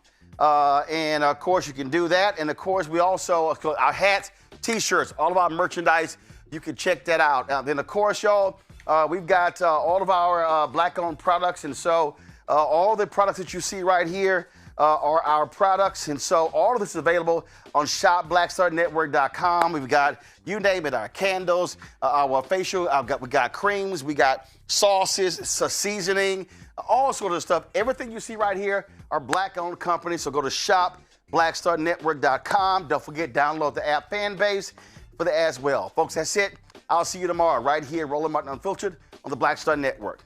And of course, you can do that. And of course, we also, our hats, t-shirts, all of our merchandise, you can check that out. Then of course, y'all, we've got all of our black-owned products. And so all the products that you see right here are our products. And so all of this is available on shopblackstarnetwork.com. We've got, you name it, our candles, our facial, we got creams, we got sauces, seasoning, all sorts of stuff. Everything you see right here are black-owned companies. So go to shopblackstarnetwork.com. Don't forget, download the app Fanbase for that as well. Folks, that's it. I'll see you tomorrow right here, Roland Martin Unfiltered on the Black Star Network.